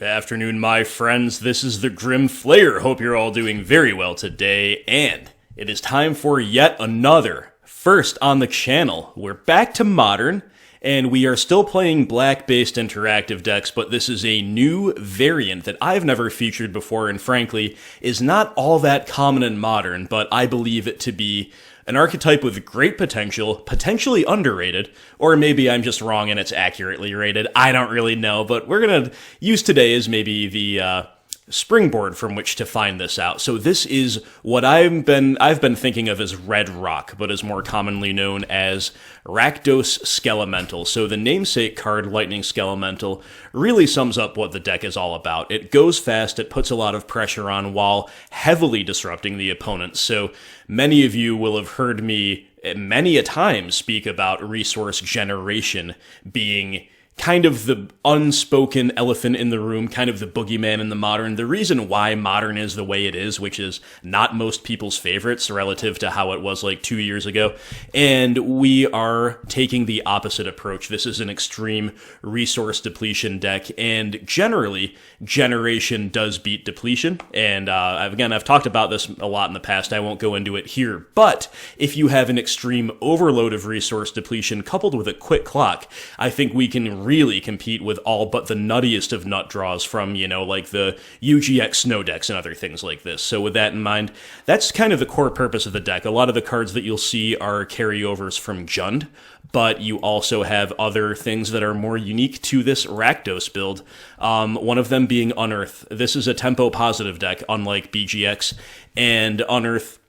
Good afternoon, my friends. This is the Grim Flayer. Hope you're all doing very well today, and it is time for yet another first on the channel. We're back to Modern, and we are still playing black-based interactive decks, but this is a new variant that I've never featured before, and frankly, is not all that common in Modern, but I believe it to be an archetype with great potential, potentially underrated, or maybe I'm just wrong and it's accurately rated. I don't really know, but we're going to use today as maybe the springboard from which to find this out. So this is what I've been thinking of as Red Rock, but is more commonly known as Rakdos Skelemental. So the namesake card, Lightning Skelemental, really sums up what the deck is all about. It goes fast, it puts a lot of pressure on while heavily disrupting the opponent. So many of you will have heard me many a time speak about resource generation being kind of the unspoken elephant in the room, kind of the boogeyman in the Modern. The reason why Modern is the way it is, which is not most people's favorites relative to how it was like 2 years ago. And we are taking the opposite approach. This is an extreme resource depletion deck, and generally, generation does beat depletion. And again, I've talked about this a lot in the past. I won't go into it here. But if you have an extreme overload of resource depletion coupled with a quick clock, I think we can really compete with all but the nuttiest of nut draws from, like the UGX snow decks and other things like this. So with that in mind, that's kind of the core purpose of the deck. A lot of the cards that you'll see are carryovers from Jund, but you also have other things that are more unique to this Rakdos build. One of them being Unearth. This is a tempo positive deck, unlike BGX, and Unearth,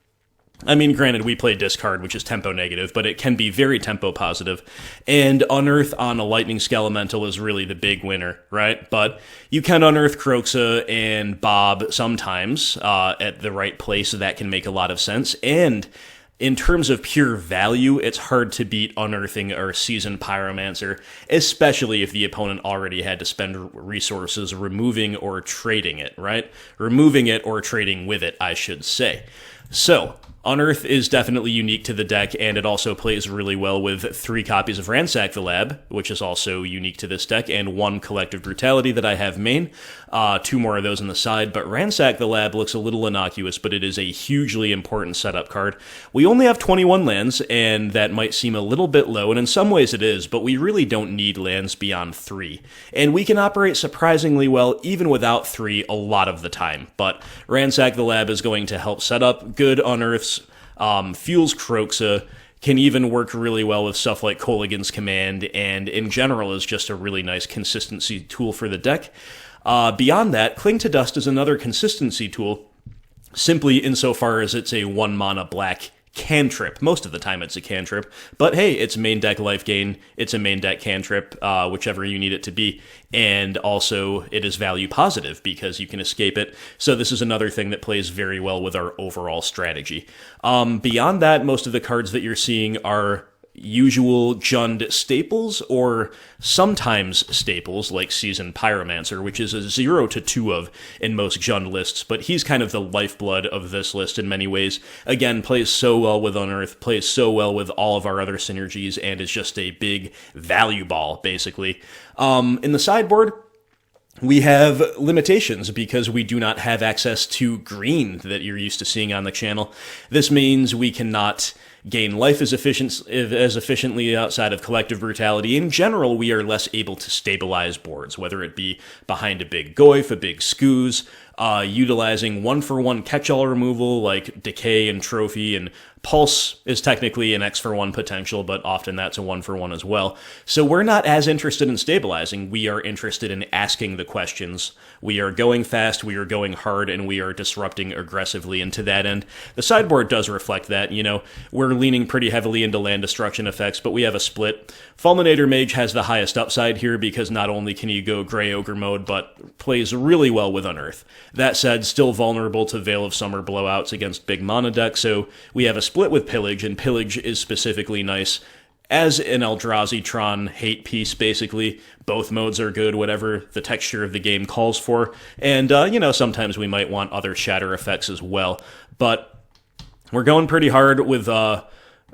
I mean, granted, we play discard, which is tempo negative, but it can be very tempo positive. And Unearth on a Lightning Skelemental is really the big winner, right? But you can Unearth Kroxa and Bob sometimes at the right place, so that can make a lot of sense. And in terms of pure value, it's hard to beat Unearthing or Seasoned Pyromancer, especially if the opponent already had to spend resources removing or trading it, right? Removing it or trading with it, I should say. So Unearth is definitely unique to the deck, and it also plays really well with 3 copies of Ransack the Lab, which is also unique to this deck, and 1 Collective Brutality that I have main. 2 more of those on the side, but Ransack the Lab looks a little innocuous, but it is a hugely important setup card. We only have 21 lands, and that might seem a little bit low, and in some ways it is, but we really don't need lands beyond 3. And we can operate surprisingly well even without 3 a lot of the time, but Ransack the Lab is going to help set up good Unearths, fuels Kroxa, can even work really well with stuff like Kolaghan's Command, and in general is just a really nice consistency tool for the deck. Beyond that, Cling to Dust is another consistency tool, simply insofar as it's a 1-mana black cantrip. Most of the time it's a cantrip, but hey, it's main deck life gain, it's a main deck cantrip, whichever you need it to be, and also it is value positive because you can escape it, so this is another thing that plays very well with our overall strategy. Beyond that, most of the cards that you're seeing are usual Jund staples, or sometimes staples like Seasoned Pyromancer, which is a 0 to 2 of in most Jund lists, but he's kind of the lifeblood of this list in many ways. Again, plays so well with Unearth, plays so well with all of our other synergies, and is just a big value ball, basically. In the sideboard, we have limitations because we do not have access to green that you're used to seeing on the channel. This means we cannot gain life as efficiently outside of Collective Brutality. In general, we are less able to stabilize boards, whether it be behind a big Goyf, a big Scooz, utilizing 1-for-1 catch-all removal like Decay and Trophy, and Pulse is technically an X-for-1 potential, but often that's a 1-for-1 as well. So we're not as interested in stabilizing. We are interested in asking the questions. We are going fast, we are going hard, and we are disrupting aggressively. And to that end, the sideboard does reflect that. We're leaning pretty heavily into land destruction effects, but we have a split. Fulminator Mage has the highest upside here because not only can you go Grey Ogre mode, but plays really well with Unearth. That said, still vulnerable to Veil of Summer blowouts against big mana decks, so we have a split with Pillage, and Pillage is specifically nice as an Eldrazi Tron hate piece, basically. Both modes are good, whatever the texture of the game calls for, and, sometimes we might want other shatter effects as well, but we're going pretty hard with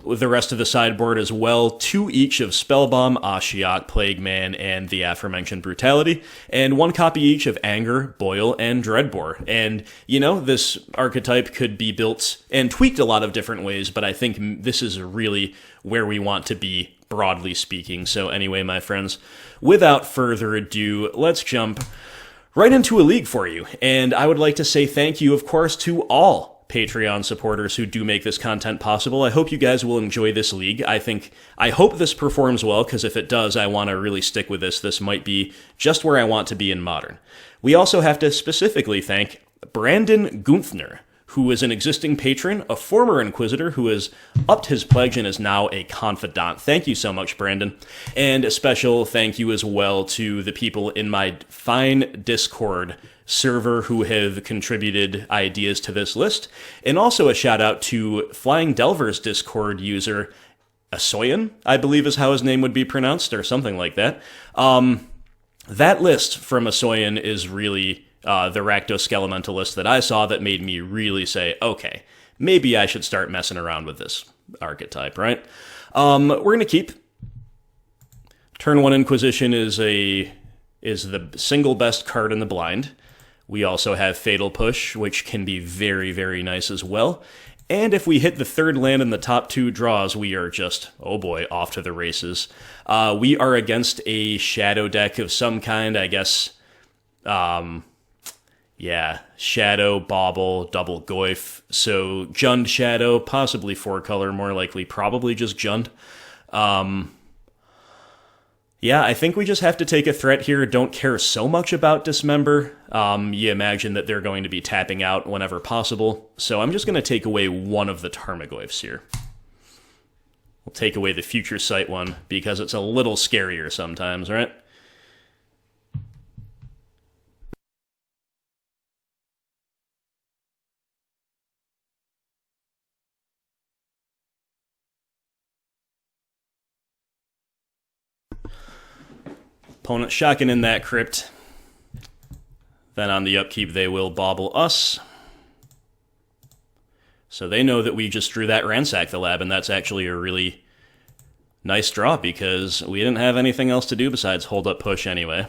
with the rest of the sideboard as well, 2 each of Spellbomb, Ashiok, Plague Man, and the aforementioned Brutality, and 1 copy each of Anger, Boil, and Dreadbore. And, you know, this archetype could be built and tweaked a lot of different ways, but I think this is really where we want to be, broadly speaking. So anyway, my friends, without further ado, let's jump right into a league for you. And I would like to say thank you, of course, to all Patreon supporters who do make this content possible. I hope you guys will enjoy this league. I hope this performs well, because if it does, I want to really stick with this. This might be just where I want to be in Modern. We also have to specifically thank Brandon Gunthner, who is an existing patron, a former Inquisitor who has upped his pledge and is now a Confidant. Thank you so much, Brandon. And a special thank you as well to the people in my fine Discord server who have contributed ideas to this list. And also a shout out to Flying Delver's Discord user, Asoyan, I believe is how his name would be pronounced, or something like that. That list from Asoyan is really the Rakdos Skelemental list that I saw that made me really say, okay, maybe I should start messing around with this archetype, right? We're going to keep. Turn 1 Inquisition is the single best card in the blind. We also have Fatal Push, which can be very, very nice as well. And if we hit the 3rd land in the top 2 draws, we are just, oh boy, off to the races. We are against a Shadow deck of some kind, I guess. Yeah, Shadow, Bauble, Double Goyf. So Jund Shadow, possibly 4-color, more likely probably just Jund. Yeah, I think we just have to take a threat here. Don't care so much about Dismember. You imagine that they're going to be tapping out whenever possible. So I'm just going to take away one of the Tarmogoyfs here. We'll take away the Future Sight one because it's a little scarier sometimes, right? Opponent shocking in that crypt. Then on the upkeep, they will bauble us. So they know that we just drew that Ransack the Lab, and that's actually a really nice draw because we didn't have anything else to do besides hold up push anyway.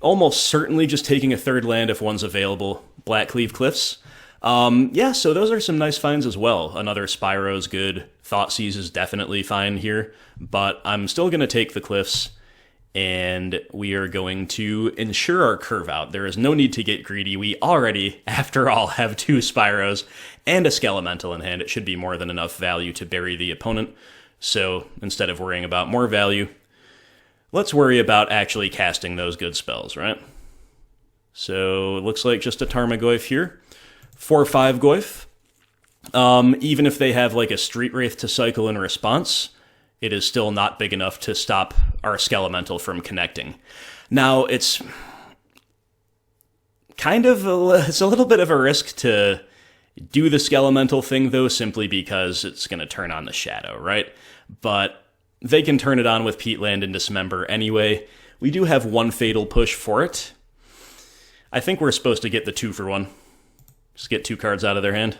Almost certainly just taking a 3rd land if one's available. Blackcleave Cliffs. Yeah, so those are some nice finds as well. Another Spyro's good. Thoughtseize is definitely fine here, but I'm still going to take the Cliffs. And we are going to ensure our curve out. There is no need to get greedy. We already, after all, have 2 Spyros and a Skelemental in hand. It should be more than enough value to bury the opponent. So instead of worrying about more value, let's worry about actually casting those good spells, right? So it looks like just a Tarmogoyf here. 4/5 Goyf. Even if they have like a Street Wraith to cycle in response, it is still not big enough to stop our Skelemental from connecting. Now, it's a little bit of a risk to do the Skelemental thing, though, simply because it's going to turn on the Shadow, right? But they can turn it on with Peatland and Dismember anyway. We do have 1 Fatal Push for it. I think we're supposed to get the 2-for-1. Just get 2 cards out of their hand.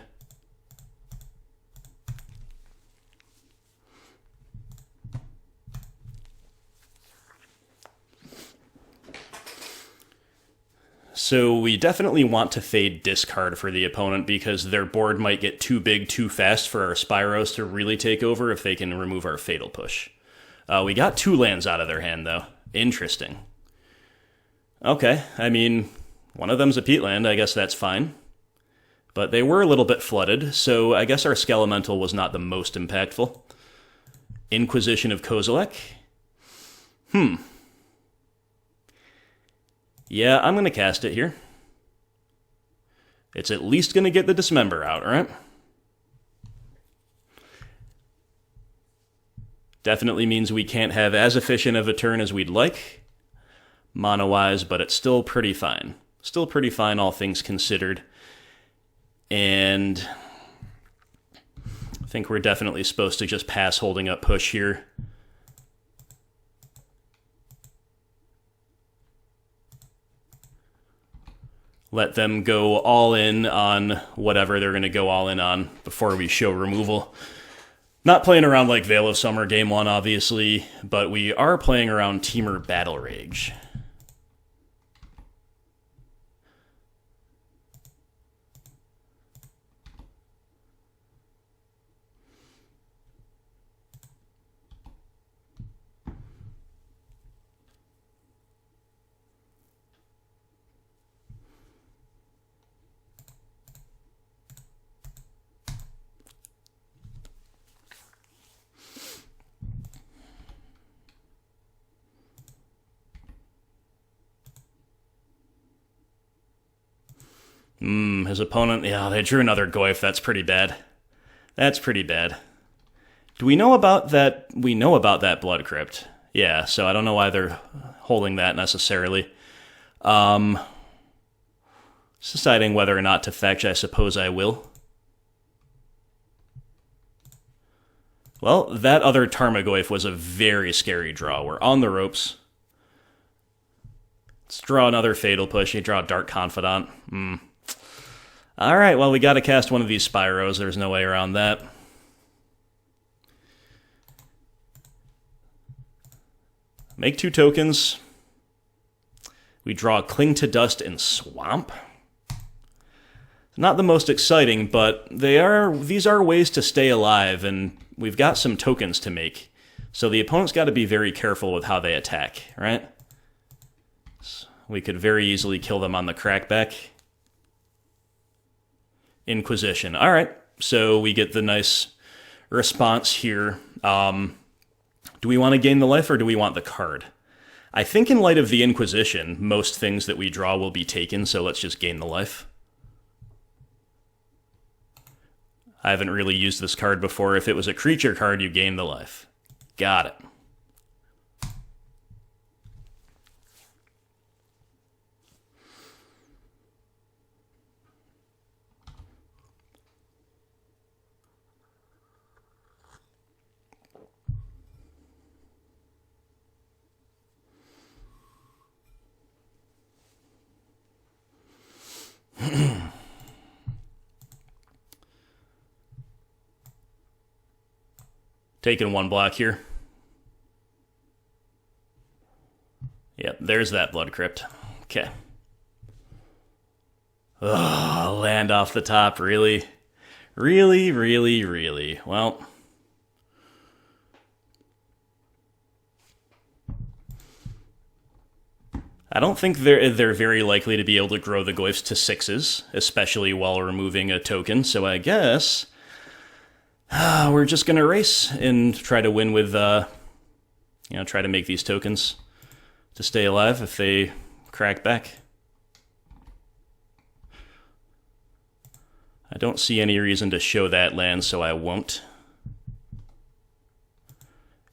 So we definitely want to fade discard for the opponent because their board might get too big too fast for our Spyros to really take over if they can remove our Fatal Push. We got 2 lands out of their hand, though. Interesting. Okay, I mean, one of them's a Peatland, I guess that's fine. But they were a little bit flooded, so I guess our Skelemental was not the most impactful. Inquisition of Kozilek? Yeah, I'm going to cast it here. It's at least going to get the Dismember out, right? Definitely means we can't have as efficient of a turn as we'd like, mono-wise, but it's still pretty fine. Still pretty fine, all things considered. And I think we're definitely supposed to just pass holding up push here. Let them go all in on whatever they're going to go all in on before we show removal. Not playing around like Veil of Summer Game 1, obviously, but we are playing around Temur Battle Rage. His opponent, yeah, they drew another Goyf. That's pretty bad. That's pretty bad. Do we know about that? We know about that Blood Crypt. Yeah, so I don't know why they're holding that necessarily. Just deciding whether or not to fetch, I suppose I will. Well, that other Tarmogoyf was a very scary draw. We're on the ropes. Let's draw another Fatal Push. You draw Dark Confidant. Alright, well, we gotta cast one of these Spyros. There's no way around that. Make 2 tokens. We draw Cling to Dust and Swamp. Not the most exciting, but these are ways to stay alive, and we've got some tokens to make. So the opponent's got to be very careful with how they attack, right? So we could very easily kill them on the crackback. Inquisition. All right, so we get the nice response here. Do we want to gain the life or do we want the card? I think in light of the Inquisition, most things that we draw will be taken, so let's just gain the life. I haven't really used this card before. If it was a creature card, you gain the life. Got it. Taking 1 block here. Yep, there's that Blood Crypt. Okay. Ugh, land off the top, really? Really, really, really. Well. I don't think they're very likely to be able to grow the Goyfs to 6s, especially while removing a token, so I guess we're just going to race and try to win with, try to make these tokens to stay alive if they crack back. I don't see any reason to show that land, so I won't.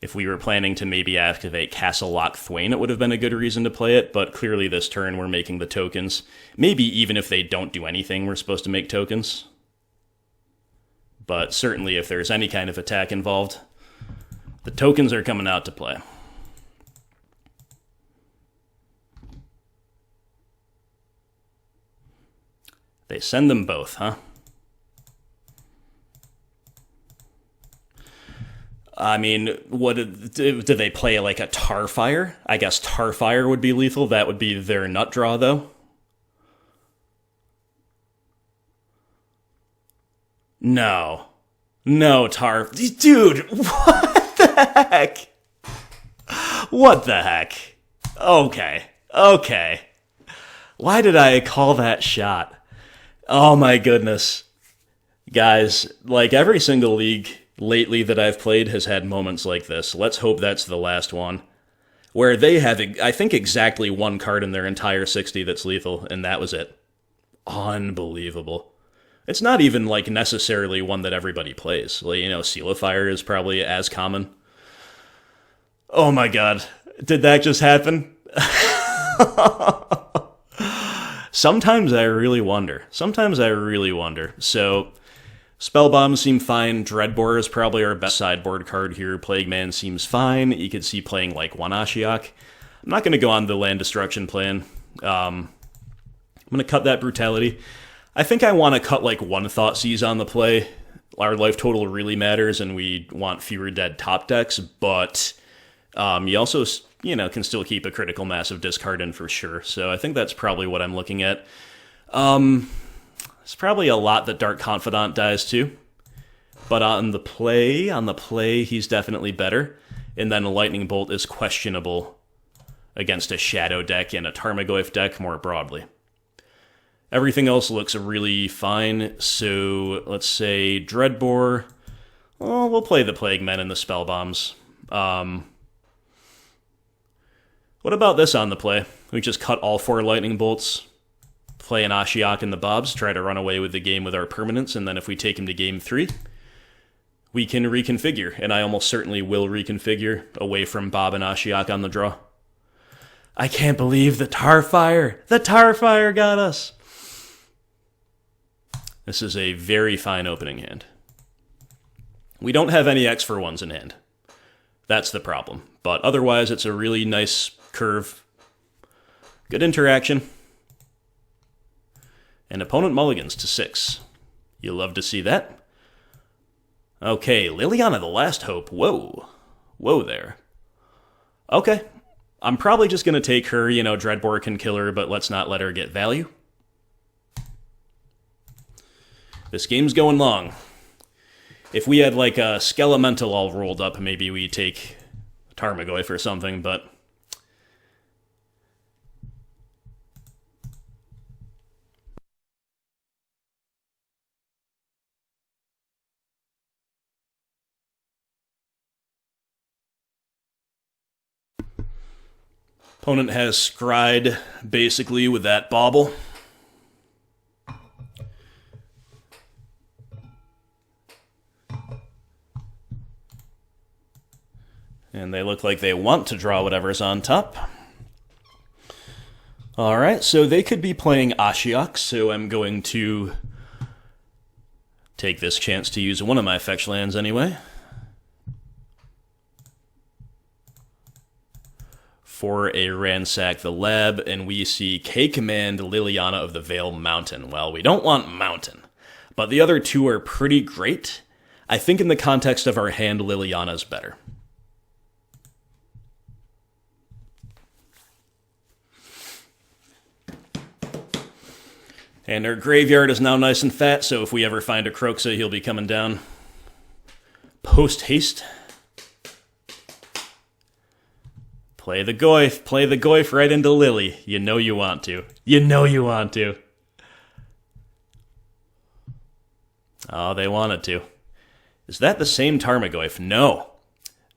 If we were planning to maybe activate Castle Locthwain, it would have been a good reason to play it, but clearly this turn we're making the tokens. Maybe even if they don't do anything, we're supposed to make tokens. But certainly if there's any kind of attack involved, the tokens are coming out to play. They send them both, huh? I mean, what do they play, like a Tarfire? I guess Tarfire would be lethal. That would be their nut draw, though. No. No, Dude, what the heck? What the heck? Okay. Okay. Why did I call that shot? Oh my goodness. Guys, like every single league lately that I've played has had moments like this. Let's hope that's the last one. Where they have, I think, exactly 1 card in their entire 60 that's lethal, and that was it. Unbelievable. It's not even, like, necessarily one that everybody plays. Like, Seal of Fire is probably as common. Oh my god. Did that just happen? Sometimes I really wonder. So, Spellbomb seem fine. Dreadbore is probably our best sideboard card here. Plague Man seems fine. You could see playing, like, 1 Ashiok. I'm not going to go on the land destruction plan. I'm going to cut that Brutality. I think I want to cut, like, 1 Thoughtseize on the play. our life total really matters and we want fewer dead top decks, but you also, can still keep a critical mass of discard in for sure. So I think that's probably what I'm looking at. It's probably a lot that Dark Confidant dies too. But on the play, he's definitely better. And then a Lightning Bolt is questionable against a Shadow deck and a Tarmogoyf deck more broadly. Everything else looks really fine, so let's say Dreadbore. Oh, we'll play the Plague Men and the Spellbombs. What about this on the play? We just cut all 4 Lightning Bolts, play an Ashiok in the Bobs, try to run away with the game with our permanents, and then if we take him to game 3, we can reconfigure, and I almost certainly will reconfigure away from Bob and Ashiok on the draw. I can't believe the Tarfire! The Tarfire got us! This is a very fine opening hand. We don't have any X for 1s in hand. That's the problem. But otherwise, it's a really nice curve. Good interaction. And opponent mulligans to 6. You love to see that. Okay, Liliana the Last Hope. Whoa. Whoa there. Okay. I'm probably just going to take her. Dreadbore can kill her, but let's not let her get value. This game's going long. If we had like a Skelemental all rolled up, maybe we take Tarmogoyf or something, but... Opponent has scryed, basically, with that bauble. And they look like they want to draw whatever's on top. Alright, so they could be playing Ashiok, so I'm going to take this chance to use one of my fetch lands anyway. For a Ransack the Lab, and we see K-Command Liliana of the Vale Mountain. Well, we don't want Mountain, but the other two are pretty great. I think in the context of our hand, Liliana's better. And our graveyard is now nice and fat, so if we ever find a Kroxa, he'll be coming down. Post-haste. Play the Goyf right into Lily. You know you want to. You know you want to. Oh, they wanted to. Is that the same Tarmogoyf? No.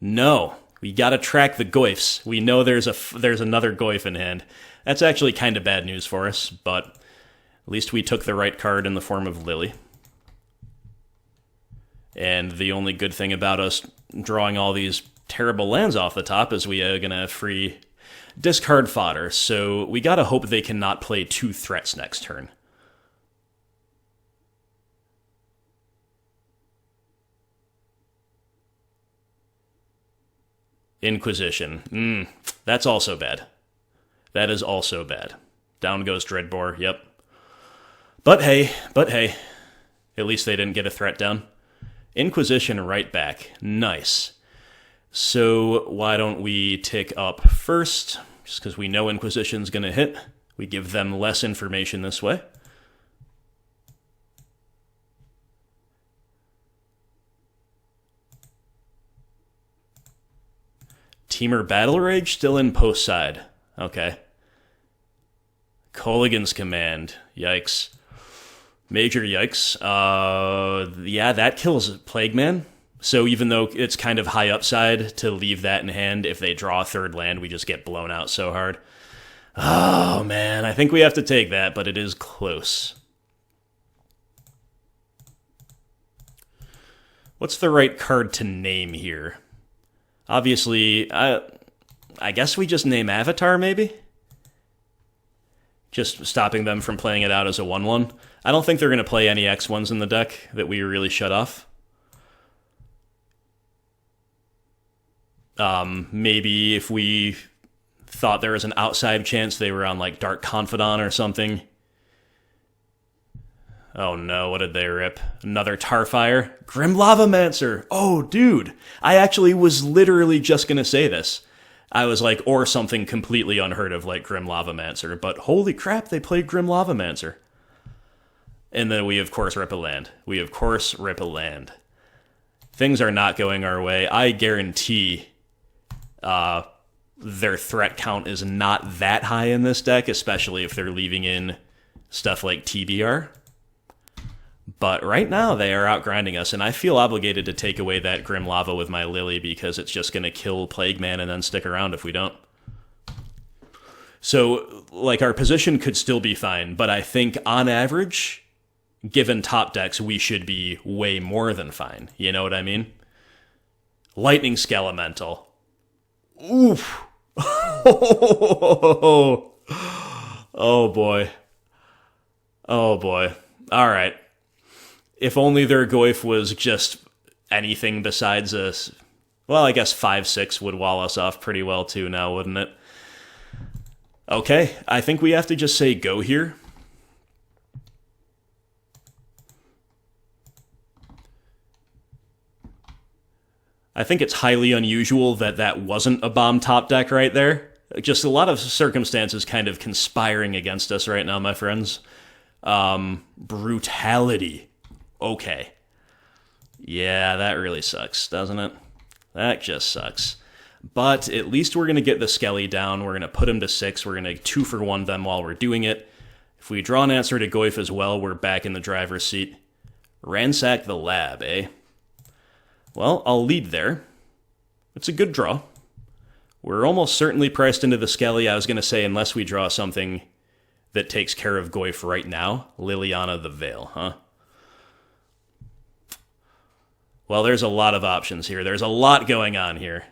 No. We gotta track the Goyfs. We know there's another Goyf in hand. That's actually kind of bad news for us, but at least we took the right card in the form of Lily. And the only good thing about us drawing all these terrible lands off the top is we are going to have free discard fodder, so we gotta hope they cannot play 2 threats next turn. Inquisition. That's also bad. That is also bad. Down goes Dreadbore, yep. But hey, at least they didn't get a threat down. Inquisition right back. Nice. So why don't we tick up first, just because we know Inquisition's going to hit. We give them less information this way. Teamer Battle Rage still in post side. Okay. Kolaghan's Command. Yikes. Major yikes. Yeah, that kills Plague Man. So even though it's kind of high upside to leave that in hand, if they draw a third land, we just get blown out so hard. Oh, man, I think we have to take that, but it is close. What's the right card to name here? Obviously, I guess we just name Avatar, maybe? Just stopping them from playing it out as a 1/1. I don't think they're going to play any X1s in the deck that we really shut off. Maybe if we thought there was an outside chance they were on like Dark Confidant or something. Oh no, what did they rip? Another Tarfire? Grim Lavamancer! Oh, dude! I actually was literally just gonna say this. I was like, or something completely unheard of like Grim Lavamancer, but holy crap, they played Grim Lavamancer. And then we, of course, rip a land. Things are not going our way. I guarantee their threat count is not that high in this deck, especially if they're leaving in stuff like TBR. But right now, they are outgrinding us, and I feel obligated to take away that Grim Lava with my Lily because it's just going to kill Plague Man and then stick around if we don't. So, like, our position could still be fine, but I think, on average, given top decks, we should be way more than fine. You know what I mean? Lightning Skelemental. Oof. Oh, boy. Oh, boy. All right. If only their Goyf was just anything besides us. Well, I guess 5/6 would wall us off pretty well too now, wouldn't it? Okay, I think we have to just say go here. I think it's highly unusual that that wasn't a bomb top deck right there. Just a lot of circumstances kind of conspiring against us right now, my friends. Brutality. Okay. Yeah, that really sucks, doesn't it? That just sucks. But at least we're going to get the Skelly down. We're going to put him to 6. We're going to 2-for-1 them while we're doing it. If we draw an answer to Goyf as well, we're back in the driver's seat. Ransack the Lab, eh? Well, I'll lead there. It's a good draw. We're almost certainly priced into the Skelly. I was going to say, unless we draw something that takes care of Goyf right now. Liliana the Veil, huh? Well, there's a lot of options here. There's a lot going on here.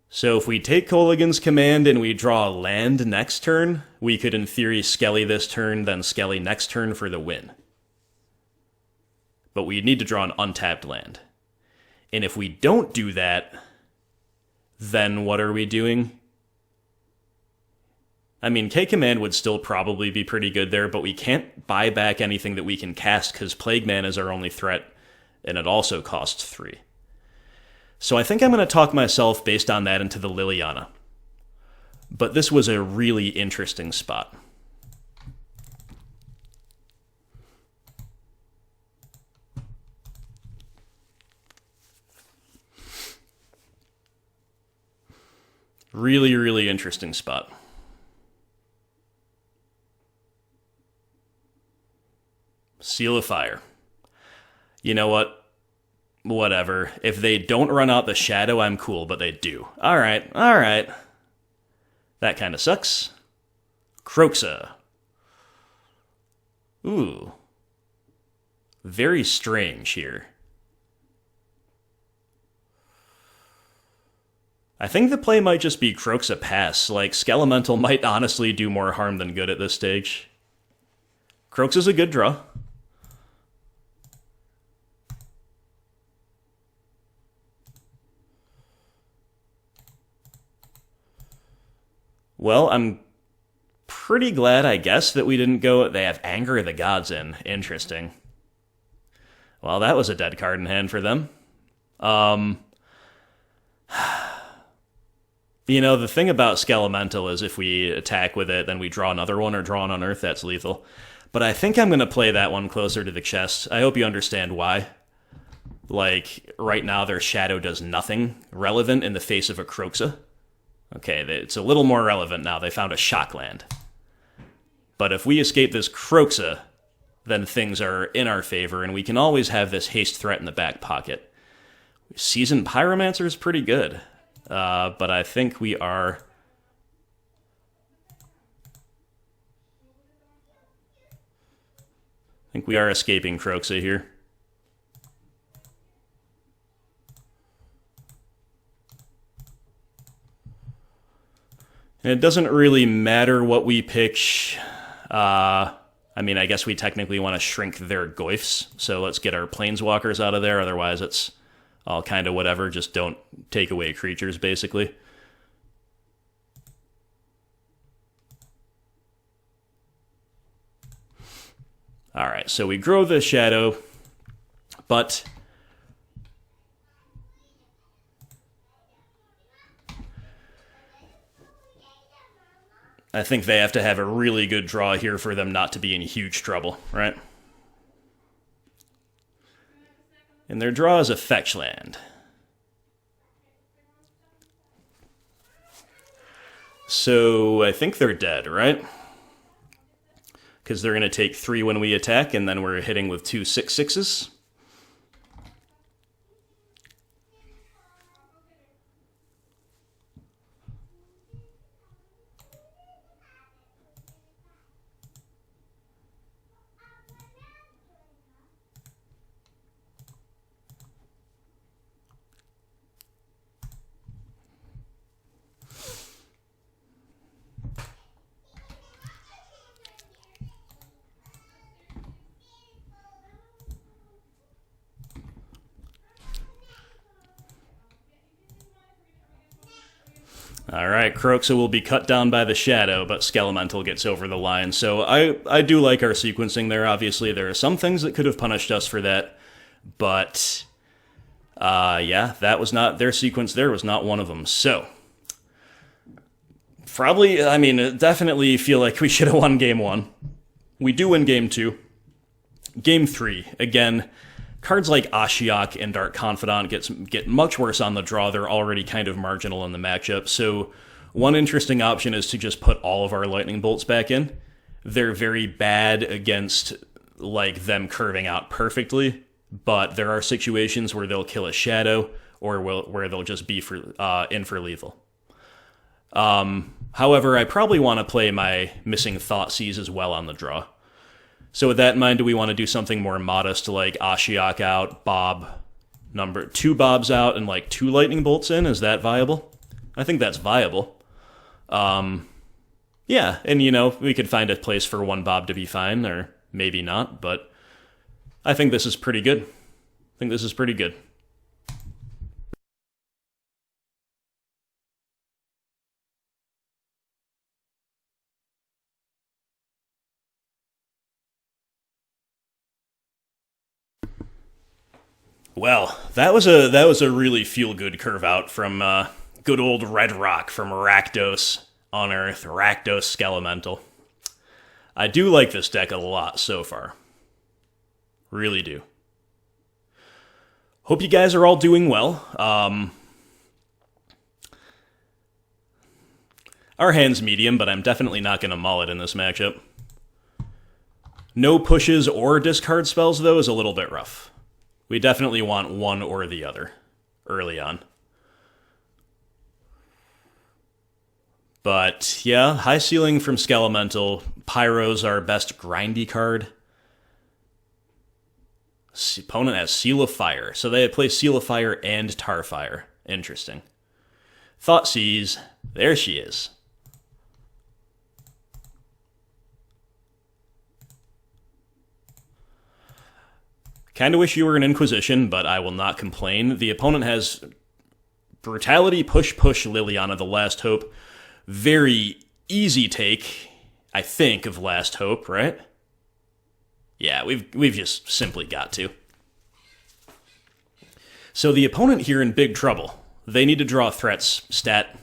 So if we take Kolaghan's command and we draw a land next turn, we could in theory Skelly this turn, then Skelly next turn for the win. But we need to draw an untapped land. And if we don't do that, then what are we doing? I mean, K-Command would still probably be pretty good there, but we can't buy back anything that we can cast because Plague Man is our only threat, and it also costs 3. So I think I'm going to talk myself based on that into the Liliana. But this was a really interesting spot. Really, really interesting spot. Seal of Fire. You know what? Whatever. If they don't run out the Shadow, I'm cool, but they do. Alright, alright. That kind of sucks. Kroxa. Ooh. Very strange here. I think the play might just be Kroxa pass. Like, Skelemental might honestly do more harm than good at this stage. Kroxa's a good draw. Well, I'm pretty glad, I guess, that we didn't go... They have Anger of the Gods in. Interesting. Well, that was a dead card in hand for them. You know, the thing about Skelemental is if we attack with it, then we draw another one or draw an Unearth, that's lethal. But I think I'm going to play that one closer to the chest. I hope you understand why. Like, right now their Shadow does nothing relevant in the face of a Kroxa. Okay, it's a little more relevant now. They found a Shockland. But if we escape this Kroxa, then things are in our favor, and we can always have this haste threat in the back pocket. Seasoned Pyromancer is pretty good. But I think we are... escaping Kroxa here. And it doesn't really matter what we pick. I mean, I guess we technically want to shrink their Goyfs, so let's get our Planeswalkers out of there, otherwise it's All kind of whatever, just don't take away creatures, basically. Alright, so we grow the Shadow, but I think they have to have a really good draw here for them not to be in huge trouble, right? And their draw is a fetch land. So I think they're dead, right? Because they're going to take 3 when we attack, and then we're hitting with 2 6/6s. Alright, Kroxa will be cut down by the Shadow, but Skelemental gets over the line. So I do like our sequencing there. Obviously, there are some things that could have punished us for that, but yeah, that was not their sequence there, was not one of them. So, probably, I mean, definitely feel like we should have won Game 1. We do win Game 2. Game 3, again, cards like Ashiok and Dark Confidant get much worse on the draw. They're already kind of marginal in the matchup. So one interesting option is to just put all of our lightning bolts back in. They're very bad against like them curving out perfectly, but there are situations where they'll kill a Shadow or where they'll just be in for lethal. However, I probably want to play my missing Thoughtseize as well on the draw. So with that in mind, do we want to do something more modest, like Ashiok out, Bob, 2 Bobs out, and like 2 lightning bolts in? Is that viable? I think that's viable. Yeah, and you know, we could find a place for 1 Bob to be fine, or maybe not, but I think this is pretty good. Well, that was a really feel-good curve out from good old Red Rock from Rakdos Unearth, Rakdos Skelemental. I do like this deck a lot so far. Really do. Hope you guys are all doing well. Our hand's medium, but I'm definitely not going to mull it in this matchup. No pushes or discard spells, though, is a little bit rough. We definitely want one or the other early on. But yeah, high ceiling from Skelemental. Pyro's our best grindy card. Opponent has Seal of Fire, so they play Seal of Fire and Tarfire. Interesting. Thoughtseize, there she is. Kinda wish you were an Inquisition, but I will not complain. The opponent has Brutality, Push, Liliana, the Last Hope. Very easy take, I think, of Last Hope, right? Yeah, we've just simply got to. So the opponent here in big trouble. They need to draw threats stat.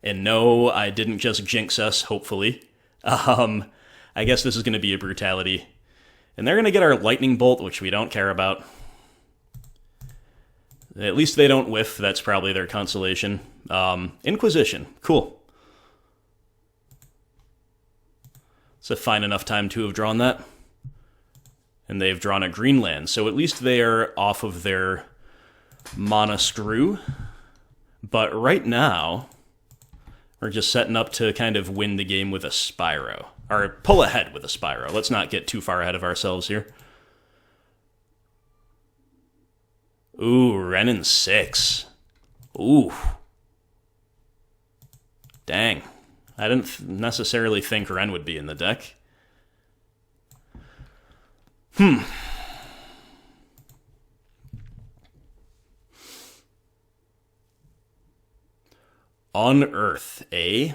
And no, I didn't just jinx us, hopefully. I guess this is going to be a Brutality. And they're going to get our Lightning Bolt, which we don't care about. At least they don't whiff. That's probably their consolation. Inquisition. Cool. It's a fine enough time to have drawn that. And they've drawn a green land. So at least they are off of their mana screw. But right now, we're just setting up to kind of win the game with a Spyro. Or pull ahead with a Spyro. Let's not get too far ahead of ourselves here. Ooh, Renin 6. Ooh. Dang. I didn't necessarily think Ren would be in the deck. Unearth, eh?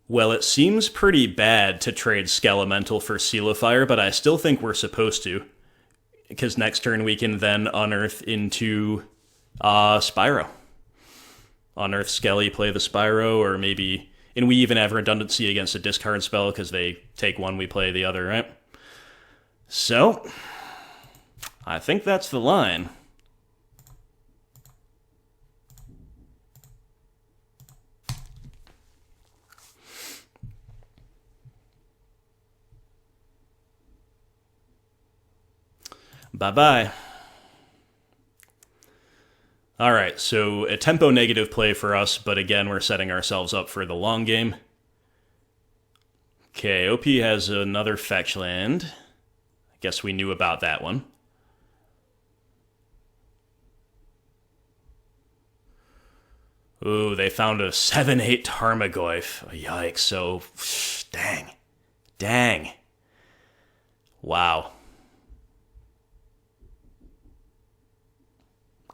Well, it seems pretty bad to trade Skelemental for Seal of Fire, but I still think we're supposed to. Because next turn we can then Unearth into Spyro. Unearth Skelly, play the Spyro, or maybe... And we even have redundancy against a discard spell because they take one, we play the other, right? So, I think that's the line. Bye-bye. Alright, so a tempo negative play for us, but again, we're setting ourselves up for the long game. Okay, OP has another fetch land. I guess we knew about that one. Ooh, they found a 7/8 Tarmogoyf. Yikes, so... Dang. Dang. Wow.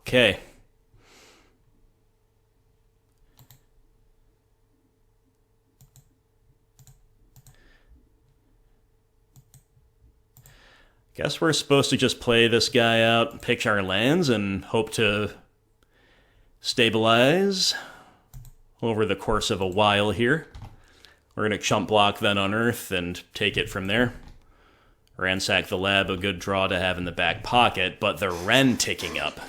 Okay. Guess we're supposed to just play this guy out, pick our lands, and hope to stabilize over the course of a while here. We're going to chump block, then Unearth, and take it from there. Ransack the Lab, a good draw to have in the back pocket, but the Ren ticking up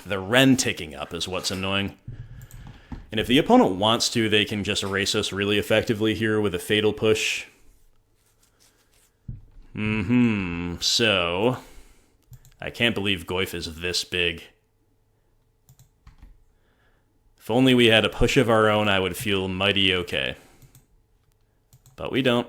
is what's annoying. And if the opponent wants to, they can just erase us really effectively here with a Fatal Push. So... I can't believe Goyf is this big. If only we had a push of our own, I would feel mighty okay. But we don't.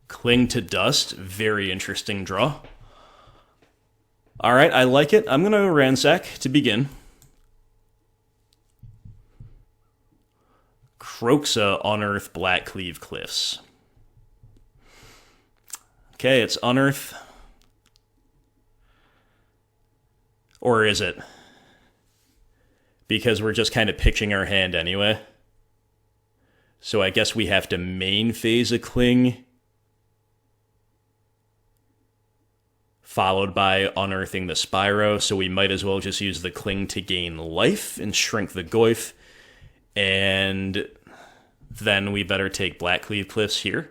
Cling to Dust, very interesting draw. Alright, I like it. I'm going to Ransack to begin. Kroxa, Unearth, Blackcleave Cliffs. Okay, it's Unearth. Or is it? Because we're just kind of pitching our hand anyway. So I guess we have to main phase a Cling, followed by unearthing the Spyro, so we might as well just use the Cling to gain life and shrink the Goyf, and then we better take Blackcleave Cliffs here.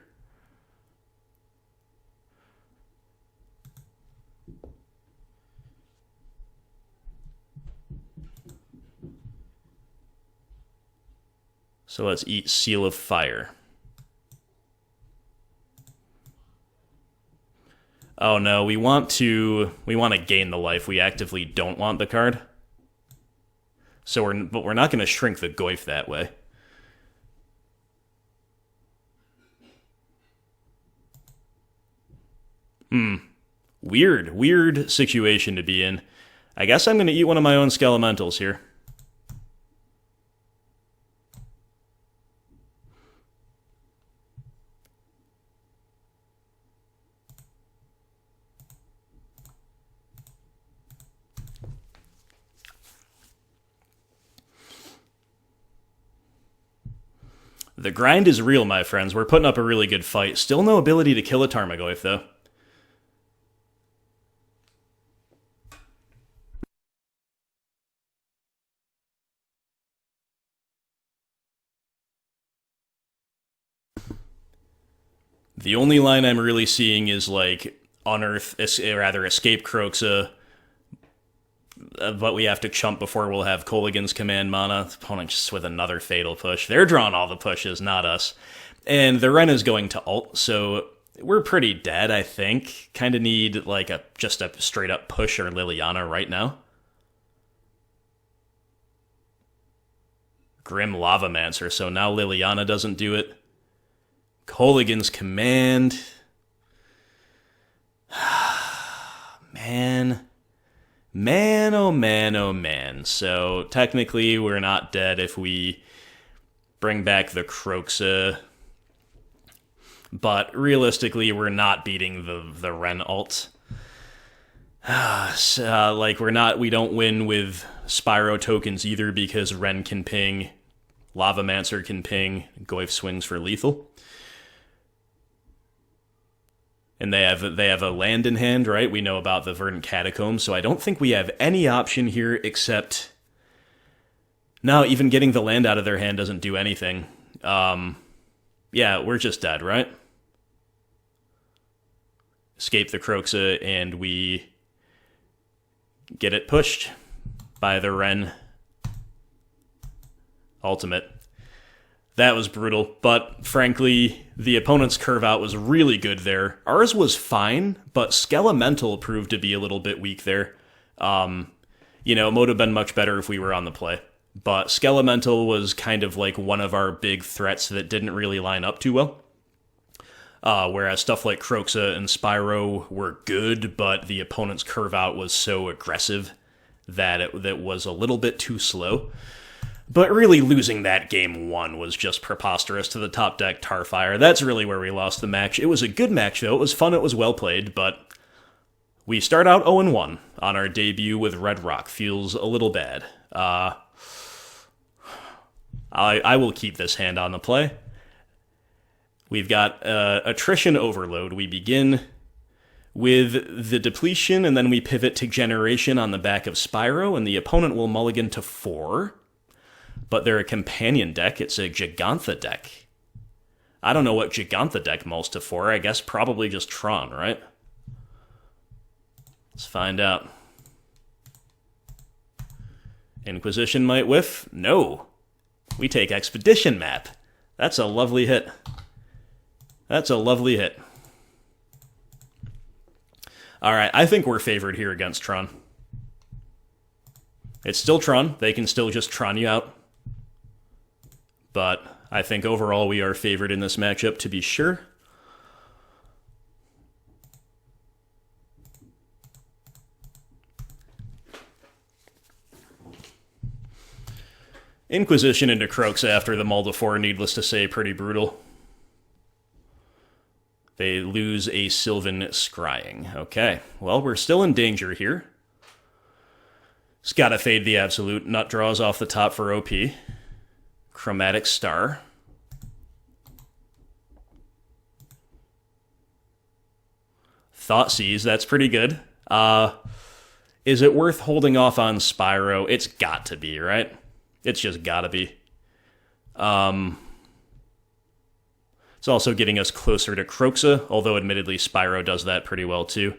So let's eat Seal of Fire. Oh no, we want to gain the life. We actively don't want the card. So we're not going to shrink the Goyf that way. Weird situation to be in. I guess I'm going to eat one of my own Skelementals here. The grind is real, my friends. We're putting up a really good fight. Still no ability to kill a Tarmogoyf, though. The only line I'm really seeing is, like, Unearth, rather Escape Kroxa, but we have to chump before we'll have Kolaghan's command mana. The opponent just with another Fatal Push. They're drawing all the pushes, not us. And the Ren is going to ult, so we're pretty dead, I think. Kind of need, like, just a straight-up push or Liliana right now. Grim Lavamancer, so now Liliana doesn't do it. Kolaghan's Command. Man, oh man, oh man. So technically we're not dead if we bring back the Kroxa, but realistically we're not beating the Ren ult. We don't win with Spyro tokens either because Ren can ping, Lavamancer can ping, Goyf swings for lethal. And they have a land in hand, right? We know about the Verdant Catacombs, so I don't think we have any option here except... No, even getting the land out of their hand doesn't do anything. Yeah, we're just dead, right? Escape the Kroxa, and we get it pushed by the Ren ultimate. That was brutal, but frankly, the opponent's curve out was really good there. Ours was fine, but Skelemental proved to be a little bit weak there. It would have been much better if we were on the play. But Skelemental was kind of like one of our big threats that didn't really line up too well. Whereas stuff like Kroxa and Spyro were good, but the opponent's curve out was so aggressive that it was a little bit too slow. But really losing that game 1 was just preposterous to the top deck Tarfire. That's really where we lost the match. It was a good match, though. It was fun, it was well played, but we start out 0-1 on our debut with Red Rock. Feels a little bad. I will keep this hand on the play. We've got Attrition Overload. We begin with the Depletion, and then we pivot to Generation on the back of Spyro, and the opponent will mulligan to 4. But they're a companion deck. It's a Gigantha deck. I don't know what Gigantha deck mulls to 4. I guess probably just Tron, right? Let's find out. Inquisition might whiff? No. We take Expedition Map. That's a lovely hit. That's a lovely hit. Alright, I think we're favored here against Tron. It's still Tron. They can still just Tron you out. But I think overall we are favored in this matchup, to be sure. Inquisition into Kroxa after the mull to 4, needless to say, pretty brutal. They lose a Sylvan Scrying. Okay, well, we're still in danger here. It's gotta fade the Absolute. Nut draws off the top for OP. Chromatic Star. Thoughtseize, that's pretty good. Is it worth holding off on Spyro? It's got to be, right? It's just gotta be. It's also getting us closer to Kroxa, although admittedly Spyro does that pretty well too.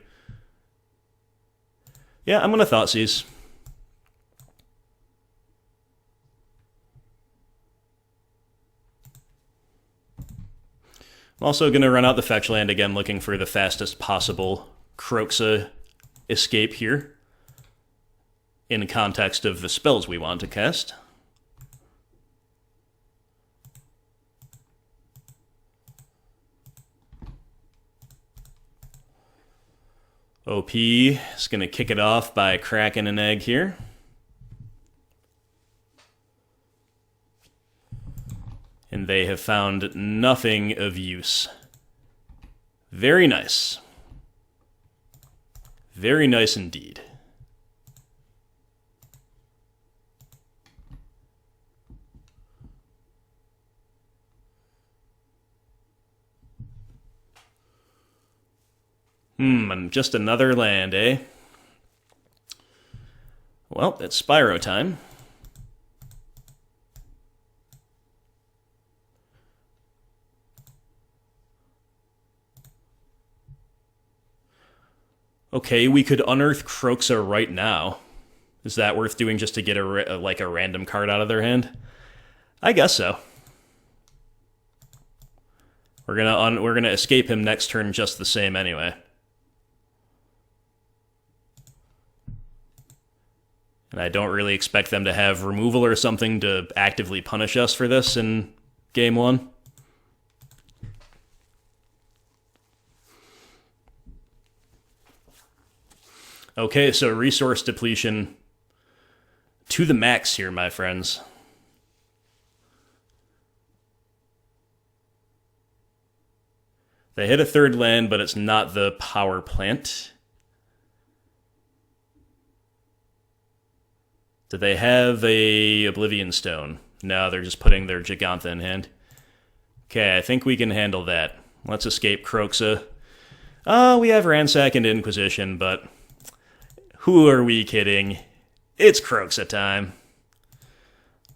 Yeah, I'm gonna Thoughtseize. I'm also going to run out the fetch land again, looking for the fastest possible Kroxa escape here, in context of the spells we want to cast. OP is going to kick it off by cracking an egg here. And they have found nothing of use. Very nice. Very nice indeed. And just another land, eh? Well, it's Spyro time. Okay, we could unearth Kroxa right now. Is that worth doing just to get a random card out of their hand? I guess so. We're gonna escape him next turn just the same anyway. And I don't really expect them to have removal or something to actively punish us for this in game 1. Okay, so resource depletion to the max here, my friends. They hit a 3rd land, but it's not the power plant. Do they have a Oblivion Stone? No, they're just putting their Gigantha in hand. Okay, I think we can handle that. Let's escape Kroxa. We have Ransack and Inquisition, but who are we kidding? It's Kroxa time.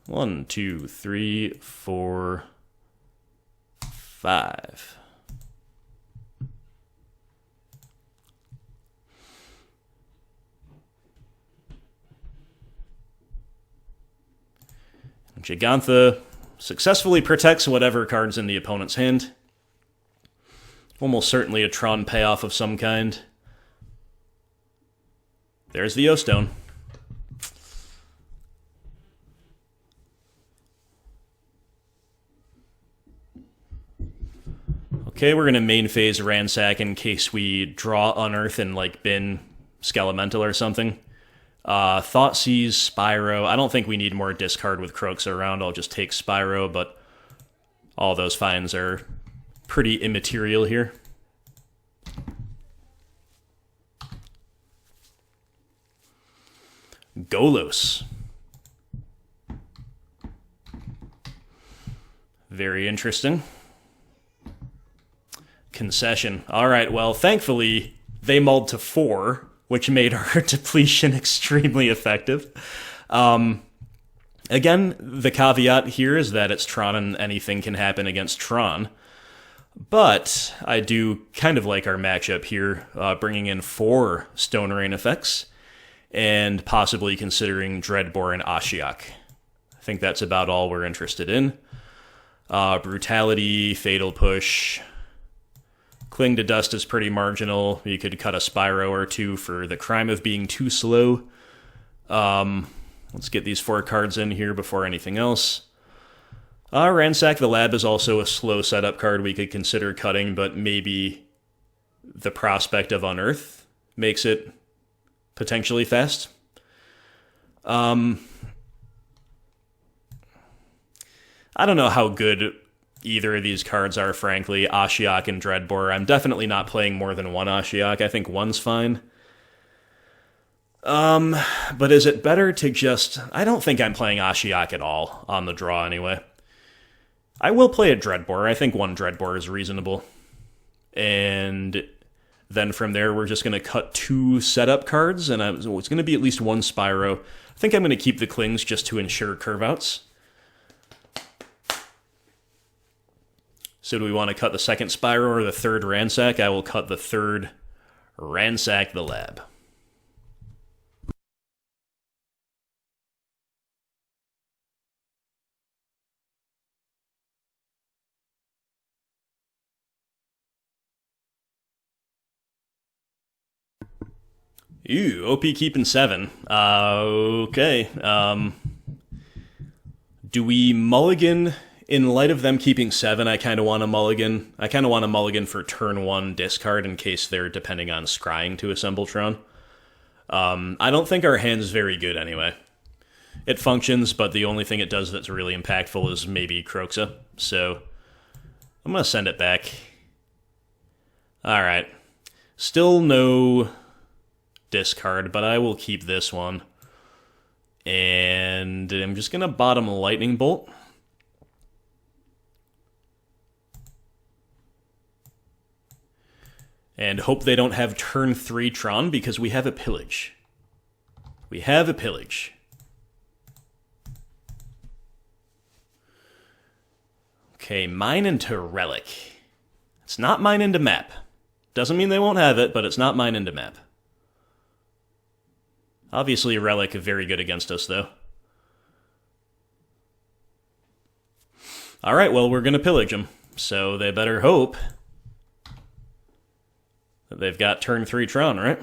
1, 2, 3, 4, 5. Gigantha successfully protects whatever card's in the opponent's hand. Almost certainly a Tron payoff of some kind. There's the O-Stone. Okay, we're going to main phase Ransack in case we draw Unearth and, like, bin Skelemental or something. Thoughtseize, Spyro. I don't think we need more discard with Kroxa around. I'll just take Spyro, but all those finds are pretty immaterial here. Golos. Very interesting. Concession. Alright, well, thankfully, they mulled to 4, which made our depletion extremely effective. Again, the caveat here is that it's Tron and anything can happen against Tron. But I do kind of like our matchup here, bringing in 4 Stone Rain effects, and possibly considering Dreadbore and Ashiok. I think that's about all we're interested in. Brutality, Fatal Push. Cling to Dust is pretty marginal. You could cut a Spyro or 2 for the crime of being too slow. Let's get these 4 cards in here before anything else. Ransack the Lab is also a slow setup card we could consider cutting, but maybe the prospect of Unearth makes it potentially fast. I don't know how good either of these cards are, frankly. Ashiok and Dreadbore. I'm definitely not playing more than 1 Ashiok. I think 1's fine. But is it better to just... I don't think I'm playing Ashiok at all, on the draw anyway. I will play a Dreadbore. I think 1 Dreadbore is reasonable. And then from there, we're just going to cut 2 setup cards, and it's going to be at least 1 Spyro. I think I'm going to keep the Clings just to ensure curve-outs. So do we want to cut the 2nd Spyro or the 3rd Ransack? I will cut the 3rd Ransack the Lab. Ew, OP keeping 7. Okay. Do we mulligan? In light of them keeping 7, I kind of want to mulligan. I kind of want to mulligan for turn 1 discard in case they're depending on scrying to assemble Tron. I don't think our hand's very good anyway. It functions, but the only thing it does that's really impactful is maybe Kroxa. So I'm going to send it back. Alright. Still no discard, but I will keep this one. And I'm just going to bottom Lightning Bolt. And hope they don't have turn 3 Tron, because we have a Pillage. We have a Pillage. Okay, mine into Relic. It's not mine into map. Doesn't mean they won't have it, but it's not mine into map. Obviously, Relic is very good against us, though. Alright, well, we're going to Pillage them. So they better hope that they've got turn 3 Tron, right?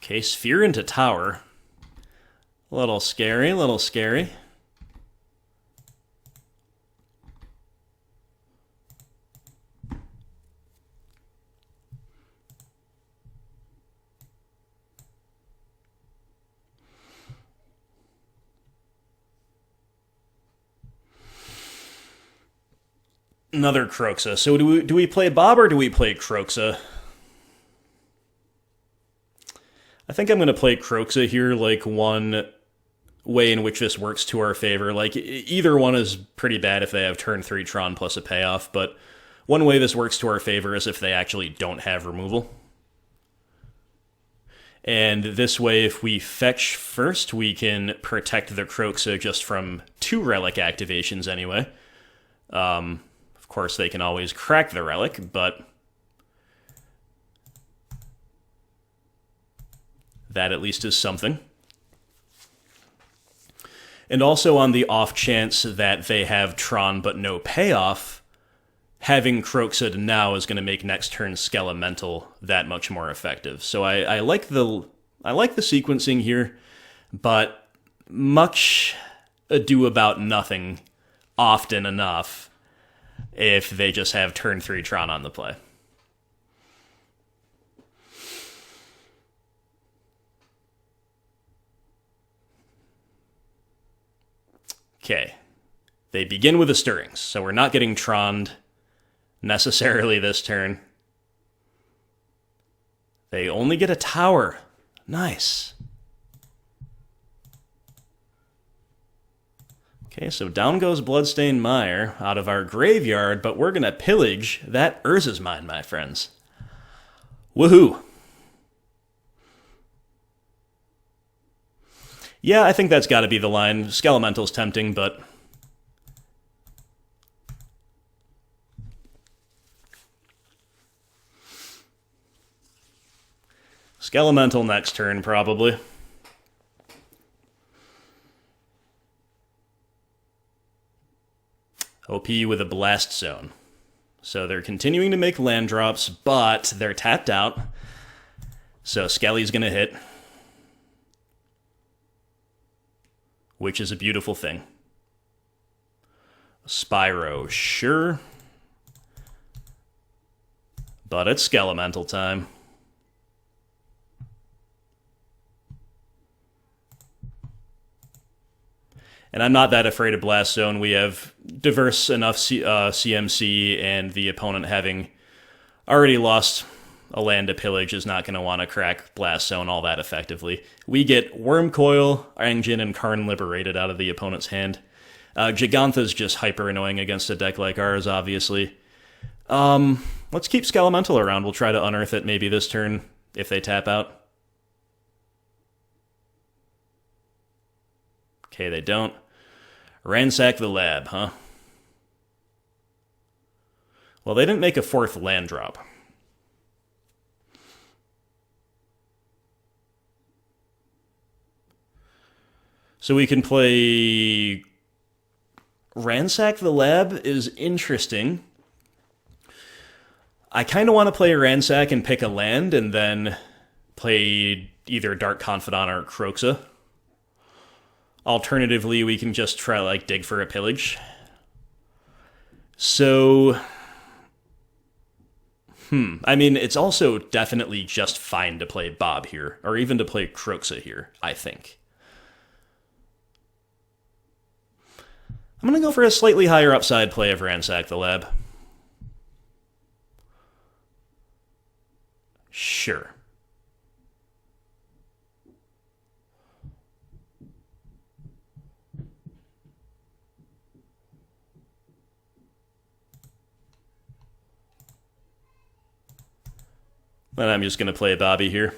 Okay, Sphere into Tower. A little scary, a little scary. Another Kroxa. So do we play Bob or do we play Kroxa? I think I'm going to play Kroxa here, like, one way in which this works to our favor. Like, either one is pretty bad if they have turn 3 Tron plus a payoff, but one way this works to our favor is if they actually don't have removal. And this way, if we fetch first, we can protect the Kroxa just from 2 relic activations anyway. Of course, they can always crack the relic, but that at least is something. And also on the off chance that they have Tron but no payoff, having Kroxa now is going to make next turn Skelemental that much more effective. So I like the sequencing here, but much ado about nothing often enough if they just have turn 3 Tron on the play. Okay. They begin with the Stirrings, so we're not getting Troned necessarily this turn. They only get a Tower. Nice. Okay, so down goes Bloodstained Mire out of our graveyard, but we're going to pillage that Urza's Mine, my friends. Woohoo! Yeah, I think that's got to be the line. Skelemental's tempting, but Skelemental next turn, probably. OP with a Blast Zone. So they're continuing to make land drops, but they're tapped out. So Skelly's going to hit, which is a beautiful thing. Spyro, sure. But it's Skelemental time. And I'm not that afraid of Blast Zone. We have diverse enough CMC, and the opponent having already lost a land to Pillage is not going to want to crack Blast Zone all that effectively. We get Wormcoil, Engine, and Karn Liberated out of the opponent's hand. Gigantha's just hyper annoying against a deck like ours, obviously. Let's keep Skelemental around. We'll try to unearth it maybe this turn if they tap out. Okay, they don't. Ransack the Lab, huh? Well, they didn't make a 4th land drop. So we can play Ransack the Lab is interesting. I kind of want to play Ransack and pick a land and then play either Dark Confidant or Kroxa. Alternatively, we can just try to dig for a Pillage. So, I mean, it's also definitely just fine to play Bob here, or even to play Kroxa here, I think. I'm going to go for a slightly higher upside play of Ransack the Lab. Sure. And I'm just going to play Bobby here.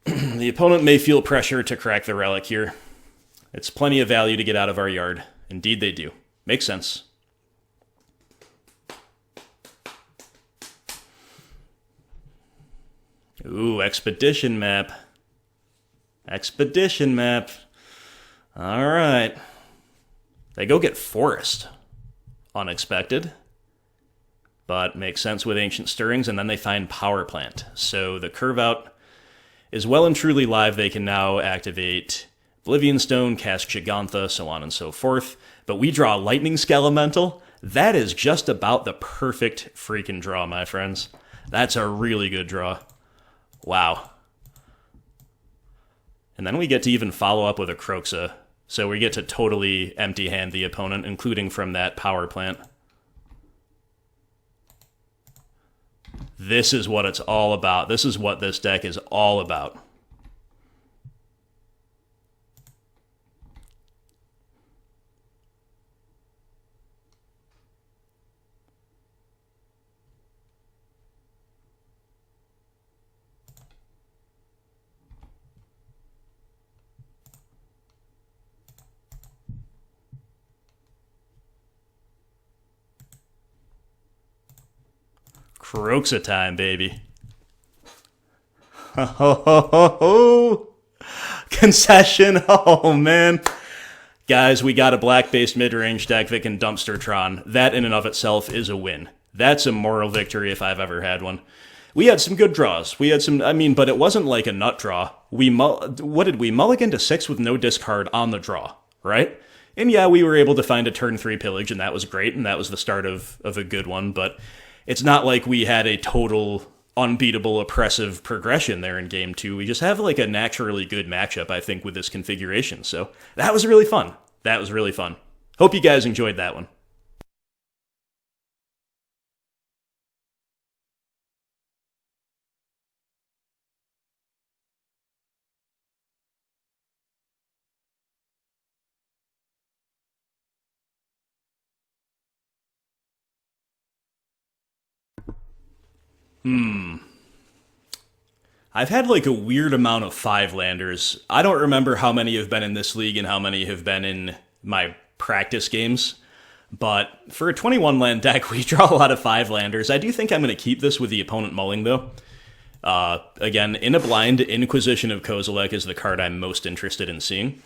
The opponent may feel pressure to crack the relic here. It's plenty of value to get out of our yard. Indeed they do. Makes sense. Ooh, Expedition map. Expedition map. Alright. They go get Forest. Unexpected. But makes sense with Ancient Stirrings, and then they find Power Plant. So the curve out is well and truly live. They can now activate Oblivion Stone, cast Gigantha, so on and so forth. But we draw Lightning Skelemental. That is just about the perfect freaking draw, my friends. That's a really good draw. Wow. And then we get to even follow up with a Kroxa. So we get to totally empty-hand the opponent, including from that Power Plant. This is what it's all about. This is what this deck is all about. Kroxa time, baby. Ho, ho, ho, ho, ho. Concession. Oh, man. Guys, we got a black-based mid-range deck that can dumpster Tron. That in and of itself is a win. That's a moral victory if I've ever had one. We had some good draws. We had some, but it wasn't like a nut draw. What did we? Mulligan to 6 with no discard on the draw, right? And yeah, we were able to find a turn 3 pillage, and that was great, and that was the start of a good one, but it's not like we had a total unbeatable oppressive progression there in game 2. We just have like a naturally good matchup, I think, with this configuration. So that was really fun. That was really fun. Hope you guys enjoyed that one. I've had like a weird amount of 5-landers. I don't remember how many have been in this league and how many have been in my practice games. But for a 21-land deck, we draw a lot of 5-landers. I do think I'm going to keep this with the opponent mulling, though. Again, in a blind, Inquisition of Kozilek is the card I'm most interested in seeing.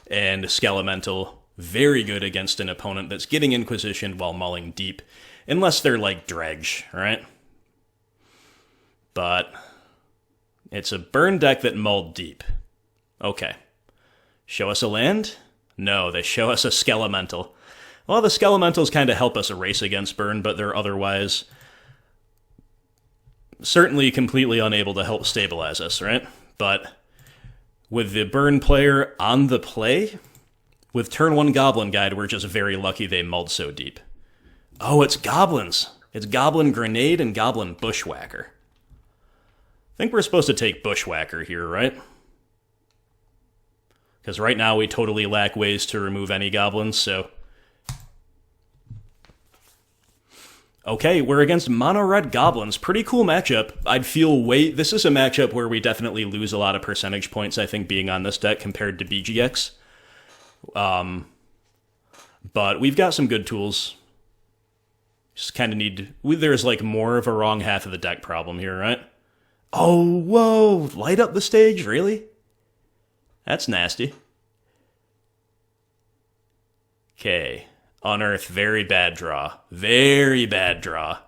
And Skelemental, very good against an opponent that's getting Inquisitioned while mulling deep. Unless they're like Dredge, right? But it's a burn deck that mulled deep. Okay. Show us a land? No, they show us a Skelemental. Well, the Skelementals kind of help us erase against burn, but they're otherwise certainly completely unable to help stabilize us, right? But with the burn player on the play, with turn 1 Goblin Guide, we're just very lucky they mulled so deep. Oh, it's goblins. It's Goblin Grenade and Goblin Bushwhacker. I think we're supposed to take Bushwhacker here, right? Because right now we totally lack ways to remove any goblins, so... Okay, we're against mono-red goblins. Pretty cool matchup. I'd feel this is a matchup where we definitely lose a lot of percentage points, I think, being on this deck compared to BGX. But we've got some good tools. Just kind of need... There's like more of a wrong half of the deck problem here, right? Oh, whoa! Light up the stage? Really? That's nasty. Okay. Unearth, very bad draw. Very bad draw.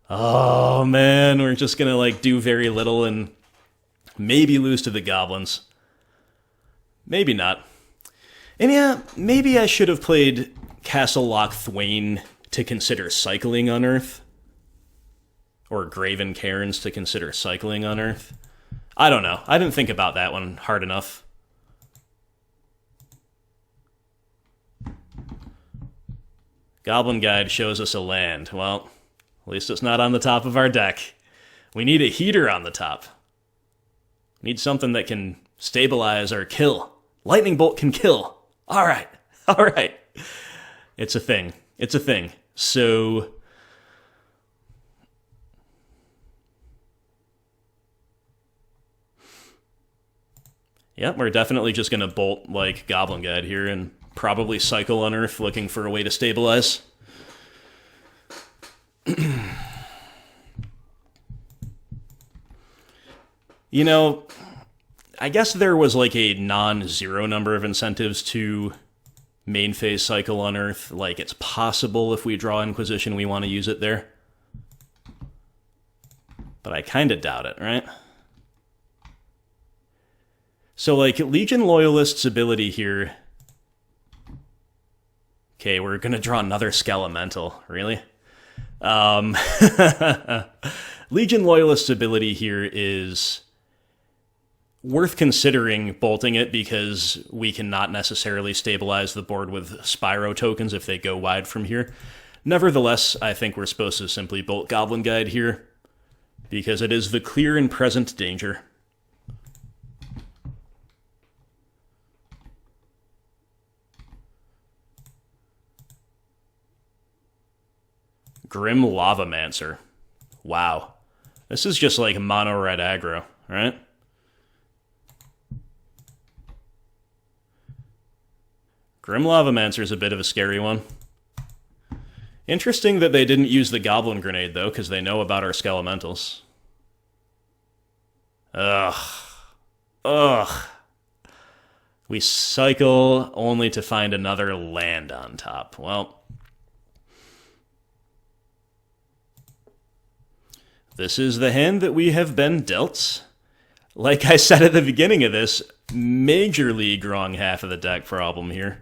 Oh, man. We're just gonna, like, do very little and maybe lose to the goblins. Maybe not. And yeah, maybe I should have played Castle Locthwain to consider cycling Unearth. Or Graven Cairns to consider cycling Unearth. I don't know. I didn't think about that one hard enough. Goblin Guide shows us a land. Well, at least it's not on the top of our deck. We need a heater on the top. Need something that can stabilize or kill. Lightning Bolt can kill. Alright. Alright. It's a thing. It's a thing. So... Yep, we're definitely just going to bolt like Goblin Guide here and probably cycle Unearth looking for a way to stabilize. You know, I guess there was like a non-zero number of incentives to main phase cycle Unearth. Like, it's possible if we draw Inquisition we want to use it there. But I kind of doubt it, right? So, like, Legion Loyalist's ability here... Okay, we're going to draw another Skelemental. Really? Legion Loyalist's ability here is worth considering bolting it because we cannot necessarily stabilize the board with Spyro tokens if they go wide from here. Nevertheless, I think we're supposed to simply bolt Goblin Guide here because it is the clear and present danger. Grim Lavamancer. Wow. This is just like mono red aggro, right? Grim Lavamancer is a bit of a scary one. Interesting that they didn't use the Goblin Grenade, though, because they know about our Skelementals. Ugh. Ugh. We cycle only to find another land on top. Well... This is the hand that we have been dealt. Like I said at the beginning of this, major league wrong half of the deck problem here.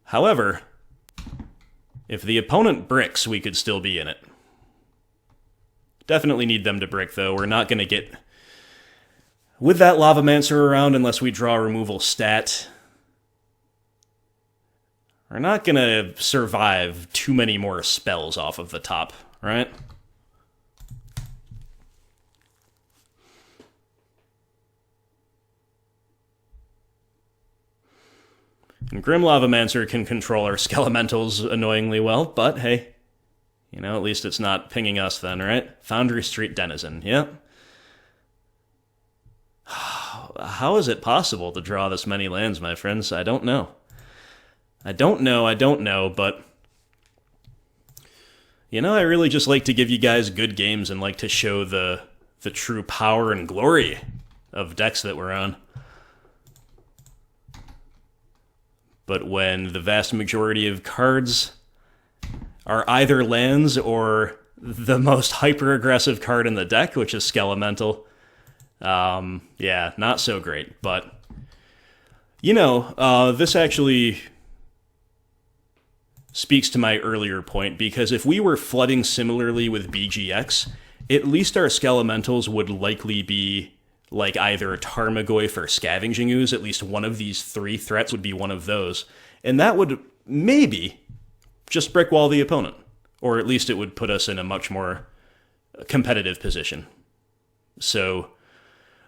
However, if the opponent bricks, we could still be in it. Definitely need them to brick, though. We're not going to get with that Lavamancer around unless we draw a removal stat. We're not going to survive too many more spells off of the top, right? And Grim Lavamancer can control our Skelementals annoyingly well, but hey, you know, at least it's not pinging us then, right? Foundry Street Denizen, yep. How is it possible to draw this many lands, my friends? I don't know. I don't know, but... You know, I really just like to give you guys good games and like to show the true power and glory of decks that we're on. But when the vast majority of cards are either lands or the most hyper-aggressive card in the deck, which is Skelemental, yeah, not so great. But, you know, this actually speaks to my earlier point, because if we were flooding similarly with BGX, at least our Skelementals would likely be like either Tarmogoyf or Scavenging Ooze. At least one of these three threats would be one of those. And that would maybe just brickwall the opponent. Or at least it would put us in a much more competitive position. So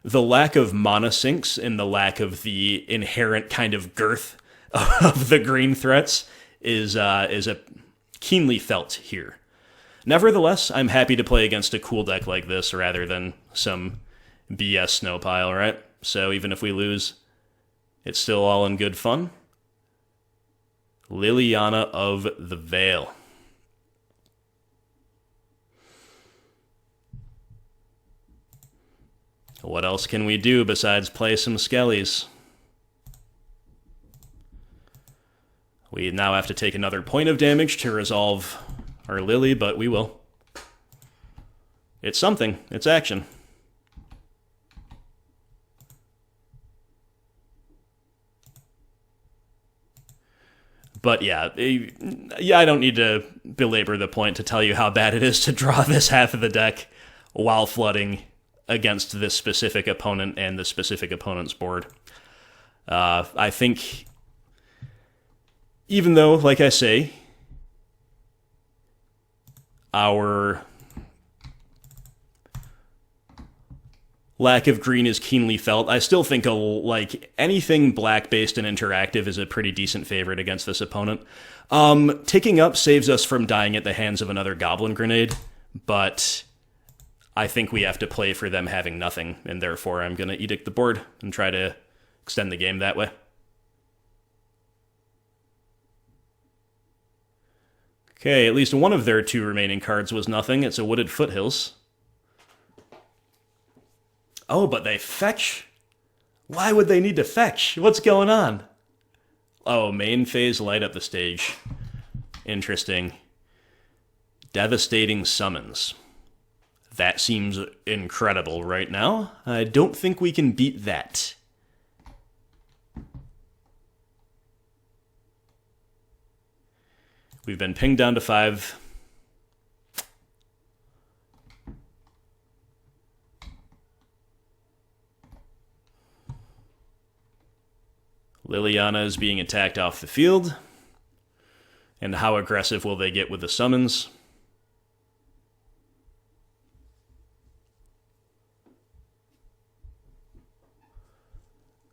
the lack of mana sinks and the lack of the inherent kind of girth of the green threats is a keenly felt here. Nevertheless, I'm happy to play against a cool deck like this rather than some BS snow pile, right? So even if we lose, it's still all in good fun. Liliana of the Veil. What else can we do besides play some Skellies? We now have to take another point of damage to resolve our Lily, but we will. It's something. It's action. But yeah, I don't need to belabor the point to tell you how bad it is to draw this half of the deck while flooding against this specific opponent and the specific opponent's board. I think, even though, like I say, our lack of green is keenly felt, I still think like anything black-based and interactive is a pretty decent favorite against this opponent. Ticking up saves us from dying at the hands of another Goblin Grenade, but I think we have to play for them having nothing, and therefore I'm going to edict the board and try to extend the game that way. Okay, at least one of their two remaining cards was nothing. It's a Wooded Foothills. Oh, but they fetch? Why would they need to fetch? What's going on? Oh, main phase light up the stage. Interesting. Devastating summons. That seems incredible right now. I don't think we can beat that. We've been pinged down to 5. Liliana is being attacked off the field. And how aggressive will they get with the summons?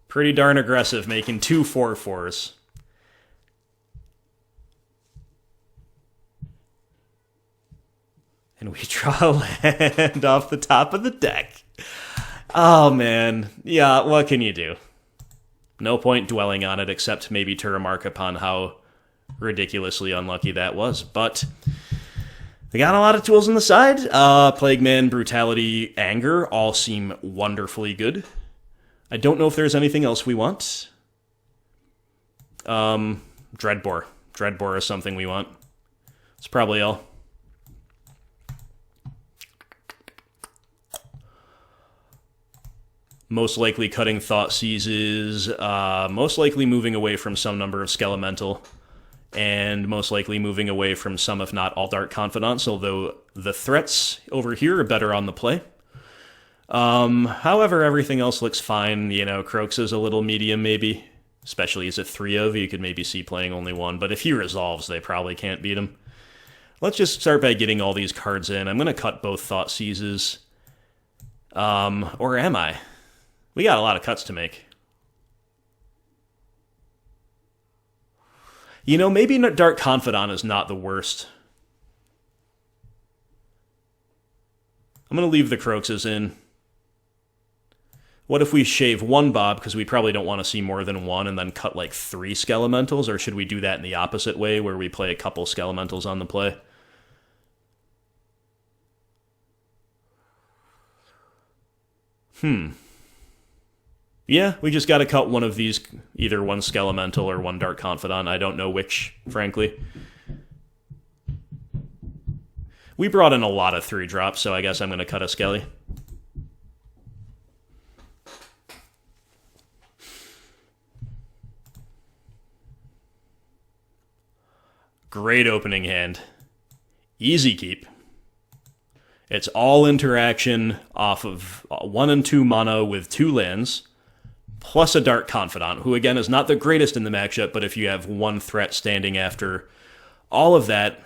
Pretty darn aggressive, making 2 4/4s. And we draw a land off the top of the deck. Oh, man. Yeah, what can you do? No point dwelling on it, except maybe to remark upon how ridiculously unlucky that was. But they got a lot of tools on the side. Plague Man, Brutality, Anger all seem wonderfully good. I don't know if there's anything else we want. Dreadbore. Dreadbore is something we want. That's probably all. Most likely cutting Thoughtseizes, most likely moving away from some number of Skelemental, and most likely moving away from some, if not all, Dark Confidants, although the threats over here are better on the play. However, everything else looks fine. You know, Kroxa's a little medium, maybe. Especially as a 3 of, you could maybe see playing only 1, but if he resolves, they probably can't beat him. Let's just start by getting all these cards in. I'm going to cut both Thoughtseizes. Or am I? We got a lot of cuts to make. You know, maybe Dark Confidant is not the worst. I'm going to leave the Kroxas in. What if we shave 1 Bob, because we probably don't want to see more than 1, and then cut like 3 Skelementals, or should we do that in the opposite way, where we play a couple Skelementals on the play? Yeah, we just gotta cut one of these, either 1 Skelemental or 1 Dark Confidant. I don't know which, frankly. We brought in a lot of 3-drops, so I guess I'm gonna cut a Skelly. Great opening hand. Easy keep. It's all interaction off of 1 and 2 mana with 2 lands, plus a Dark Confidant, who again is not the greatest in the matchup, but if you have 1 threat standing after all of that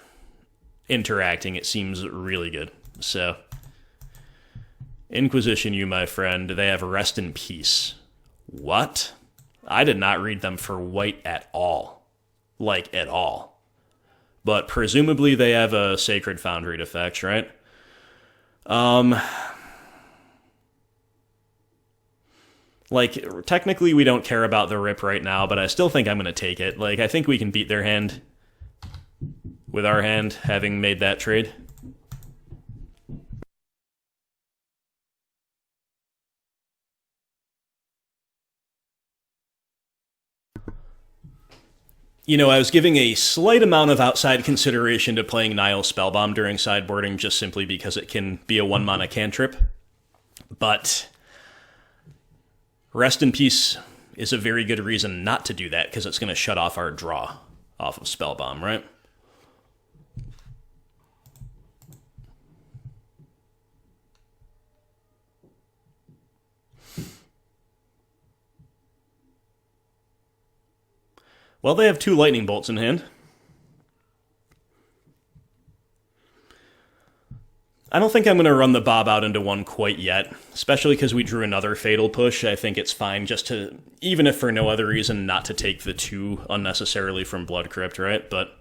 interacting, it seems really good. So, Inquisition, you my friend, they have Rest in Peace. What? I did not read them for white at all. Like, at all. But presumably they have a Sacred Foundry to fetch, right? Like, technically we don't care about the rip right now, but I still think I'm going to take it. Like, I think we can beat their hand with our hand, having made that trade. You know, I was giving a slight amount of outside consideration to playing Nihil Spellbomb during sideboarding, just simply because it can be a 1-mana cantrip. But Rest in Peace is a very good reason not to do that, because it's going to shut off our draw off of Spellbomb, right? Well, they have 2 lightning bolts in hand. I don't think I'm going to run the Bob out into 1 quite yet, especially because we drew another Fatal Push. I think it's fine just to, even if for no other reason, not to take the 2 unnecessarily from Blood Crypt, right? But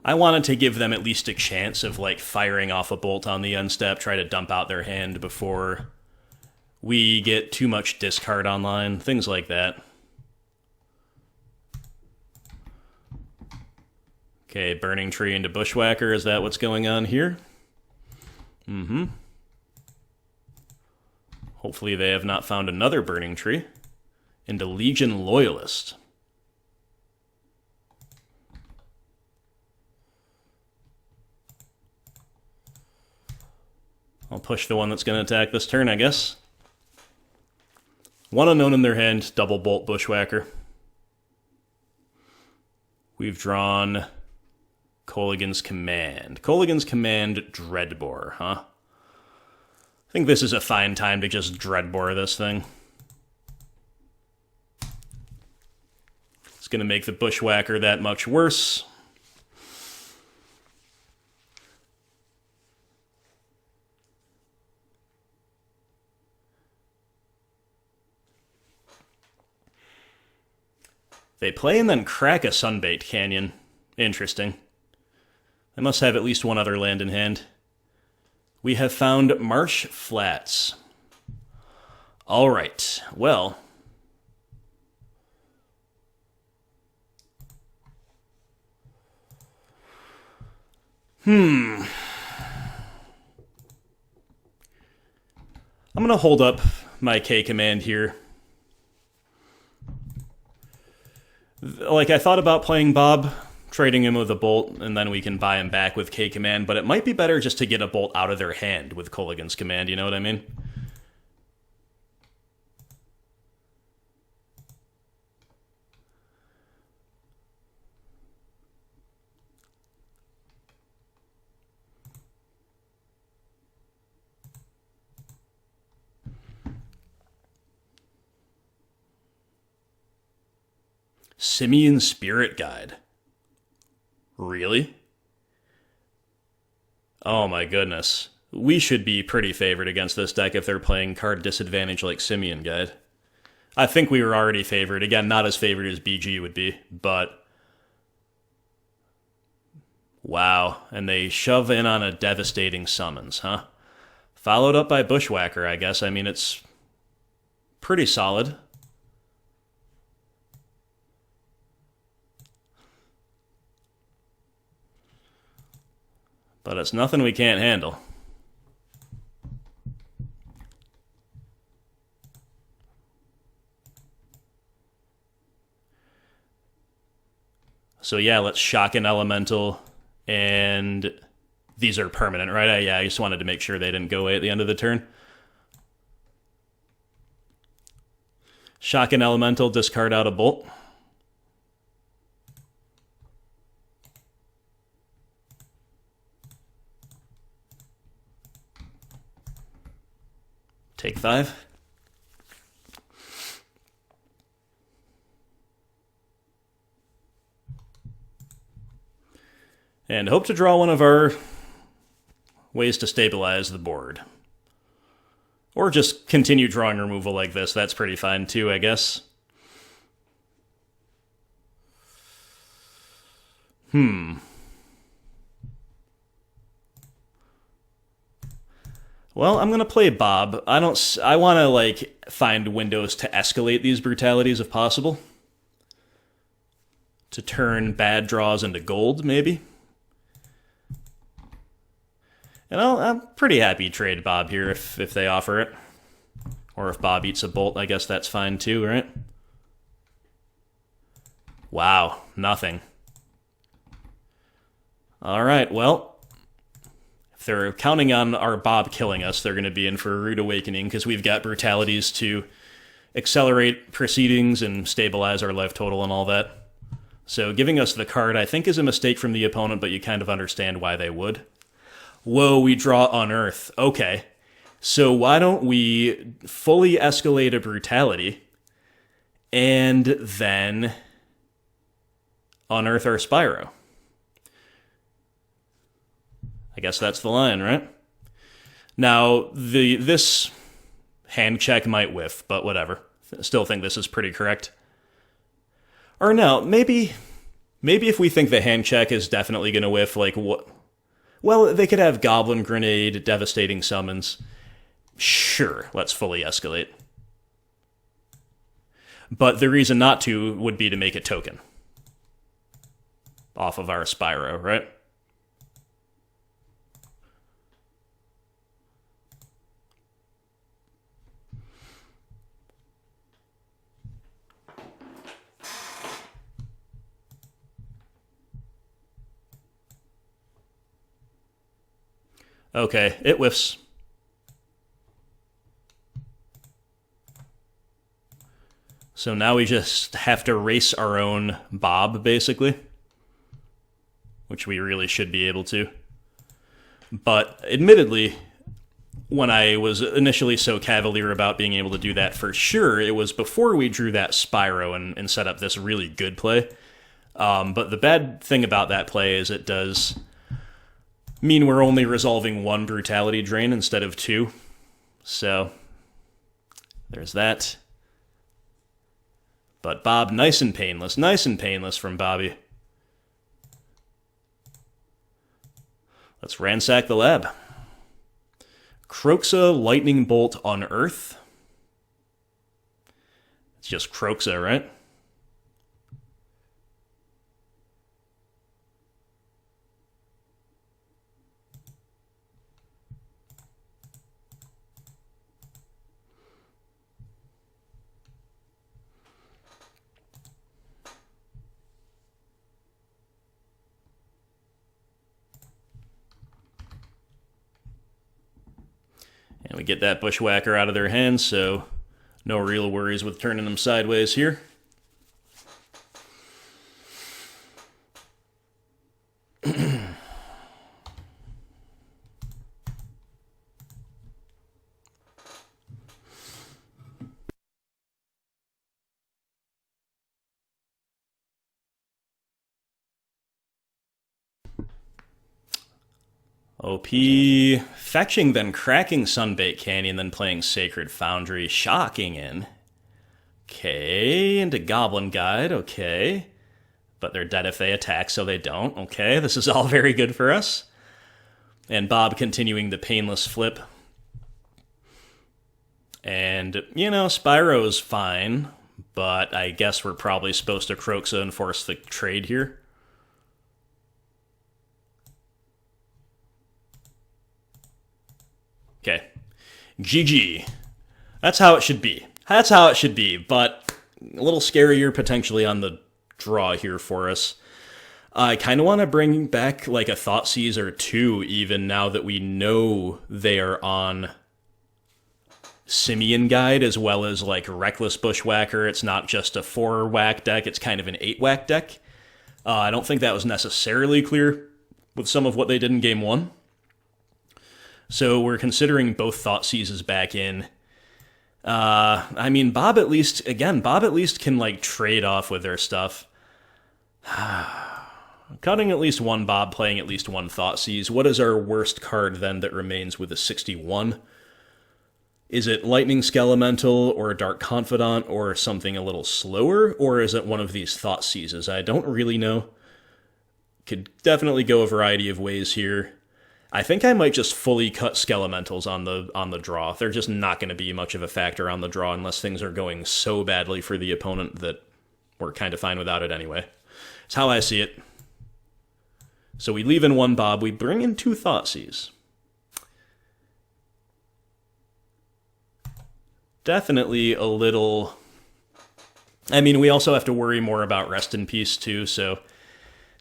I wanted to give them at least a chance of, like, firing off a bolt on the end step, try to dump out their hand before we get too much discard online, things like that. Okay, Burning Tree into Bushwhacker, is that what's going on here? Mm-hmm. Hopefully they have not found another Burning Tree. Into Legion Loyalist. I'll push the one that's going to attack this turn, I guess. One unknown in their hand, double bolt Bushwhacker. We've drawn Kolaghan's Command. Kolaghan's Command, Dreadbore, huh? I think this is a fine time to just Dreadbore this thing. It's going to make the Bushwhacker that much worse. They play and then crack a Sunbait Canyon. Interesting. I must have at least one other land in hand. We have found Marsh Flats. Alright, well. I'm going to hold up my K command here. Like, I thought about playing Bob, trading him with a Bolt, and then we can buy him back with K command, but it might be better just to get a Bolt out of their hand with Kolaghan's Command, you know what I mean? Simian Spirit Guide. Really? Oh my goodness. We should be pretty favored against this deck if they're playing card disadvantage like Simian Guide. I think we were already favored. Again, not as favored as BG would be, but... Wow, and they shove in on a devastating summons, huh? Followed up by Bushwhacker, I guess. I mean, it's pretty solid. But it's nothing we can't handle. So yeah, let's shock an Elemental, and these are permanent, right? Yeah, I just wanted to make sure they didn't go away at the end of the turn. Shock an Elemental, discard out a Bolt. Take 5. And hope to draw one of our ways to stabilize the board. Or just continue drawing removal like this. That's pretty fine too, I guess. Well, I'm going to play Bob. I want to, like, find windows to escalate these brutalities if possible. To turn bad draws into gold, maybe. And I'm pretty happy to trade Bob here if they offer it. Or if Bob eats a Bolt, I guess that's fine too, right? Wow, nothing. Alright, well... If they're counting on our Bob killing us, they're going to be in for a rude awakening, because we've got brutalities to accelerate proceedings and stabilize our life total and all that. So giving us the card, I think, is a mistake from the opponent, but you kind of understand why they would. Whoa, we draw Unearth. Okay. So why don't we fully escalate a brutality, and then Unearth our Spyro? I guess that's the line, right? Now, this hand check might whiff, but whatever. Still think this is pretty correct. Or no, maybe if we think the hand check is definitely going to whiff, like what? Well, they could have Goblin Grenade, Devastating Summons. Sure, let's fully escalate. But the reason not to would be to make a token off of our Spyro, right? Okay, it whiffs. So now we just have to race our own Bob, basically. Which we really should be able to. But, admittedly, when I was initially so cavalier about being able to do that for sure, it was before we drew that Spyro and set up this really good play. But the bad thing about that play is it does mean we're only resolving one Brutality drain instead of two. So, there's that. But Bob, nice and painless from Bobby. Let's ransack the lab. Kroxa, Lightning Bolt, Unearth. It's just Kroxa, right? And we get that Bushwhacker out of their hands, so no real worries with turning them sideways here. OP, fetching, then cracking Sunbait Canyon, then playing Sacred Foundry, shocking in. Okay, into Goblin Guide, okay. But they're dead if they attack, so they don't. Okay, this is all very good for us. And Bob continuing the painless flip. And, you know, Spyro's fine, but I guess we're probably supposed to Kroxa and force the trade here. Okay. GG. That's how it should be. That's how it should be, but a little scarier potentially on the draw here for us. I kind of want to bring back like a Thoughtseize or two even now that we know they are on Simian Guide as well as like Reckless Bushwhacker. It's not just a 4-whack deck, it's kind of an 8-whack deck. I don't think that was necessarily clear with some of what they did in Game 1. So we're considering both Thoughtseizes back in. I mean, Bob at least can, like, trade off with their stuff. Cutting at least one Bob, playing at least one Thoughtseize. What is our worst card, then, that remains with a 61? Is it Lightning Skelemental, or Dark Confidant, or something a little slower? Or is it one of these Thoughtseizes? I don't really know. Could definitely go a variety of ways here. I think I might just fully cut Skelementals on the draw. They're just not going to be much of a factor on the draw unless things are going so badly for the opponent that we're kind of fine without it anyway. It's how I see it. So we leave in one Bob, we bring in two Thoughtseize. Definitely a little... I mean, we also have to worry more about Rest in Peace too, so...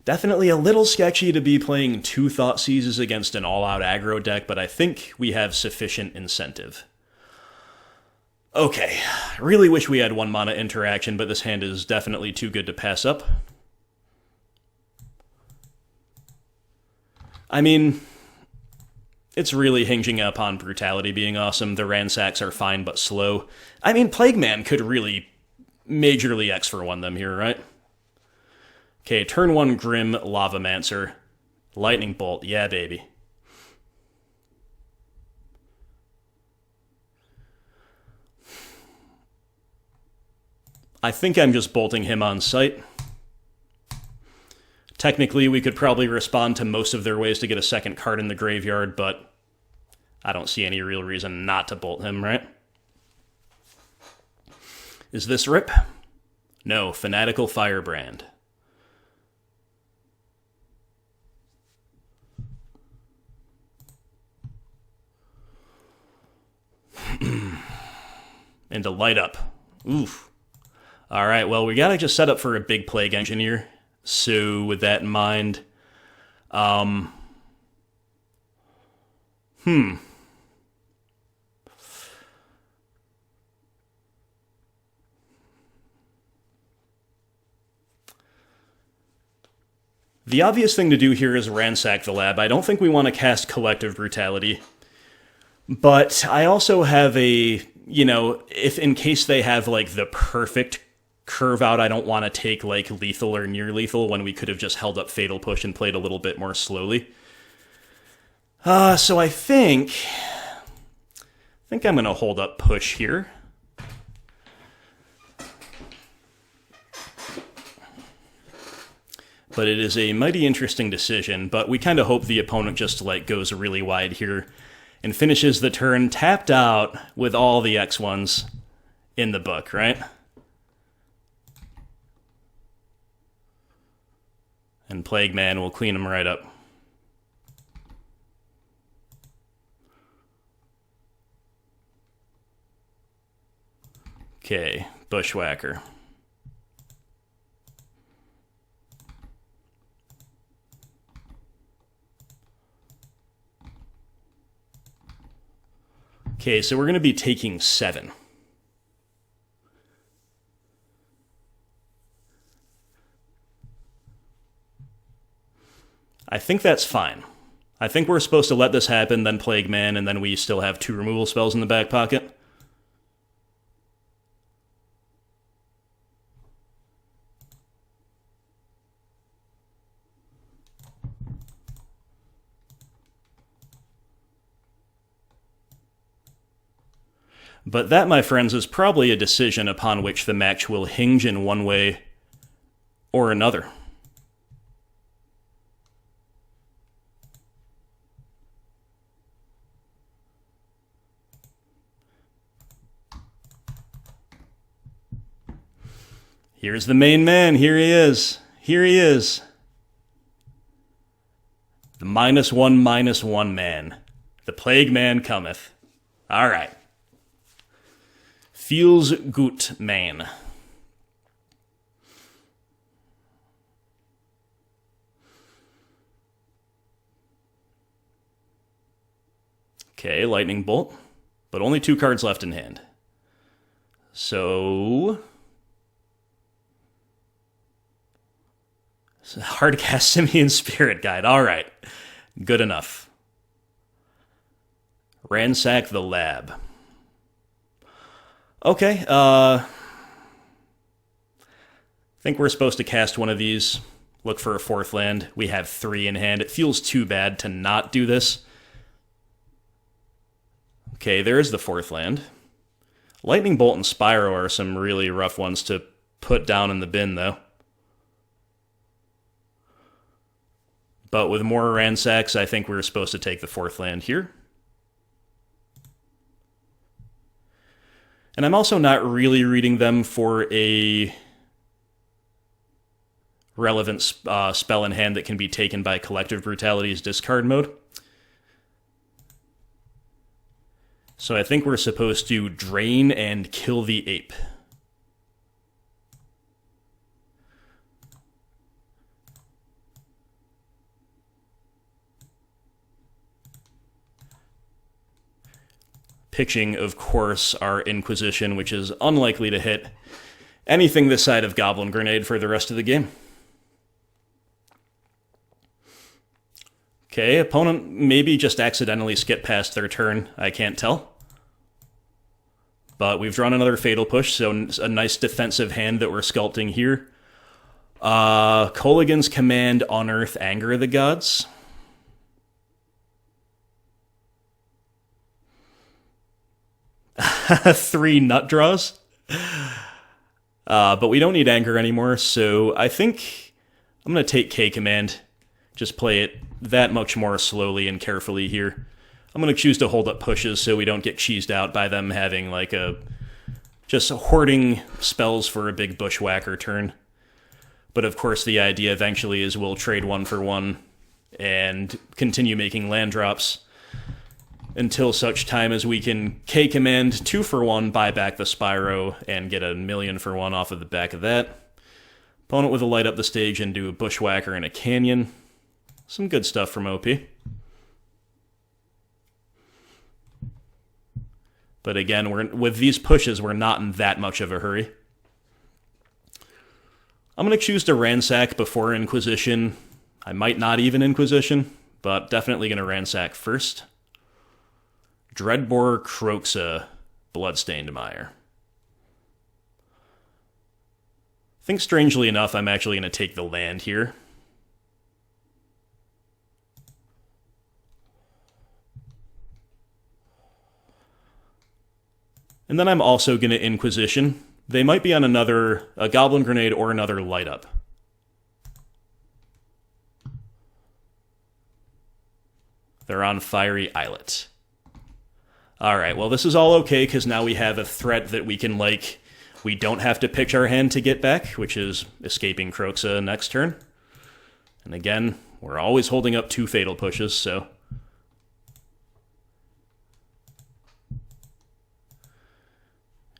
Definitely a little sketchy to be playing two Thoughtseizes against an all-out aggro deck, but I think we have sufficient incentive. Okay, really wish we had one mana interaction, but this hand is definitely too good to pass up. I mean, it's really hinging upon Brutality being awesome. The Ransacks are fine but slow. I mean, Plague Man could really majorly X for one them here, right? Okay, turn 1 Grim Lavamancer. Lightning Bolt, yeah baby. I think I'm just bolting him on sight. Technically, we could probably respond to most of their ways to get a second card in the graveyard, but I don't see any real reason not to bolt him, right? Is this Rip? No, Fanatical Firebrand. And to light up. Oof. Alright, well, we gotta just set up for a big Plague Engineer. So, with that in mind, The obvious thing to do here is Ransack the Lab. I don't think we want to cast Collective Brutality. But I also have a, you know, if in case they have, like, the perfect curve out, I don't want to take, like, lethal or near lethal when we could have just held up Fatal Push and played a little bit more slowly. So I think I'm going to hold up Push here. But it is a mighty interesting decision, but we kind of hope the opponent just, like, goes really wide here and finishes the turn tapped out with all the X1s in the book, right? And Plague Man will clean them right up. Okay, Bushwhacker. Okay, so we're going to be taking 7. I think that's fine. I think we're supposed to let this happen, then Plague Man, and then we still have 2 removal spells in the back pocket. But that, my friends, is probably a decision upon which the match will hinge in one way or another. Here's the main man. Here he is. Here he is. The -1/-1 man. The Plague Man cometh. All right. Feels gut, man. Okay, Lightning Bolt. But only 2 cards left in hand. So... Hardcast Simian Spirit Guide. All right. Good enough. Ransack the Lab. Okay, I think we're supposed to cast one of these, look for a 4th land. We have 3 in hand. It feels too bad to not do this. Okay, there is the 4th land. Lightning Bolt and Spyro are some really rough ones to put down in the bin, though. But with more Ransacks, I think we're supposed to take the 4th land here. And I'm also not really reading them for a relevant spell in hand that can be taken by Collective Brutality's discard mode. So I think we're supposed to drain and kill the ape. Pitching, of course, our Inquisition, which is unlikely to hit anything this side of Goblin Grenade for the rest of the game. Okay, opponent maybe just accidentally skipped past their turn. I can't tell. But we've drawn another Fatal Push, so a nice defensive hand that we're sculpting here. Kolaghan's Command, Unearth, Anger of the Gods. Three nut draws. But we don't need Anger anymore, so I think I'm going to take K-Command. Just play it that much more slowly and carefully here. I'm going to choose to hold up pushes so we don't get cheesed out by them having like just hoarding spells for a big Bushwhacker turn. But of course the idea eventually is we'll trade 1 for 1 and continue making land drops until such time as we can K-Command 2 for 1, buy back the Spyro, and get a 1,000,000 for 1 off of the back of that. Opponent with a light up the stage and do a Bushwhacker and a Canyon. Some good stuff from OP. But again, with these pushes, we're not in that much of a hurry. I'm going to choose to Ransack before Inquisition. I might not even Inquisition, but definitely going to Ransack first. Dreadbore, Kroxa, Bloodstained Mire. I think strangely enough, I'm actually going to take the land here. And then I'm also going to Inquisition. They might be on a Goblin Grenade or another Light Up. They're on Fiery Islet. Alright, well this is all okay, because now we have a threat that we can, we don't have to pitch our hand to get back, which is escaping Kroxa next turn. And again, we're always holding up 2 Fatal Pushes, so...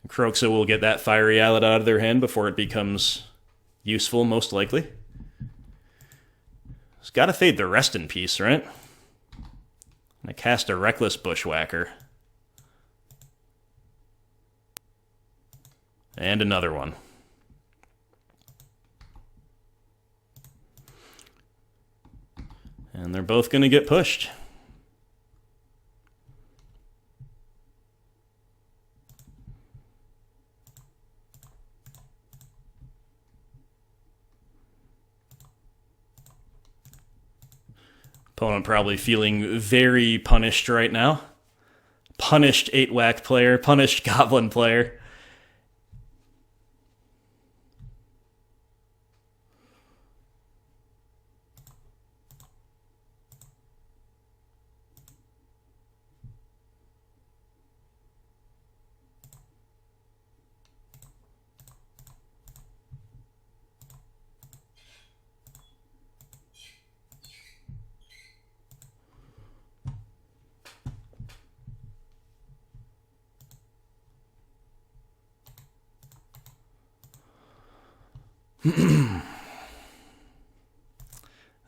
Kroxa will get that Fiery Islet out of their hand before it becomes useful, most likely. It's gotta fade the Rest in Peace, right? I cast a Reckless Bushwhacker. And another one. And they're both gonna get pushed. Opponent probably feeling very punished right now. Punished 8-whack player, punished Goblin player.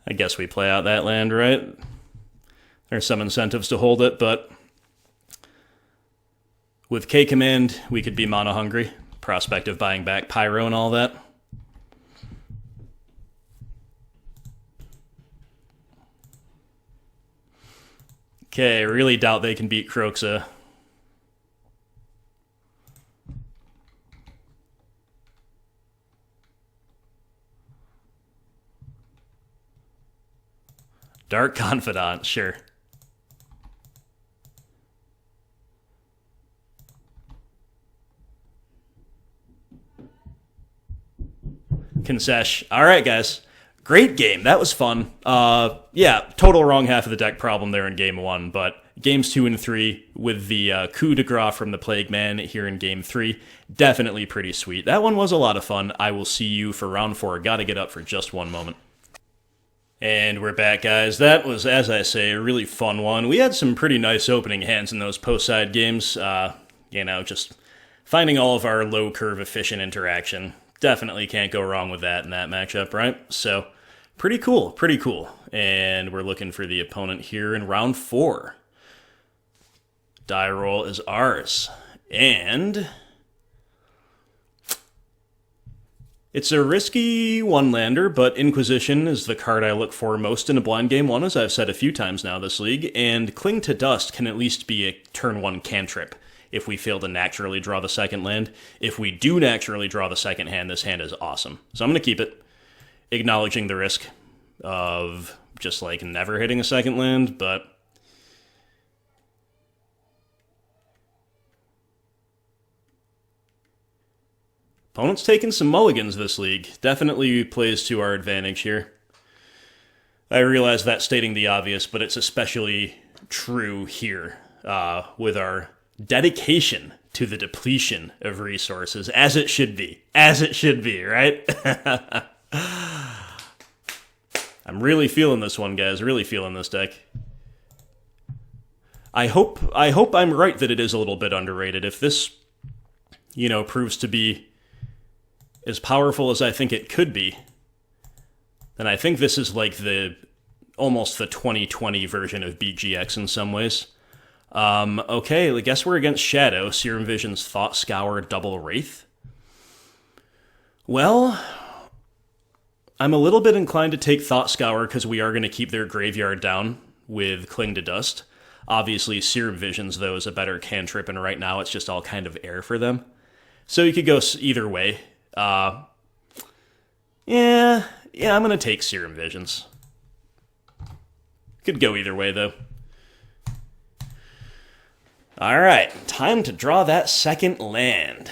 I guess we play out that land, right? There's some incentives to hold it, but with K-Command, we could be mono-hungry. Prospect of buying back Pyro and all that. Okay, I really doubt they can beat Kroxa. Dark Confidant, sure. Concession. Alright, guys. Great game. That was fun. Yeah, total wrong half of the deck problem there in Game 1, but Games 2 and 3 with the coup de grace from the Plague Man here in Game 3, definitely pretty sweet. That one was a lot of fun. I will see you for Round 4. Gotta get up for just one moment. And we're back, guys. That was, as I say, a really fun one. We had some pretty nice opening hands in those post-side games. Just finding all of our low-curve efficient interaction. Definitely can't go wrong with that in that matchup, right? So, pretty cool, pretty cool. And we're looking for the opponent here in Round 4. Die roll is ours. And it's a risky one-lander, but Inquisition is the card I look for most in a blind game 1, as I've said a few times now this league, and Cling to Dust can at least be a turn 1 cantrip if we fail to naturally draw the second land. If we do naturally draw the second hand, this hand is awesome. So I'm going to keep it, acknowledging the risk of just never hitting a second land, but opponent's taking some mulligans this league. Definitely plays to our advantage here. I realize that's stating the obvious, but it's especially true here with our dedication to the depletion of resources, as it should be. As it should be, right? I'm really feeling this one, guys. Really feeling this deck. I hope I'm right that it is a little bit underrated. If this, proves to be as powerful as I think it could be, then I think this is almost the 2020 version of BGX in some ways. Okay, I guess we're against Shadow. Serum Vision's Thought Scour, double Wraith. Well, I'm a little bit inclined to take Thought Scour because we are going to keep their graveyard down with Cling to Dust. Obviously, Serum Visions, though, is a better cantrip, and right now it's just all kind of air for them. So you could go either way. Yeah, I'm going to take Serum Visions. Could go either way, though. Alright, time to draw that second land.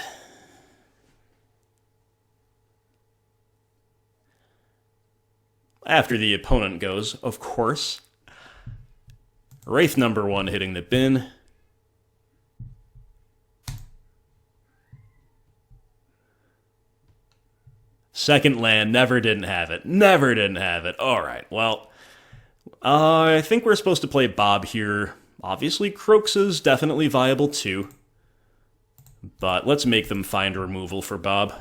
After the opponent goes, of course. Wraith number 1 hitting the bin. Second land, never didn't have it. Never didn't have it. Alright, well, I think we're supposed to play Bob here. Obviously, Kroxa's definitely viable too. But let's make them find removal for Bob.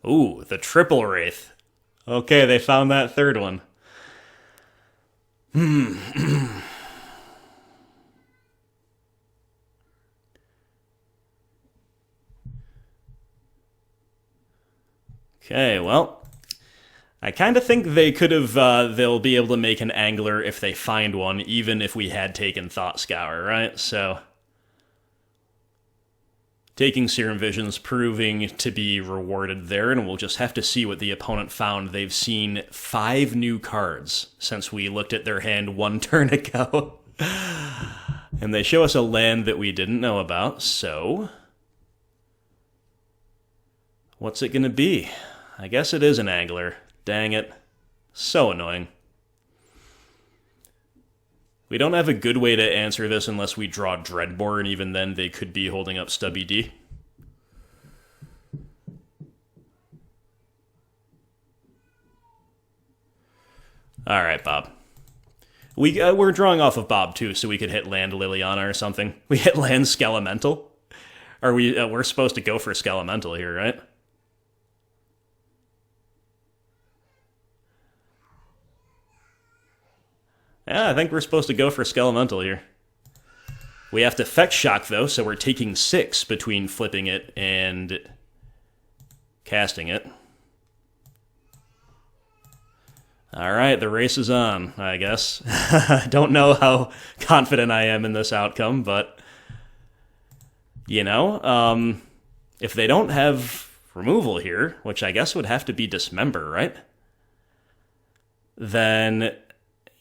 Ooh, the triple Wraith. Okay, they found that third one. Okay, well, I kind of think they could have, they'll be able to make an angler if they find one, even if we had taken Thought Scour, right? So, taking Serum Vision's proving to be rewarded there, and we'll just have to see what the opponent found. They've seen 5 new cards since we looked at their hand 1 turn ago. And they show us a land that we didn't know about, so what's it gonna be? I guess it is an angler. Dang it. So annoying. We don't have a good way to answer this unless we draw Dreadbore, and even then they could be holding up Stubby D. Alright, Bob. We're drawing off of Bob, too, so we could hit land Liliana or something. We hit land Skelemental? Are we're supposed to go for Skelemental here, right? Yeah, I think we're supposed to go for Skelemental here. We have to Effect Shock, though, so we're taking 6 between flipping it and casting it. Alright, the race is on, I guess. I don't know how confident I am in this outcome, but, you know, if they don't have removal here, which I guess would have to be Dismember, right? Then,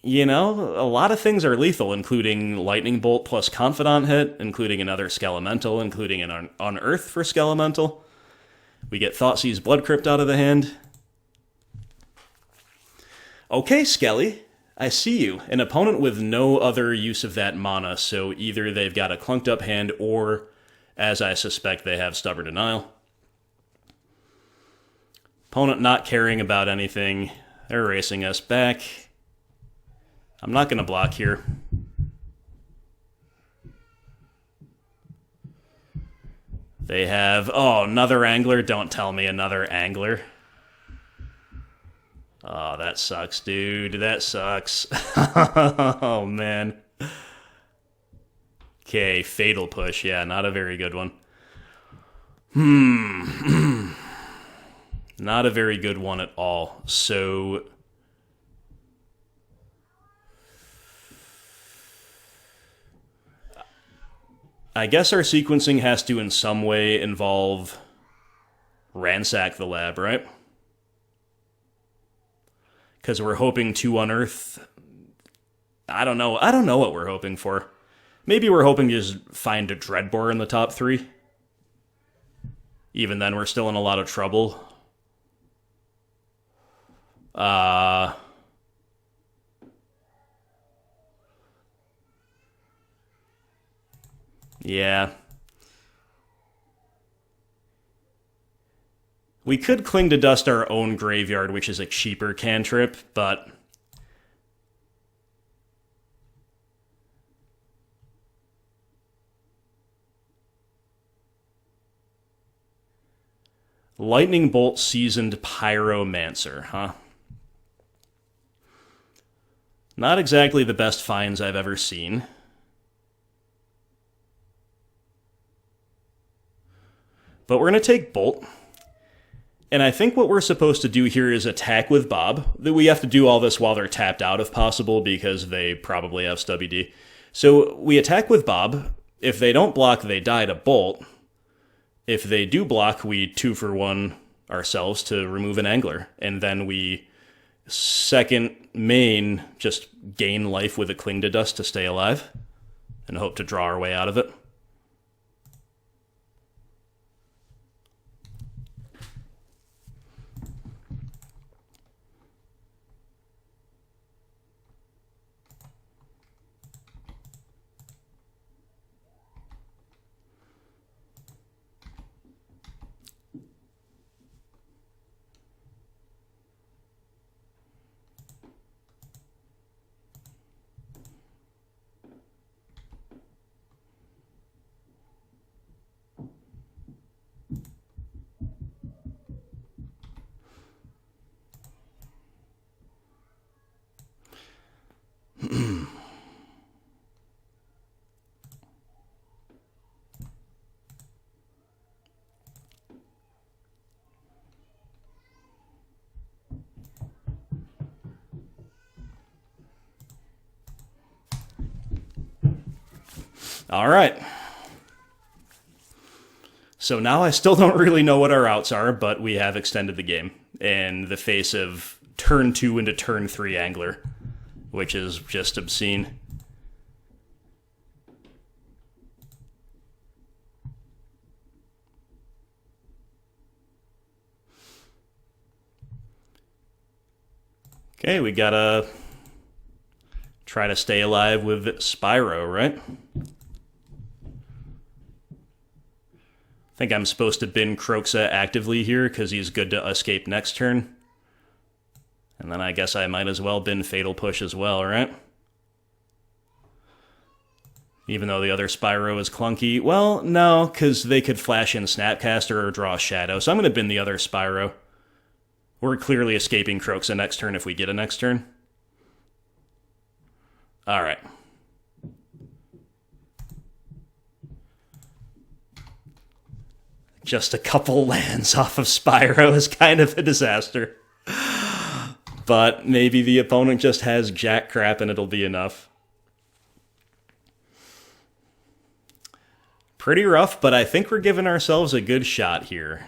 you know, a lot of things are lethal, including Lightning Bolt plus Confidant hit, including another Skelemental, including an Unearth for Skelemental. We get Thoughtseize Blood Crypt out of the hand. Okay, Skelly, I see you. An opponent with no other use of that mana, so either they've got a clunked up hand or, as I suspect, they have Stubborn Denial. Opponent not caring about anything. They're racing us back. I'm not going to block here. They have... Oh, another angler? Don't tell me another angler. Oh, that sucks, dude. That sucks. Oh, man. Okay, Fatal Push. Yeah, not a very good one. Not a very good one at all. So... I guess our sequencing has to in some way involve Ransack the Lab, right? Because we're hoping to unearth... I don't know. I don't know what we're hoping for. Maybe we're hoping to just find a Dreadbore in the top 3. Even then, we're still in a lot of trouble. Yeah. We could Cling to Dust our own graveyard, which is a cheaper cantrip, but... Lightning Bolt Seasoned Pyromancer, huh? Not exactly the best finds I've ever seen. But we're going to take Bolt. And I think what we're supposed to do here is attack with Bob. We have to do all this while they're tapped out if possible, because they probably have Stubby D. So we attack with Bob. If they don't block, they die to Bolt. If they do block, we 2-for-1 ourselves to remove an Angler. And then we second main just gain life with a Cling to Dust to stay alive. And hope to draw our way out of it. All right. So now I still don't really know what our outs are, but we have extended the game in the face of turn 2 into turn 3 Angler, which is just obscene. Okay, we gotta try to stay alive with Spyro, right? I think I'm supposed to bin Kroxa actively here because he's good to escape next turn. And then I guess I might as well bin Fatal Push as well, right? Even though the other Spyro is clunky. Well, no, because they could flash in Snapcaster or draw a Shadow. So I'm going to bin the other Spyro. We're clearly escaping Kroxa next turn if we get a next turn. Alright. Just a couple lands off of Spyro is kind of a disaster. But maybe the opponent just has jack crap and it'll be enough. Pretty rough, but I think we're giving ourselves a good shot here.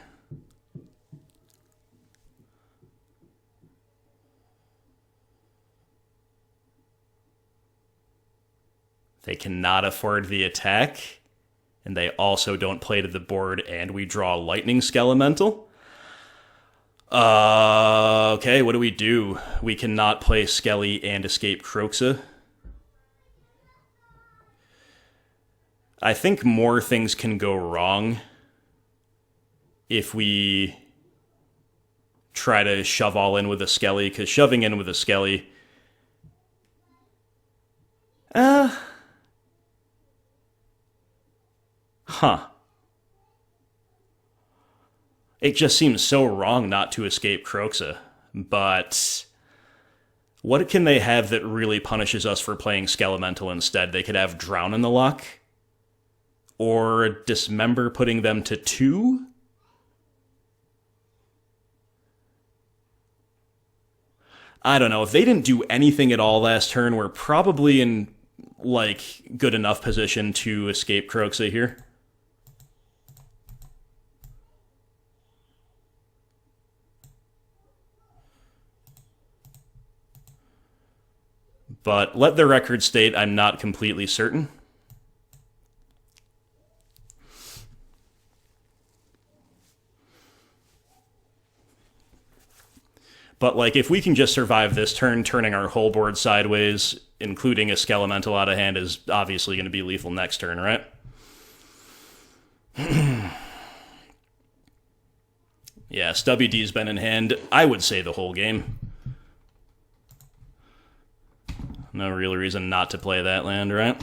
They cannot afford the attack. And they also don't play to the board, and we draw Lightning Skelemental. Okay, what do we do? We cannot play Skelly and escape Kroxa. I think more things can go wrong if we try to shove all in with a Skelly, because shoving in with a Skelly... Huh. It just seems so wrong not to escape Kroxa. But what can they have that really punishes us for playing Skelemental instead? They could have Drown in the Lock? Or Dismember putting them to 2? I don't know. If they didn't do anything at all last turn, we're probably in, like, good enough position to escape Kroxa here. But let the record state I'm not completely certain. But, like, if we can just survive this turn, turning our whole board sideways, including a Skelemental out of hand, is obviously going to be lethal next turn, right? Yeah, Stubby D's been in hand, I would say the whole game. No real reason not to play that land, right?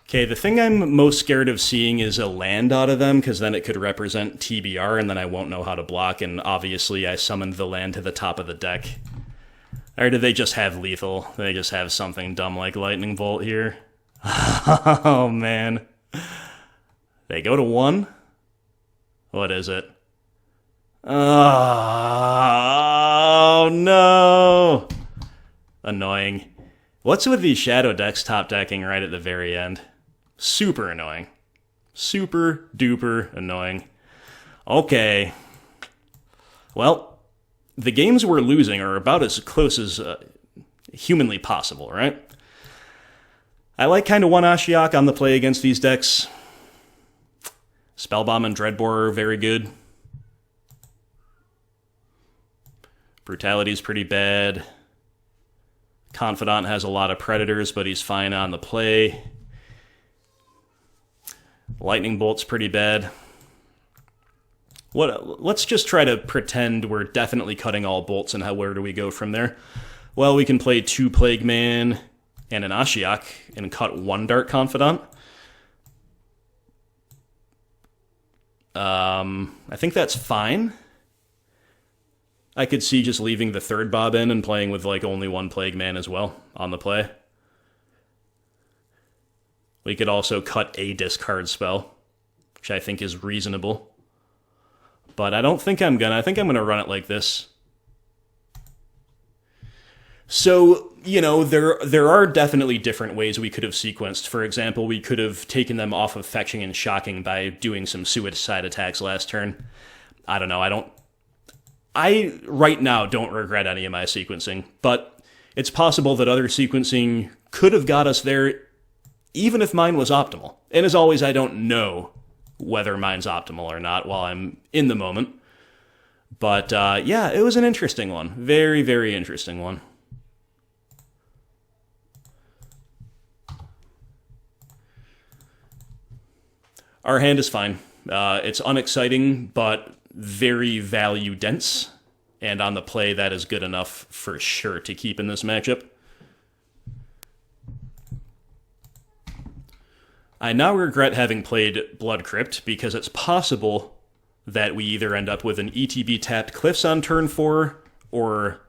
Okay, the thing I'm most scared of seeing is a land out of them, because then it could represent TBR, and then I won't know how to block, and obviously I summoned the land to the top of the deck. Or do they just have lethal? They just have something dumb like Lightning Bolt here? Oh, man. They go to 1? What is it? Oh, no! Annoying. What's with these Shadow decks top decking right at the very end? Super annoying. Super duper annoying. Okay. Well, the games we're losing are about as close as humanly possible, right? I like kind of one Ashiok on the play against these decks. Spellbomb and Dreadbore are very good. Brutality's pretty bad. Confidant has a lot of predators, but he's fine on the play. Lightning Bolt's pretty bad. Let's just try to pretend we're definitely cutting all bolts, and where do we go from there? Well, we can play 2 Plague Man and an Ashiok and cut 1 Dark Confidant. I think that's fine. I could see just leaving the 3rd Bob in and playing with like only 1 Plague Man as well on the play. We could also cut a discard spell, which I think is reasonable. But I don't think I'm gonna. I think I'm gonna run it like this. So, you know, there are definitely different ways we could have sequenced. For example, we could have taken them off of fetching and shocking by doing some suicide attacks last turn. I don't know. I right now don't regret any of my sequencing, but it's possible that other sequencing could have got us there even if mine was optimal. And as always, I don't know whether mine's optimal or not while I'm in the moment. But yeah, it was an interesting one. Very, very interesting one. Our hand is fine. It's unexciting, but very value dense. And on the play, that is good enough for sure to keep in this matchup. I now regret having played Blood Crypt, because it's possible that we either end up with an ETB-tapped Cliffs on turn 4, or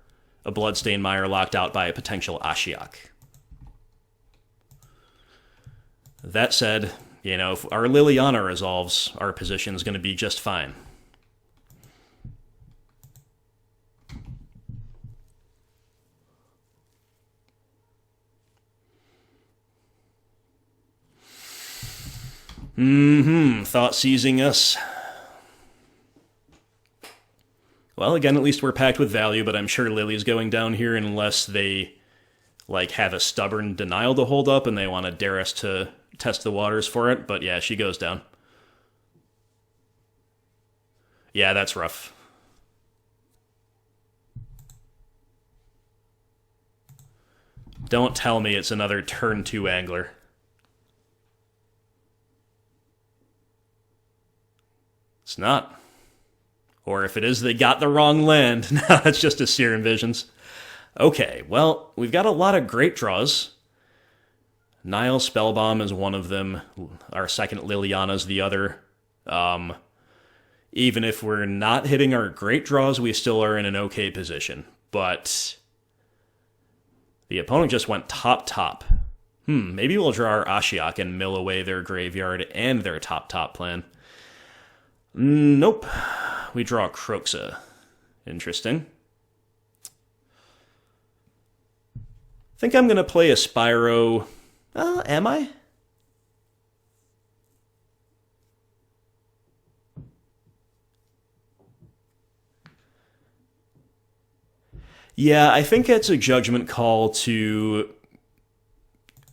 a Bloodstained Mire locked out by a potential Ashiok. That said, you know, if our Liliana resolves, our position is going to be just fine. Thoughtseizing us. Well, again, at least we're packed with value, but I'm sure Lily's going down here unless they, like, have a stubborn denial to hold up and they want to dare us to test the waters for it. But yeah, she goes down. Yeah, that's rough. Don't tell me it's another turn 2 angler. It's not. Or if it is, they got the wrong land. No, that's just a Serum Visions. Okay, well, we've got a lot of great draws. Nihil Spellbomb is one of them. Our second Liliana's the other. Even if we're not hitting our great draws, we still are in an okay position. But the opponent just went top. Maybe we'll draw our Ashiok and mill away their graveyard and their top plan. Nope. We draw Kroxa. Interesting. I think I'm going to play a Spyro. Am I? Yeah, I think it's a judgment call to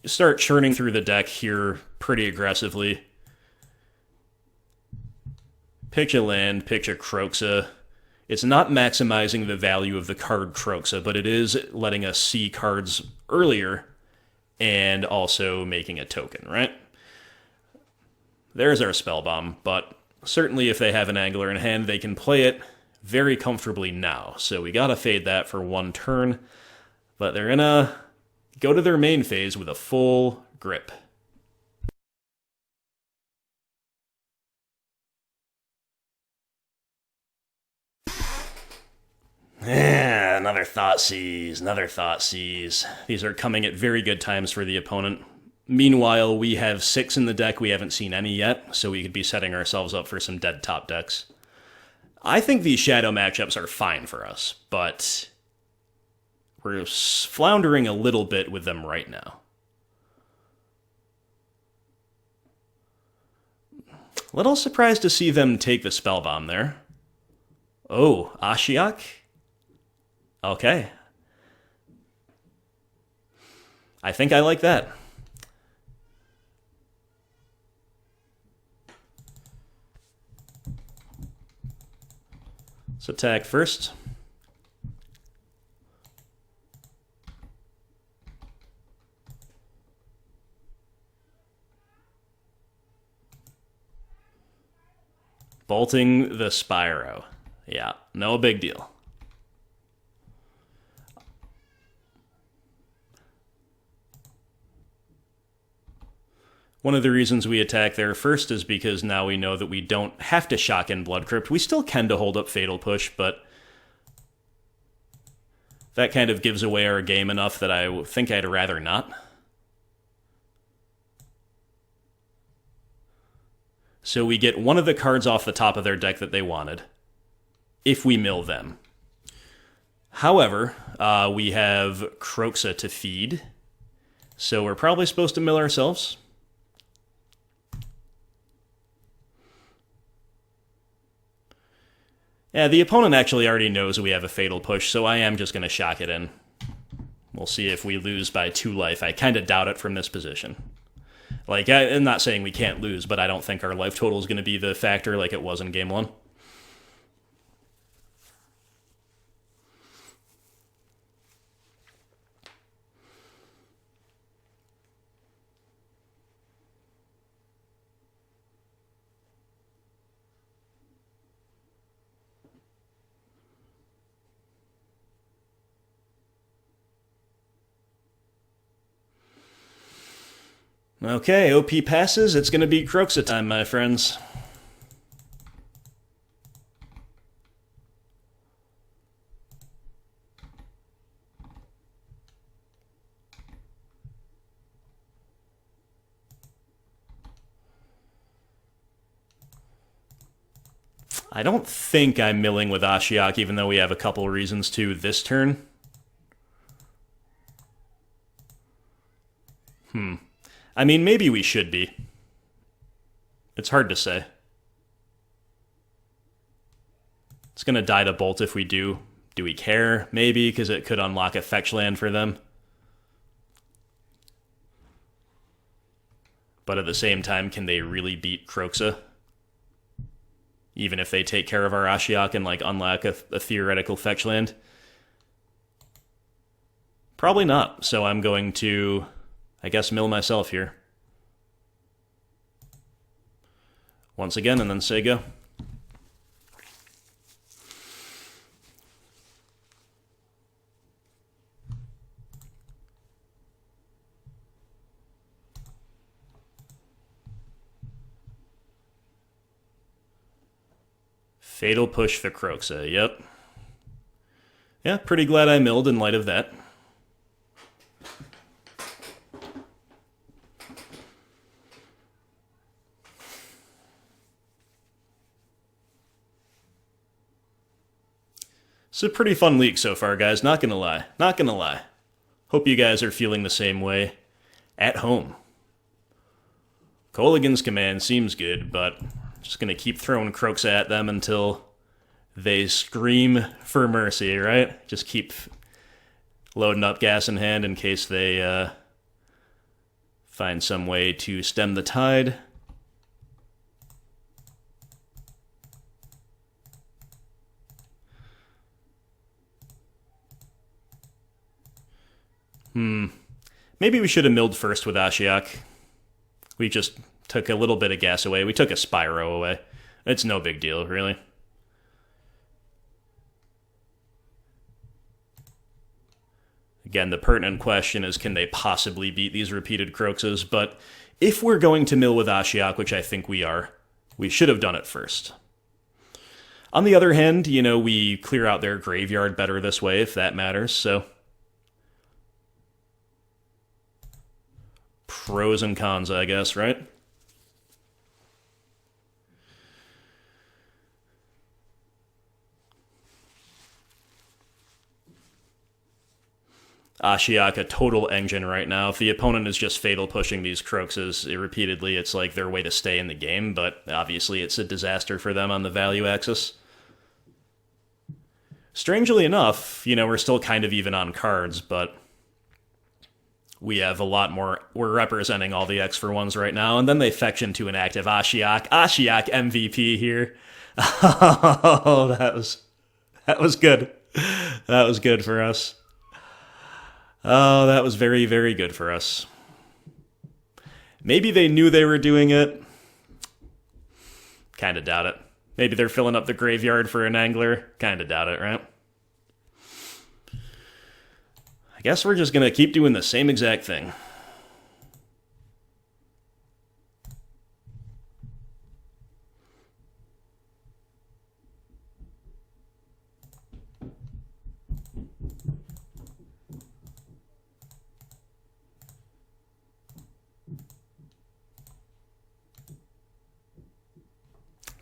start churning through the deck here pretty aggressively. Pitch a land, pitch a Kroxa. It's not maximizing the value of the card Kroxa, but it is letting us see cards earlier and also making a token, right? There's our Spellbomb, but certainly if they have an angler in hand, they can play it very comfortably now. So we gotta fade that for 1 turn, but they're gonna go to their main phase with a full grip. another Thoughtseize, another Thoughtseize. These are coming at very good times for the opponent. Meanwhile, we have 6 in the deck. We haven't seen any yet, so we could be setting ourselves up for some dead top decks. I think these Shadow matchups are fine for us, but we're floundering a little bit with them right now. Little surprised to see them take the Spellbomb there. Oh, Ashiok? Okay. I think I like that. Let's attack first. Bolting the Spyro. Yeah, no big deal. One of the reasons we attack there first is because now we know that we don't have to shock in Blood Crypt. We still can to hold up Fatal Push, but that kind of gives away our game enough that I think I'd rather not. So we get one of the cards off the top of their deck that they wanted, if we mill them. However, we have Kroxa to feed, so we're probably supposed to mill ourselves. Yeah, the opponent actually already knows we have a Fatal Push, so I am just going to shock it in. We'll see if we lose by 2 life. I kind of doubt it from this position. Like, I'm not saying we can't lose, but I don't think our life total is going to be the factor like it was in Game 1. Okay, OP passes. It's going to be Kroxa time, my friends. I don't think I'm milling with Ashiok, even though we have a couple reasons to this turn. I mean, maybe we should be. It's hard to say. It's going to die to Bolt if we do. Do we care? Maybe, because it could unlock a fetch land for them. But at the same time, can they really beat Kroxa? Even if they take care of our Ashiok and like unlock a theoretical fetch land? Probably not, so I'm going to, I guess, mill myself here. Once again, and then say go. Fatal Push for Kroxa, yep. Yeah, pretty glad I milled in light of that. It's a pretty fun league so far, guys, not gonna lie. Not gonna lie. Hope you guys are feeling the same way at home. Kolaghan's command seems good, but just gonna keep throwing Kroxa at them until they scream for mercy, right? Just keep loading up gas in hand in case they find some way to stem the tide. Maybe we should have milled first with Ashiok. We just took a little bit of gas away. We took a Spyro away. It's no big deal, really. Again, the pertinent question is, can they possibly beat these repeated Kroxas? But if we're going to mill with Ashiok, which I think we are, we should have done it first. On the other hand, you know, we clear out their graveyard better this way, if that matters, so... Pros and cons, I guess, right? Ashiok, a total engine right now. If the opponent is just fatal pushing these Kroxas repeatedly, it's like their way to stay in the game, but obviously it's a disaster for them on the value axis. Strangely enough, you know, we're still kind of even on cards, but we have a lot more. We're representing all the X for ones right now, and then they fetch into an active Ashiok. Ashiok MVP here. Oh, that was good. That was good for us. Oh, that was very, very good for us. Maybe they knew they were doing it. Kinda doubt it. Maybe they're filling up the graveyard for an angler. Kinda doubt it, right? I guess we're just gonna keep doing the same exact thing.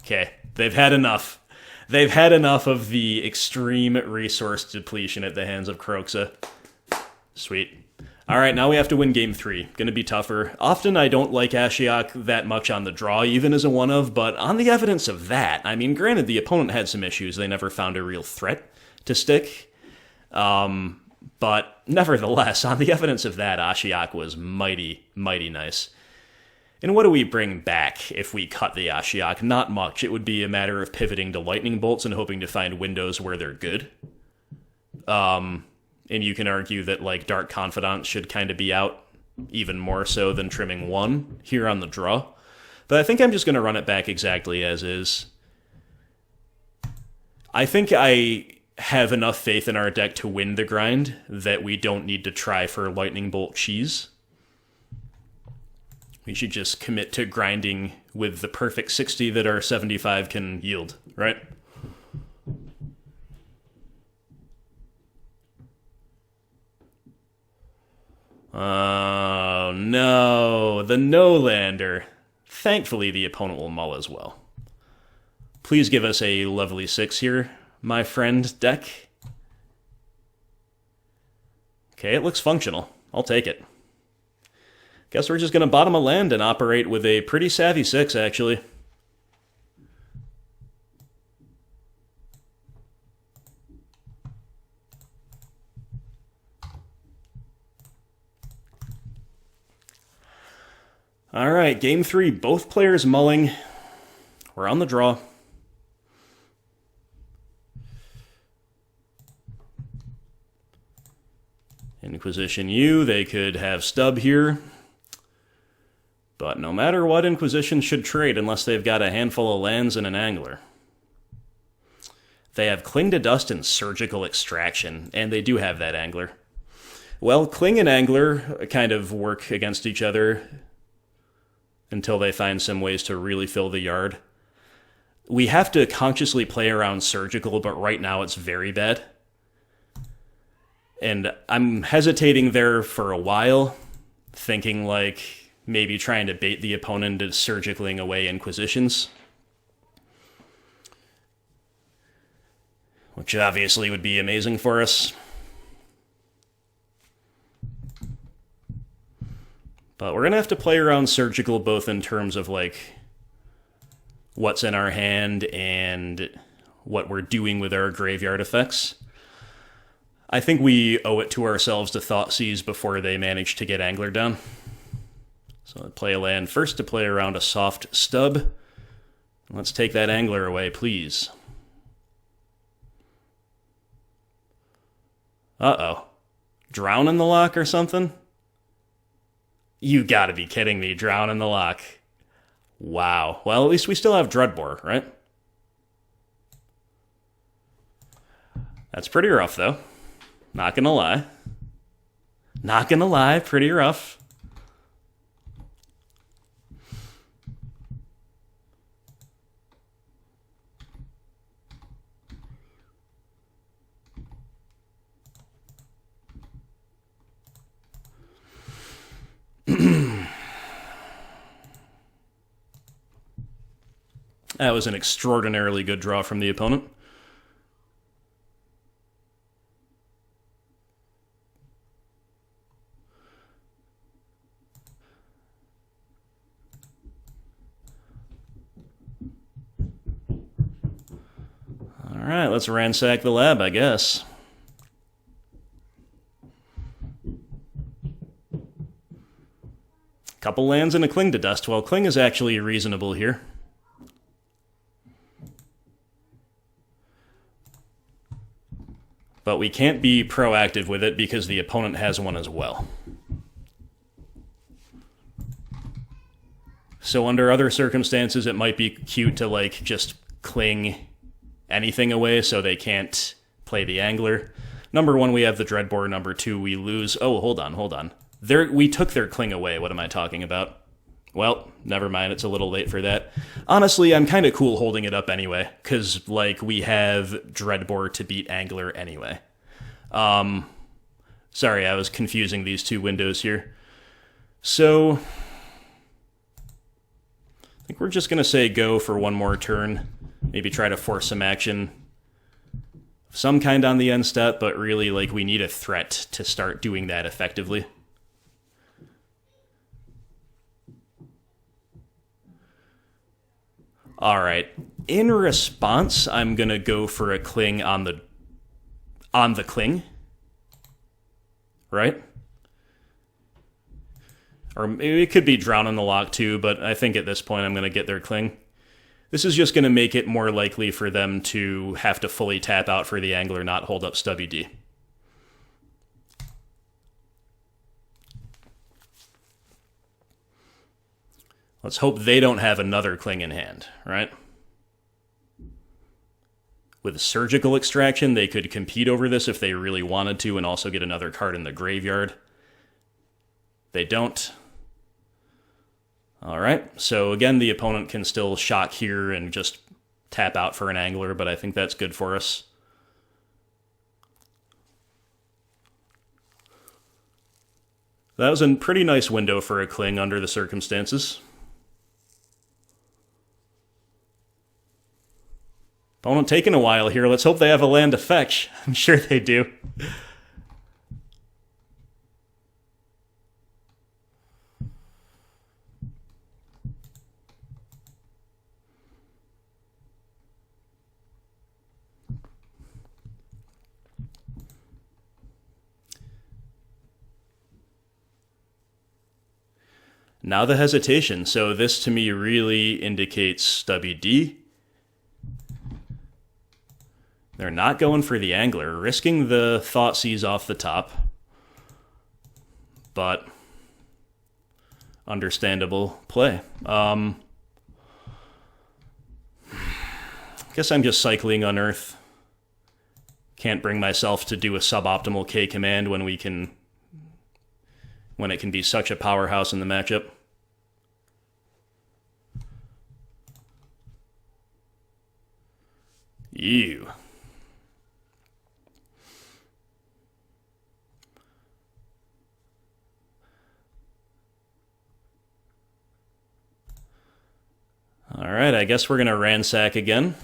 Okay, they've had enough. They've had enough of the extreme resource depletion at the hands of Kroxa. Sweet. Alright, now we have to win game 3. Gonna be tougher. Often I don't like Ashiok that much on the draw, even as a one-of, but on the evidence of that, I mean, granted, the opponent had some issues. They never found a real threat to stick. But nevertheless, on the evidence of that, Ashiok was mighty, mighty nice. And what do we bring back if we cut the Ashiok? Not much. It would be a matter of pivoting to lightning bolts and hoping to find windows where they're good. And you can argue that, like, Dark Confidant should kind of be out even more so than trimming 1 here on the draw. But I think I'm just going to run it back exactly as is. I think I have enough faith in our deck to win the grind that we don't need to try for lightning bolt cheese. We should just commit to grinding with the perfect 60 that our 75 can yield, right? Oh, no. The no-lander. Thankfully, the opponent will mull as well. Please give us a lovely 6 here, my friend deck. Okay, it looks functional. I'll take it. Guess we're just going to bottom a land and operate with a pretty savvy 6, actually. Alright, game 3, both players mulling. We're on the draw. Inquisition U, they could have stub here. But no matter what, Inquisition should trade unless they've got a handful of lands and an angler. They have Cling to Dust and Surgical Extraction, and they do have that angler. Well, Cling and Angler kind of work against each other until they find some ways to really fill the yard. We have to consciously play around Surgical, but right now it's very bad. And I'm hesitating there for a while, thinking like maybe trying to bait the opponent into surgicaling away Inquisitions. Which obviously would be amazing for us. But we're going to have to play around Surgical both in terms of, like, what's in our hand and what we're doing with our graveyard effects. I think we owe it to ourselves to Thoughtseize before they manage to get Angler down. So I'll play a land first to play around a soft stub. Let's take that Angler away, please. Uh-oh. Drown in the lock or something? You gotta be kidding me, Drown in the lock. Wow. Well, at least we still have Dreadbore, right? That's pretty rough, though. Not gonna lie. Not gonna lie, pretty rough. That was an extraordinarily good draw from the opponent. Alright, let's ransack the lab, I guess. Couple lands and a Cling to Dust. Well, Cling is actually reasonable here. But we can't be proactive with it because the opponent has one as well. So under other circumstances, it might be cute to, like, just Cling anything away so they can't play the Angler. Number one, we have the Dreadbore. Number two, we lose... Oh, hold on. We took their Cling away. What am I talking about? Well, never mind. It's a little late for that. Honestly, I'm kind of cool holding it up anyway, because, like, we have Dreadbore to beat Angler anyway. Sorry, I was confusing these two windows here. So, I think we're just going to say go for one more turn. Maybe try to force some action. Some kind on the end step, but really, like, we need a threat to start doing that effectively. Alright, in response, I'm gonna go for a Cling on the Cling. Right? Or maybe it could be Drown on the Lock too, but I think at this point I'm gonna get their Cling. This is just gonna make it more likely for them to have to fully tap out for the Angler, not hold up Stubby D. Let's hope they don't have another Cling in hand, right? With Surgical Extraction, they could compete over this if they really wanted to and also get another card in the graveyard. They don't. Alright, so again, the opponent can still shock here and just tap out for an Angler, but I think that's good for us. That was a pretty nice window for a Cling under the circumstances. Opponent taking a while here. Let's hope they have a land to fetch. I'm sure they do. Now the hesitation. So this to me really indicates Stubby D. They're not going for the Angler, risking the Thoughtseize off the top. But understandable play. Guess I'm just cycling Unearth. Can't bring myself to do a suboptimal K command when it can be such a powerhouse in the matchup. Ew. Alright, I guess we're going to ransack again.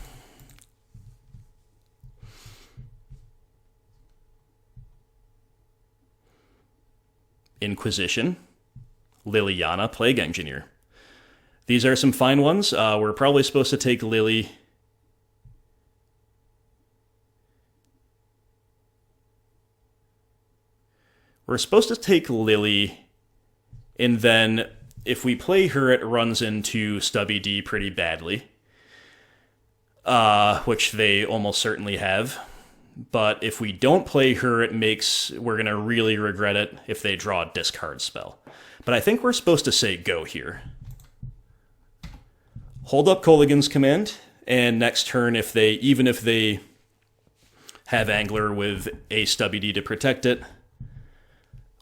Inquisition, Liliana, Plague Engineer. These are some fine ones. We're probably supposed to take Lily. We're supposed to take Lily, and then if we play her, it runs into Stubby D pretty badly, which they almost certainly have. But if we don't play her, we're going to really regret it if they draw a discard spell. But I think we're supposed to say go here. Hold up Kolaghan's command, and next turn, even if they have Angler with a Stubby D to protect it,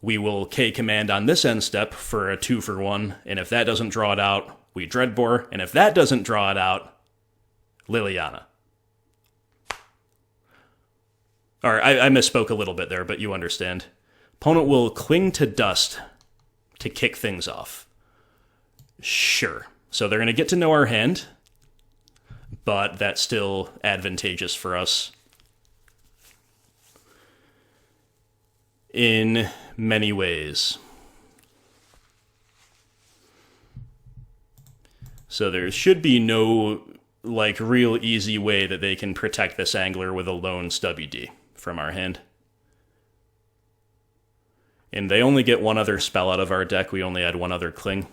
we will K command on this end step for a 2-for-1, and if that doesn't draw it out, we Dreadbore, and if that doesn't draw it out, Liliana. Alright, I misspoke a little bit there, but you understand. Opponent will Cling to Dust to kick things off. Sure. So they're going to get to know our hand. but that's still advantageous for us in many ways. So there should be no, like, real easy way that they can protect this angler with a lone WD from our hand. And they only get one other spell out of our deck. We only had one other Cling.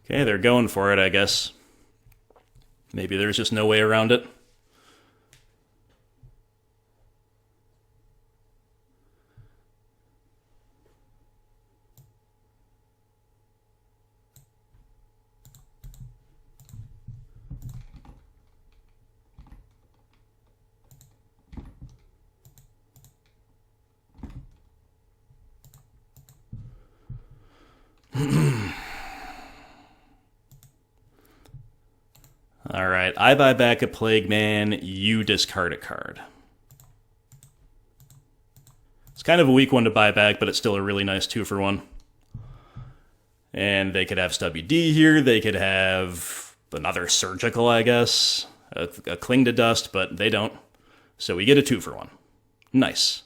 Okay, they're going for it, I guess. Maybe there's just no way around it. Alright, I buy back a Plague Man, you discard a card. It's kind of a weak one to buy back, but it's still a really nice 2-for-1. And they could have WD here, they could have another Surgical, I guess. A Cling to Dust, but they don't. So we get a 2-for-1. Nice.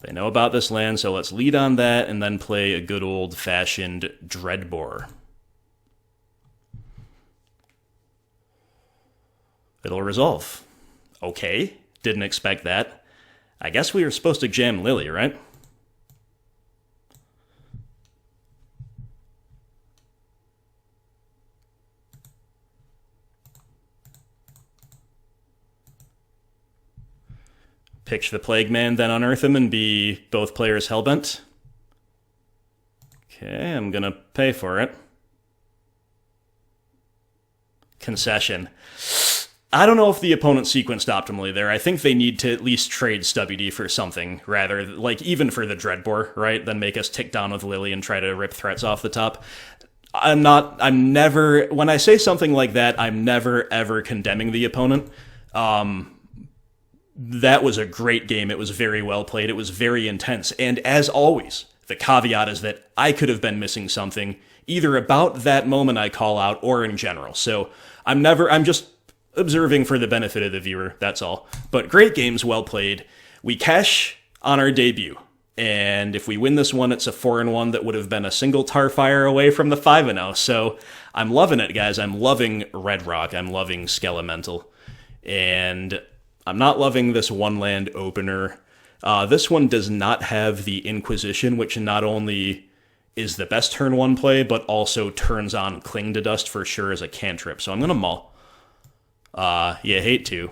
They know about this land, so let's lead on that and then play a good old-fashioned Dreadbore. It'll resolve. Okay, didn't expect that. I guess we were supposed to jam Lily, right? Pitch the Plague Man, then unearth him and be both players hellbent. Okay, I'm gonna pay for it. Concession. I don't know if the opponent sequenced optimally there. I think they need to at least trade WD for something, rather, like, even for the Dreadbore, right? Than make us tick down with Lily and try to rip threats off the top. I'm never, when I say something like that, I'm never, ever condemning the opponent. That was a great game. It was very well played. It was very intense. And as always, the caveat is that I could have been missing something, either about that moment I call out or in general. So I'm just observing for the benefit of the viewer, that's all. But great games, well played. We cash on our debut. And if we win this one, it's a 4-1 that would have been a single Tarfire away from the 5-0. So I'm loving it, guys. I'm loving Red Rock. I'm loving Skelemental. And I'm not loving this one land opener. This one does not have the Inquisition, which not only is the best turn 1 play, but also turns on Cling to Dust for sure as a cantrip. So I'm going to mull. You hate to,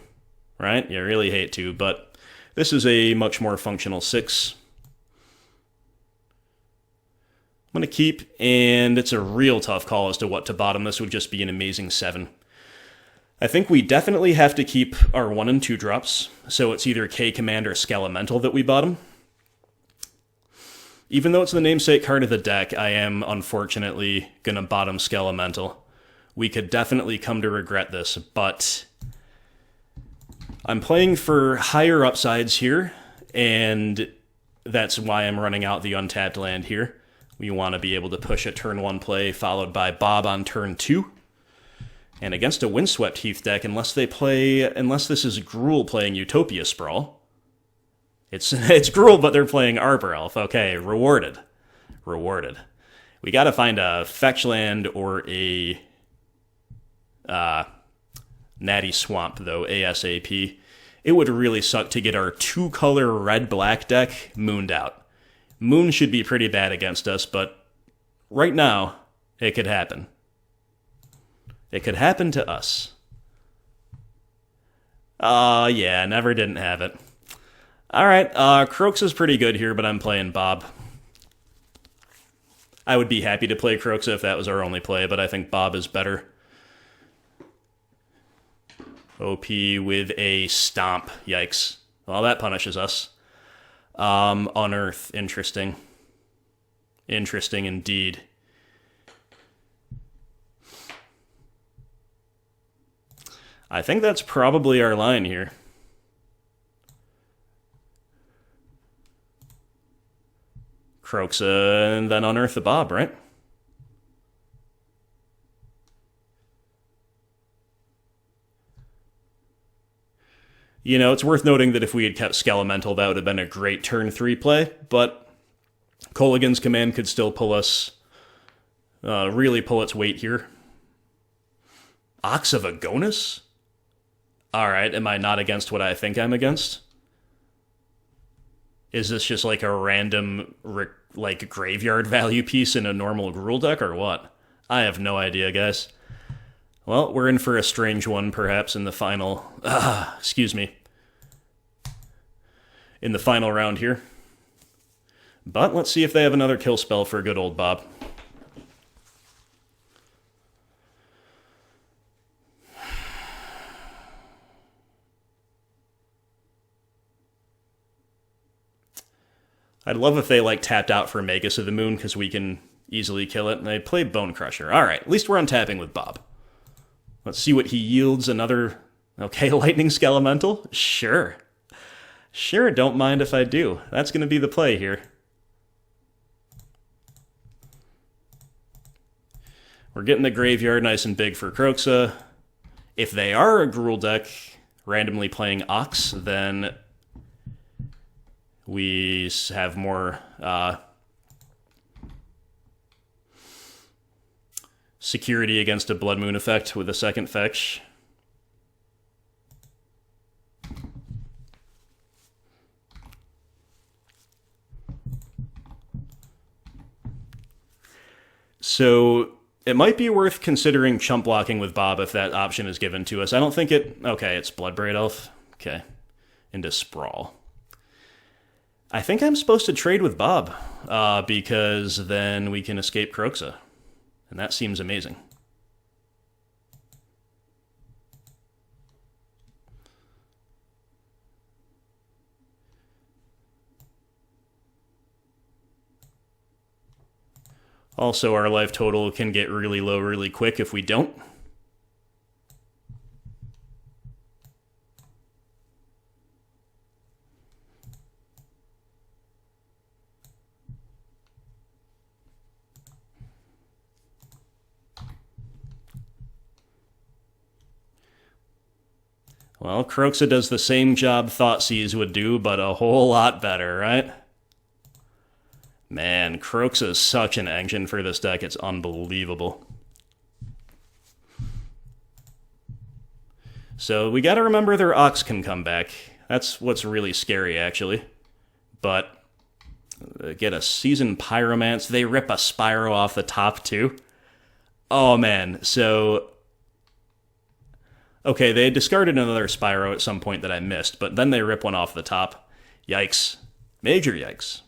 right? You really hate to, but this is a much more functional 6. I'm going to keep, and it's a real tough call as to what to bottom. This would just be an amazing 7. I think we definitely have to keep our 1 and 2 drops, so it's either K-Command or Skelemental that we bottom. Even though it's the namesake card of the deck, I am unfortunately going to bottom Skelemental. We could definitely come to regret this, but I'm playing for higher upsides here, and that's why I'm running out the untapped land here. We want to be able to push a turn 1 play, followed by Bob on turn 2. And against a Windswept Heath deck, unless this is Gruul playing Utopia Sprawl. It's Gruul, but they're playing Arbor Elf. Okay, rewarded. Rewarded. We gotta find a fetch land or a Natty Swamp, though, ASAP. It would really suck to get our 2-color red-black deck mooned out. Moon should be pretty bad against us, but right now, it could happen. It could happen to us. Yeah, never didn't have it. Alright, Kroxa's pretty good here, but I'm playing Bob. I would be happy to play Kroxa if that was our only play, but I think Bob is better. OP with a Stomp. Yikes. Well, that punishes us. Unearth. Interesting. Interesting indeed. I think that's probably our line here. Kroxa and then Unearth the Bob, right? You know, it's worth noting that if we had kept Skelemental, that would have been a great turn 3 play, but Kolaghan's command could still pull us, really pull its weight here. Ox of Agonis? Alright, am I not against what I think I'm against? Is this just like a random, like, graveyard value piece in a normal Gruul deck, or what? I have no idea, guys. Well, we're in for a strange one, perhaps, in the final... excuse me. In the final round here. But let's see if they have another kill spell for good old Bob. I'd love if they, like, tapped out for Magus of the Moon, because we can easily kill it. And they play Bone Crusher. Alright, at least we're untapping with Bob. Let's see what he yields. Another... Okay, Lightning Skelemental? Sure. Sure, don't mind if I do. That's going to be the play here. We're getting the graveyard nice and big for Kroxa. If they are a Gruul deck, randomly playing Ox, then we have more... security against a Blood Moon effect with a second fetch. So it might be worth considering chump blocking with Bob if that option is given to us. I don't think it... Okay, it's Bloodbraid Elf. Okay. Into Sprawl. I think I'm supposed to trade with Bob, because then we can escape Kroxa. And that seems amazing. Also, our life total can get really low really quick if we don't. Well, Kroxa does the same job Thoughtseize would do, but a whole lot better, right? Man, Kroxa is such an engine for this deck, it's unbelievable. So we gotta remember their Ox can come back. That's what's really scary, actually. But, get a Seasoned Pyromancer. They rip a Spyro off the top, too. Oh, man, so... Okay, they discarded another Spyro at some point that I missed, but then they rip one off the top. Yikes. Major yikes.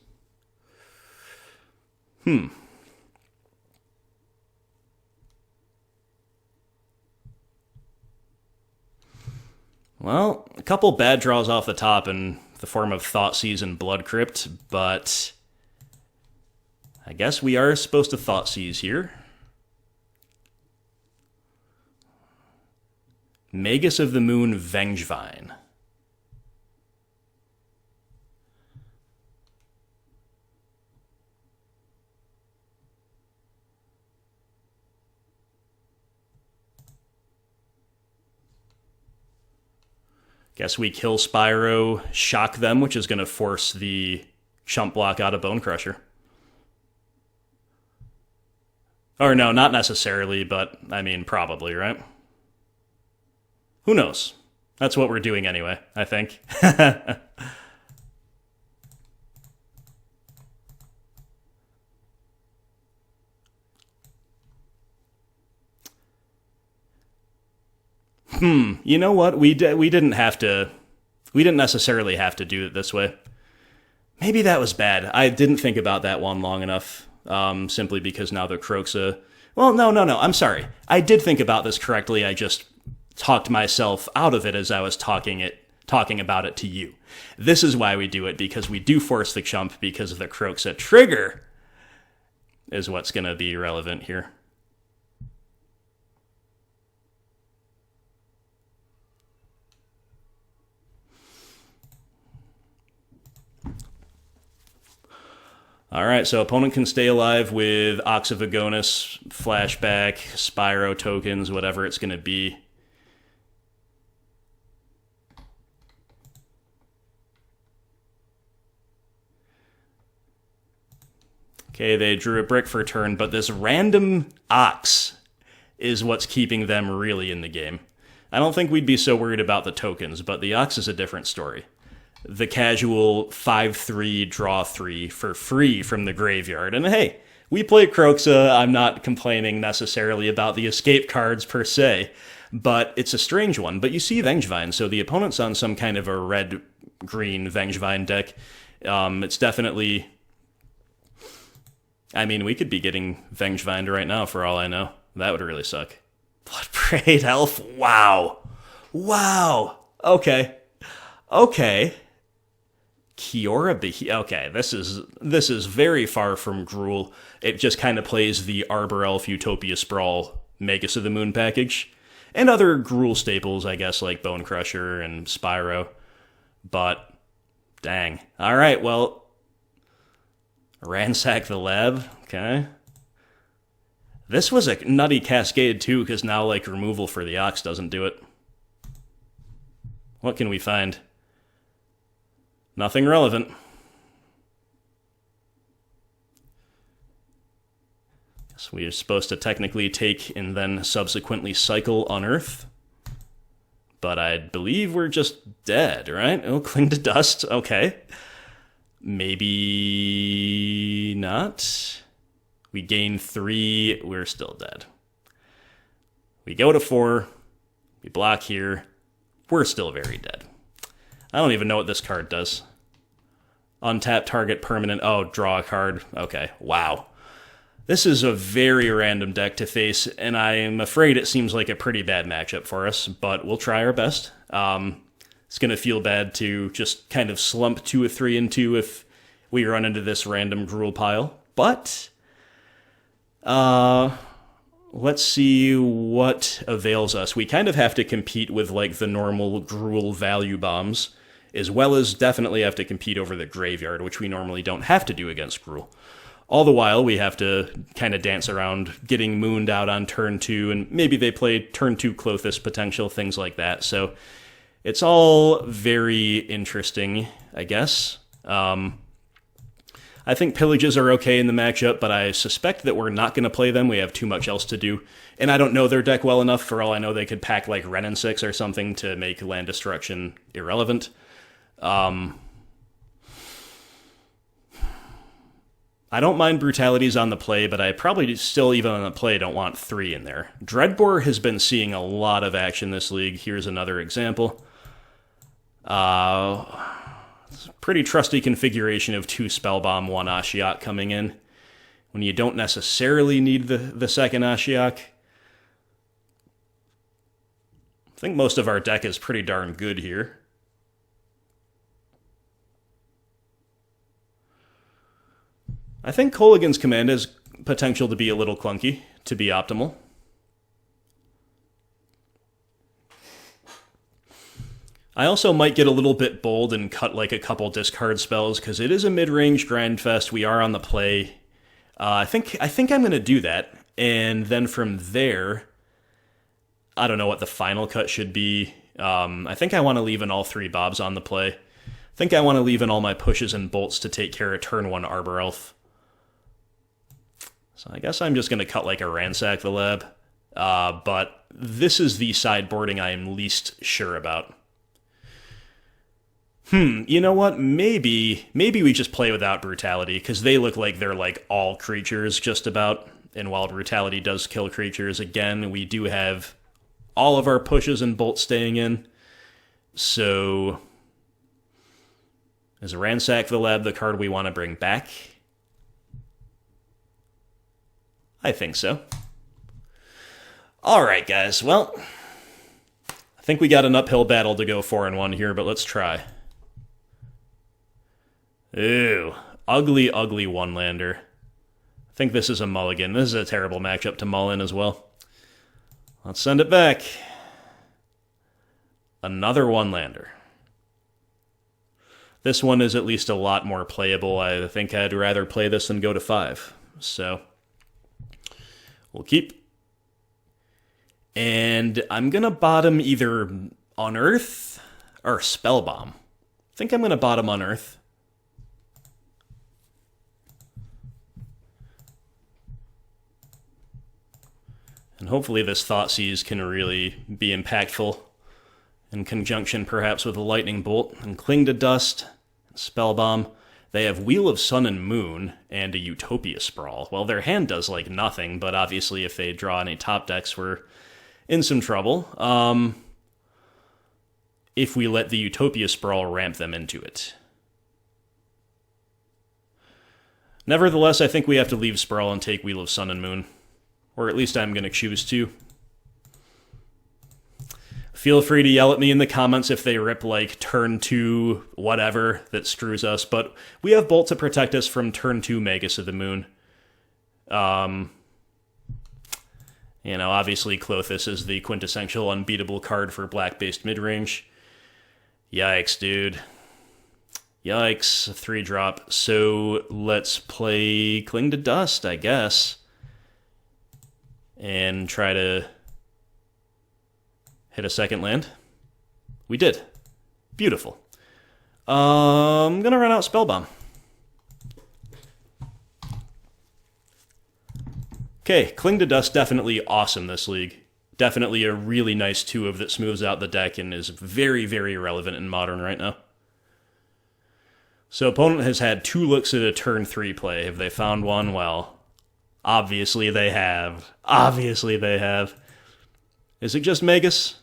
Well, a couple bad draws off the top in the form of Thoughtseize and Blood Crypt, but I guess we are supposed to Thoughtseize here. Magus of the Moon, Vengevine. Guess we kill Spyro, shock them, which is going to force the chump block out of Bone Crusher. Or no, not necessarily, but I mean probably, right? Who knows? That's what we're doing anyway, I think. You know what? We didn't necessarily have to do it this way. Maybe that was bad. I didn't think about that one long enough, simply because now the Kroxa... Well, no, I'm sorry. I did think about this correctly, I just talked myself out of it as I was talking about it to you. This is why we do it, because we do force the chump, because of the Kroxa trigger is what's going to be relevant here. Alright, so opponent can stay alive with Ox of Agonis, Flashback, Spyro tokens, whatever it's going to be. Okay, they drew a brick for a turn, but this random Ox is what's keeping them really in the game. I don't think we'd be so worried about the tokens, but the Ox is a different story. The casual 5-3 draw 3 for free from the graveyard. And hey, we play Kroxa. I'm not complaining necessarily about the escape cards per se, but it's a strange one. But you see Vengevine, so the opponent's on some kind of a red-green Vengevine deck. It's definitely... I mean, we could be getting Vengevine right now for all I know. That would really suck. Bloodbraid Elf? Wow. Wow. Okay. Kiora Behe... Okay, this is very far from Gruul. It just kind of plays the Arbor Elf Utopia Sprawl Magus of the Moon package. And other Gruul staples, I guess, like Bone Crusher and Spyro. But, dang. Alright, well... Ransack the Lab, okay. This was a nutty cascade, too, because now, like, removal for the Ox doesn't do it. What can we find? Nothing relevant. Guess we are supposed to technically take and then subsequently cycle Unearth. But I believe we're just dead, right? Oh, Cling to Dust, okay. Maybe not. We gain 3, we're still dead. We go to 4, we block here, we're still very dead. I don't even know what this card does. Untap target permanent, oh, draw a card, okay, wow. This is a very random deck to face, and I'm afraid it seems like a pretty bad matchup for us, but we'll try our best. It's going to feel bad to just kind of slump to a 3-2 if we run into this random Gruul pile. But, let's see what avails us. We kind of have to compete with, like, the normal Gruul value bombs, as well as definitely have to compete over the graveyard, which we normally don't have to do against Gruul. All the while, we have to kind of dance around getting mooned out on turn 2, and maybe they play turn 2 Klothys potential, things like that. So it's all very interesting, I guess. I think Pillages are okay in the matchup, but I suspect that we're not going to play them. We have too much else to do. And I don't know their deck well enough. For all I know, they could pack like Renin 6 or something to make land destruction irrelevant. I don't mind Brutalities on the play, but I probably still, even on the play, don't want 3 in there. Dreadbore has been seeing a lot of action this league. Here's another example. It's a pretty trusty configuration of 2 Spellbomb, 1 Ashiok coming in, when you don't necessarily need the second Ashiok. I think most of our deck is pretty darn good here. I think Kolaghan's command has potential to be a little clunky, to be optimal. I also might get a little bit bold and cut like a couple discard spells, because it is a mid-range grindfest. We are on the play. I think I'm going to do that, and then from there, I don't know what the final cut should be. I think I want to leave in all 3 Bobs on the play. I think I want to leave in all my pushes and bolts to take care of turn 1 Arbor Elf. So I guess I'm just going to cut like a Ransack the Lab. But this is the sideboarding I am least sure about. You know what? Maybe we just play without Brutality, because they look like they're like all creatures just about. And while Brutality does kill creatures, again, we do have all of our pushes and bolts staying in. So is Ransack the Lab the card we want to bring back? I think so. Alright, guys. Well, I think we got an uphill battle to go 4-1 here, but let's try. Ew. Ugly, ugly one-lander. I think this is a mulligan. This is a terrible matchup to mull in as well. Let's send it back. Another one-lander. This one is at least a lot more playable. I think I'd rather play this than go to 5. So, we'll keep. And I'm going to bottom either Unearth or Spellbomb. I think I'm going to bottom Unearth. And hopefully this Thoughtseize can really be impactful in conjunction perhaps with a Lightning Bolt. And Cling to Dust, Spellbomb. They have Wheel of Sun and Moon and a Utopia Sprawl. Well, their hand does like nothing, but obviously if they draw any top decks, we're in some trouble. If we let the Utopia Sprawl ramp them into it. Nevertheless, I think we have to leave Sprawl and take Wheel of Sun and Moon. Or at least I'm going to choose to. Feel free to yell at me in the comments if they rip, like, turn 2 whatever that screws us, but we have Bolt to protect us from turn 2 Magus of the Moon. You know, obviously Klothys is the quintessential unbeatable card for black-based midrange. Yikes, dude. Yikes, 3-drop. So let's play Cling to Dust, I guess. And try to hit a second land. We did. Beautiful. I'm gonna run out Spellbomb. Okay, Cling to Dust, definitely awesome this league. Definitely a really nice 2-of that smooths out the deck and is very, very relevant in Modern right now. So opponent has had 2 looks at a turn 3 play. Have they found one? Well, obviously they have. Obviously they have. Is it just Magus?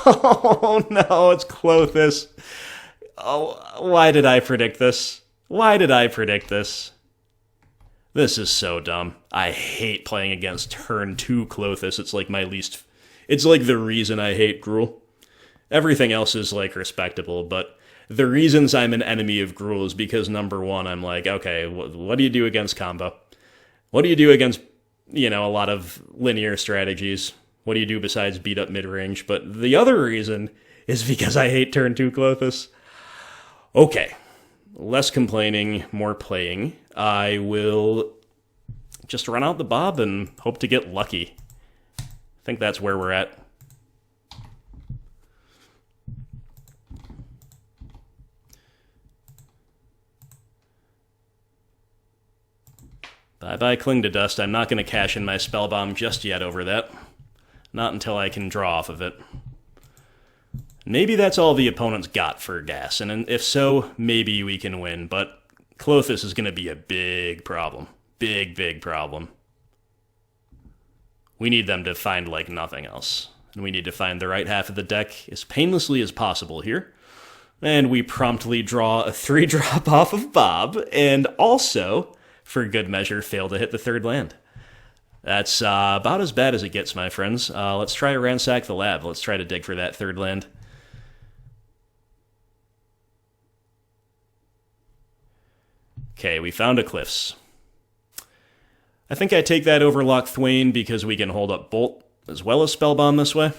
Oh no, it's Klothys. Oh, why did I predict this? Why did I predict this? This is so dumb. I hate playing against turn 2 Klothys. It's like my least... It's like the reason I hate Gruul. Everything else is like respectable, but the reasons I'm an enemy of Gruul is because, number one, I'm like, okay, what do you do against combo? What do you do against, you know, a lot of linear strategies? What do you do besides beat up mid-range? But the other reason is because I hate turn 2 Klothys. Okay, less complaining, more playing. I will just run out the Bob and hope to get lucky. I think that's where we're at. Bye-bye Cling to Dust. I'm not going to cash in my Spellbomb just yet over that. Not until I can draw off of it. Maybe that's all the opponent's got for gas, and if so, maybe we can win, but Klothys is going to be a big problem. Big, big problem. We need them to find, like, nothing else. And we need to find the right half of the deck as painlessly as possible here. And we promptly draw a 3-drop off of Bob, and also, for good measure, fail to hit the 3rd land. That's about as bad as it gets, my friends. Let's try Ransack the Lab. Let's try to dig for that 3rd land. Okay, we found a Cliffs. I think I take that over Locthwain because we can hold up Bolt as well as Spellbomb this way.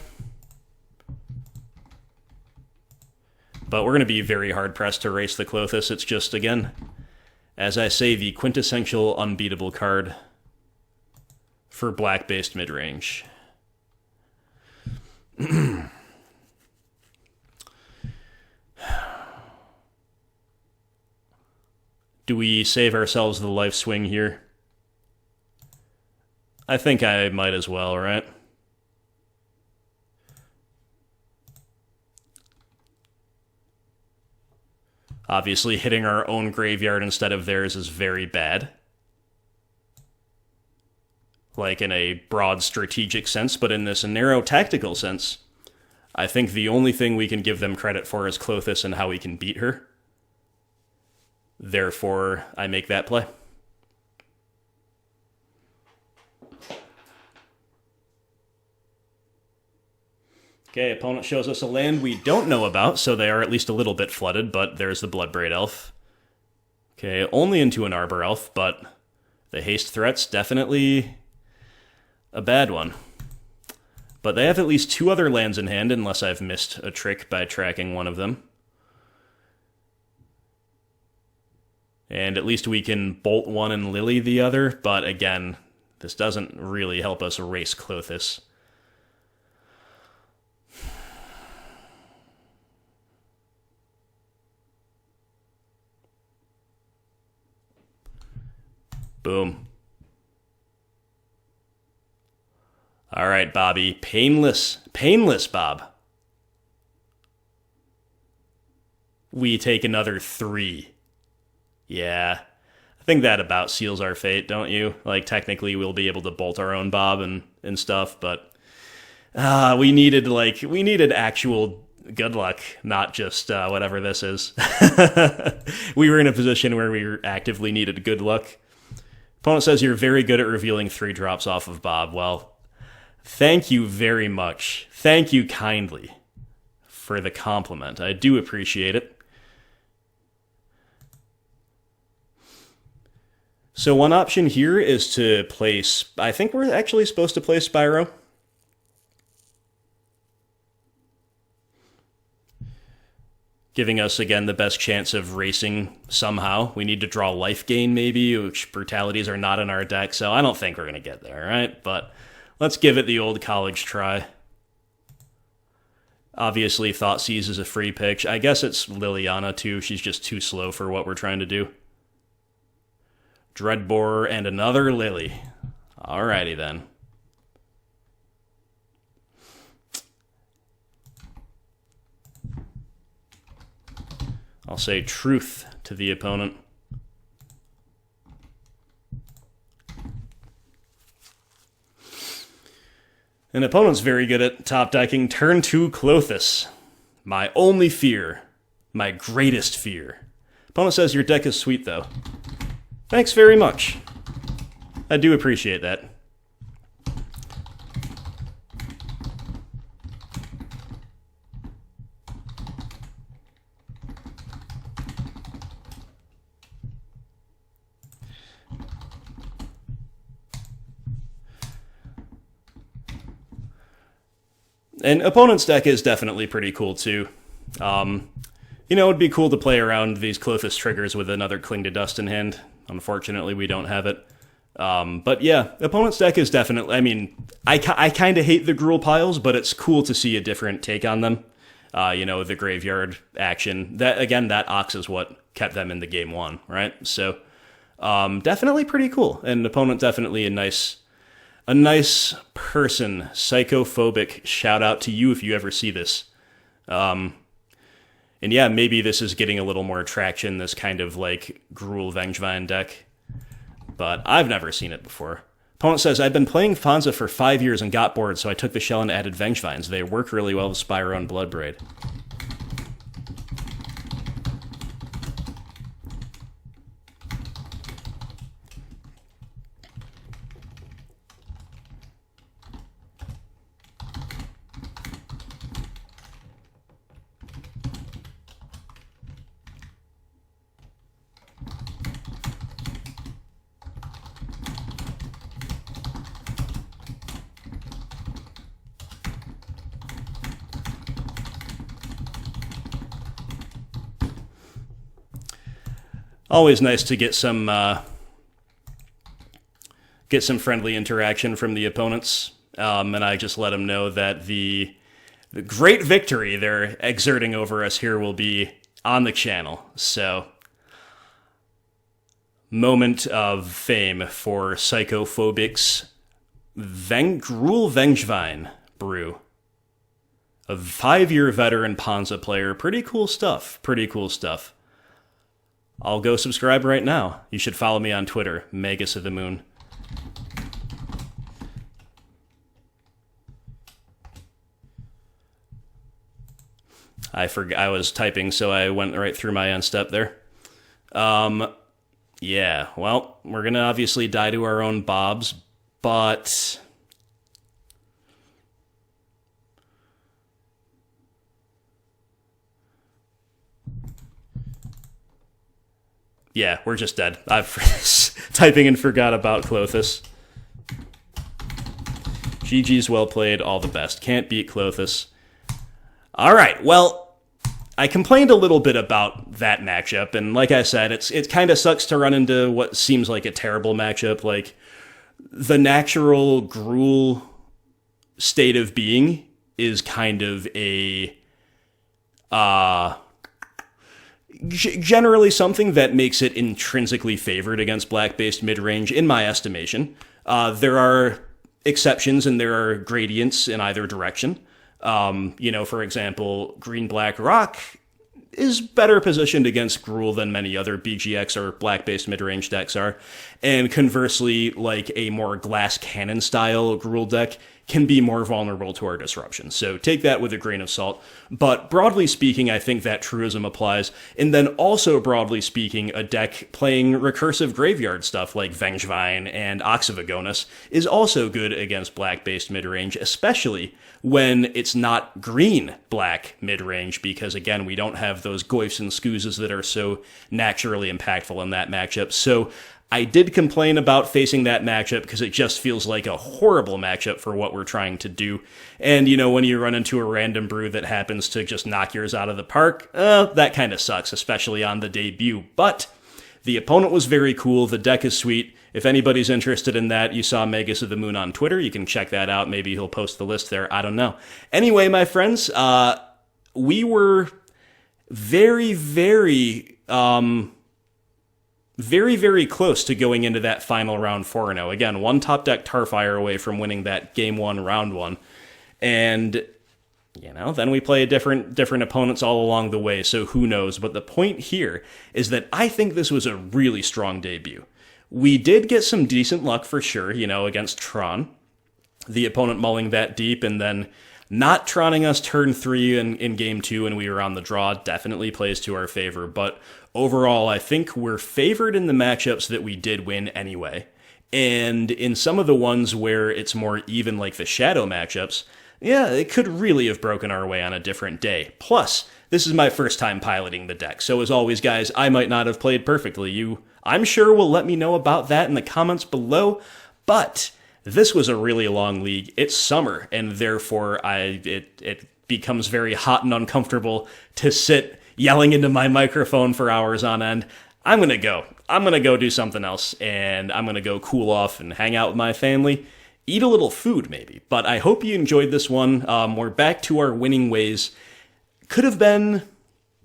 But we're going to be very hard-pressed to race the Klothys. It's just, again, as I say, the quintessential unbeatable card for black-based mid-range. Do we save ourselves the life swing here? I think I might as well, right? Obviously, hitting our own graveyard instead of theirs is very bad. Like in a broad strategic sense, but in this narrow tactical sense, I think the only thing we can give them credit for is Klothys and how we can beat her. Therefore, I make that play. Okay, opponent shows us a land we don't know about, so they are at least a little bit flooded, but there's the Bloodbraid Elf. Okay, only into an Arbor Elf, but the haste threat's definitely a bad one. But they have at least 2 other lands in hand, unless I've missed a trick by tracking one of them. And at least we can bolt one and Lily the other, but again, this doesn't really help us erase Klothys. Boom. All right, Bobby. Painless. Painless, Bob. We take another 3. Yeah. I think that about seals our fate, don't you? Like, technically, we'll be able to bolt our own Bob and stuff, but we needed actual good luck, not just whatever this is. We were in a position where we actively needed good luck. Opponent says you're very good at revealing 3 drops off of Bob. Well, thank you very much. Thank you kindly for the compliment. I do appreciate it. So one option here is to place... I think we're actually supposed to play Spyro. Giving us, again, the best chance of racing somehow. We need to draw life gain, maybe, which brutalities are not in our deck, so I don't think we're going to get there, right? But let's give it the old college try. Obviously, Thoughtseize is a free pitch. I guess it's Liliana, too. She's just too slow for what we're trying to do. Dreadbore and another Lily. Alrighty, then. I'll say truth to the opponent. An opponent's very good at top decking. Turn 2 Klothys. My only fear. My greatest fear. Opponent says your deck is sweet, though. Thanks very much. I do appreciate that. And opponent's deck is definitely pretty cool, too. It'd be cool to play around these Klothys triggers with another Cling to Dust in hand. Unfortunately, we don't have it. But yeah, opponent's deck is definitely... I mean, I kind of hate the Gruul piles, but it's cool to see a different take on them. The graveyard action. That Ox is what kept them in the game 1, right? So, definitely pretty cool. And opponent definitely a nice person. Psychophobic. Shout out to you if you ever see this. And yeah, maybe this is getting a little more traction, this kind of like Gruul Vengevine deck. But I've never seen it before. Opponent says, I've been playing Fonza for 5 years and got bored, so I took the shell and added Vengevines. They work really well with Spyro and Bloodbraid. Always nice to get some friendly interaction from the opponents, and I just let them know that the great victory they're exerting over us here will be on the channel. So, moment of fame for Psychophobic's Gruul Vengevine brew. A 5-year veteran Ponza player. Pretty cool stuff. Pretty cool stuff. I'll go subscribe right now. You should follow me on Twitter, Magus of the Moon. I was typing, so I went right through my own step there. Yeah, well, we're gonna obviously die to our own Bobs, but... yeah, we're just dead. I've typing and forgot about Klothys. GG's well played, all the best. Can't beat Klothys. All right, well, I complained a little bit about that matchup, and like I said, it kind of sucks to run into what seems like a terrible matchup. Like, the natural Gruul state of being is kind of a generally something that makes it intrinsically favored against black-based mid-range, in my estimation. There are exceptions and there are gradients in either direction. For example, green-black rock is better positioned against Gruul than many other BGX or black-based mid-range decks are. And conversely, like a more glass cannon style Gruul deck can be more vulnerable to our disruption. So take that with a grain of salt. But broadly speaking, I think that truism applies. And then also broadly speaking, a deck playing recursive graveyard stuff like Vengevine and Oxyvagonus is also good against black-based mid-range, especially when it's not green-black mid-range, because again, we don't have those Goyfs and Scoozes that are so naturally impactful in that matchup. So I did complain about facing that matchup because it just feels like a horrible matchup for what we're trying to do. And, when you run into a random brew that happens to just knock yours out of the park, that kind of sucks, especially on the debut. But the opponent was very cool. The deck is sweet. If anybody's interested in that, you saw Magus of the Moon on Twitter. You can check that out. Maybe he'll post the list there. I don't know. Anyway, my friends, we were very, very close to going into that final round 4-0. Again, one top deck Tarfire away from winning that game 1, round 1. And, then we play different opponents all along the way, so who knows. But the point here is that I think this was a really strong debut. We did get some decent luck for sure, against Tron. The opponent mulling that deep and then not Troning us turn 3 in game 2 and we were on the draw definitely plays to our favor. But overall, I think we're favored in the matchups that we did win anyway. And in some of the ones where it's more even, like the Shadow matchups, yeah, it could really have broken our way on a different day. Plus, this is my first time piloting the deck, so as always, guys, I might not have played perfectly. You, I'm sure, will let me know about that in the comments below, but this was a really long league. It's summer, and therefore it becomes very hot and uncomfortable to sit yelling into my microphone for hours on end. I'm gonna go do something else, and I'm gonna go cool off and hang out with my family, eat a little food maybe. But I hope you enjoyed this one. We're back to our winning ways. Could have been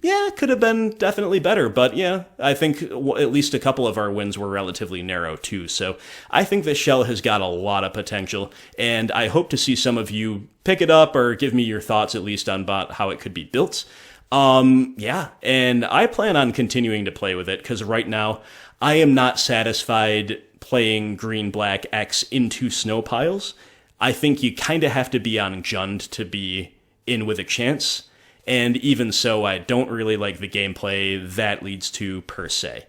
definitely better, but yeah, I think at least a couple of our wins were relatively narrow too. So I think this shell has got a lot of potential, and I hope to see some of you pick it up or give me your thoughts at least on about how it could be built. And I plan on continuing to play with it, because right now I am not satisfied playing green-black X into snow piles. I think you kind of have to be on Jund to be in with a chance, and even so, I don't really like the gameplay that leads to, per se.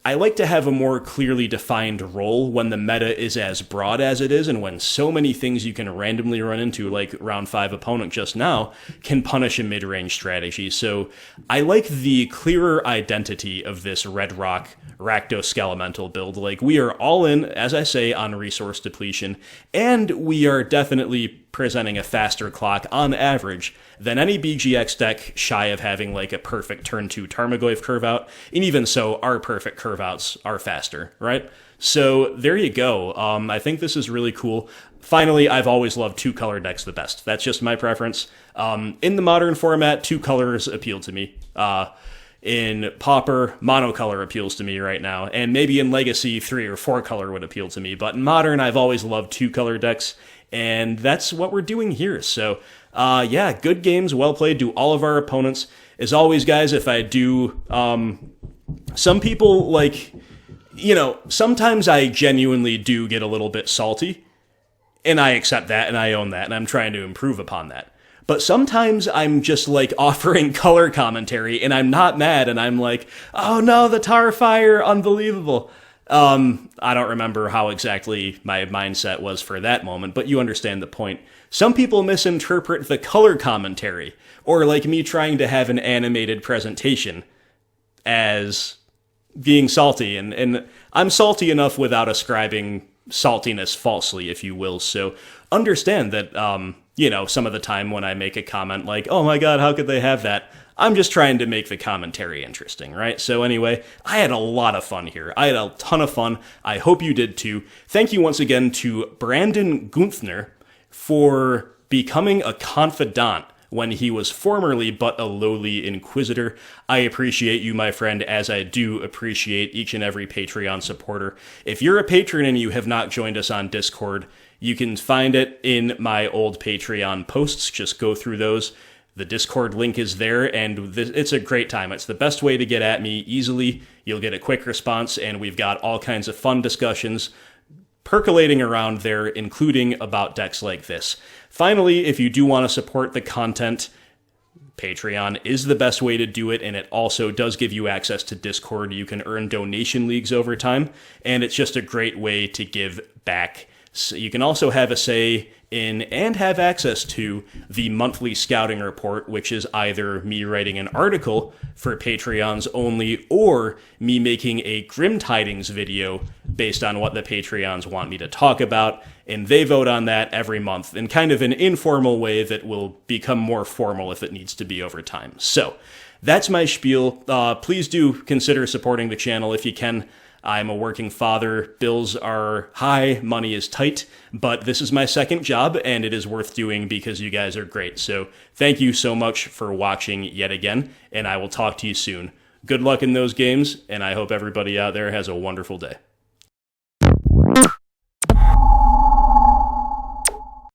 I like to have a more clearly defined role when the meta is as broad as it is, and when so many things you can randomly run into, like round 5 opponent just now, can punish a mid-range strategy. So I like the clearer identity of this Red Rock Rakdos Skelemental build. Like, we are all in, as I say, on resource depletion, and we are definitely presenting a faster clock on average than any BGX deck, shy of having like a perfect turn 2 Tarmogoyf curve out. And even so, our perfect curve outs are faster, right? So there you go. I think this is really cool. Finally, I've always loved 2-color decks the best. That's just my preference. In the modern format, 2 colors appeal to me. In Pauper, monocolor appeals to me right now, and maybe in Legacy, 3 or 4 color would appeal to me. But in Modern, I've always loved 2-color decks, and that's what we're doing here. So, yeah, good games, well played to all of our opponents. As always, guys, if I do, some people, like, sometimes I genuinely do get a little bit salty, and I accept that, and I own that, and I'm trying to improve upon that. But sometimes I'm just, like, offering color commentary, and I'm not mad, and I'm like, oh no, the Tarfire, unbelievable. I don't remember how exactly my mindset was for that moment, but you understand the point. Some people misinterpret the color commentary, or like me trying to have an animated presentation, as being salty, and I'm salty enough without ascribing saltiness falsely, if you will. So understand that, some of the time when I make a comment like, oh my god, how could they have that? I'm just trying to make the commentary interesting, right? So anyway, I had a lot of fun here. I had a ton of fun. I hope you did too. Thank you once again to Brandon Gunthner for becoming a confidant when he was formerly but a lowly inquisitor. I appreciate you, my friend, as I do appreciate each and every Patreon supporter. If you're a patron and you have not joined us on Discord, you can find it in my old Patreon posts. Just go through those. The Discord link is there, and it's a great time. It's the best way to get at me easily. You'll get a quick response, and we've got all kinds of fun discussions percolating around there, including about decks like this. Finally, if you do want to support the content, Patreon is the best way to do it, and it also does give you access to Discord. You can earn donation leagues over time, and it's just a great way to give back. So you can also have a say in and have access to the monthly scouting report, which is either me writing an article for Patreons only or me making a Grim Tidings video based on what the Patreons want me to talk about, and they vote on that every month in kind of an informal way that will become more formal if it needs to be over time. So that's my spiel. Please do consider supporting the channel if you can. I'm a working father, bills are high, money is tight, but this is my second job, and it is worth doing because you guys are great. So thank you so much for watching yet again, and I will talk to you soon. Good luck in those games, and I hope everybody out there has a wonderful day.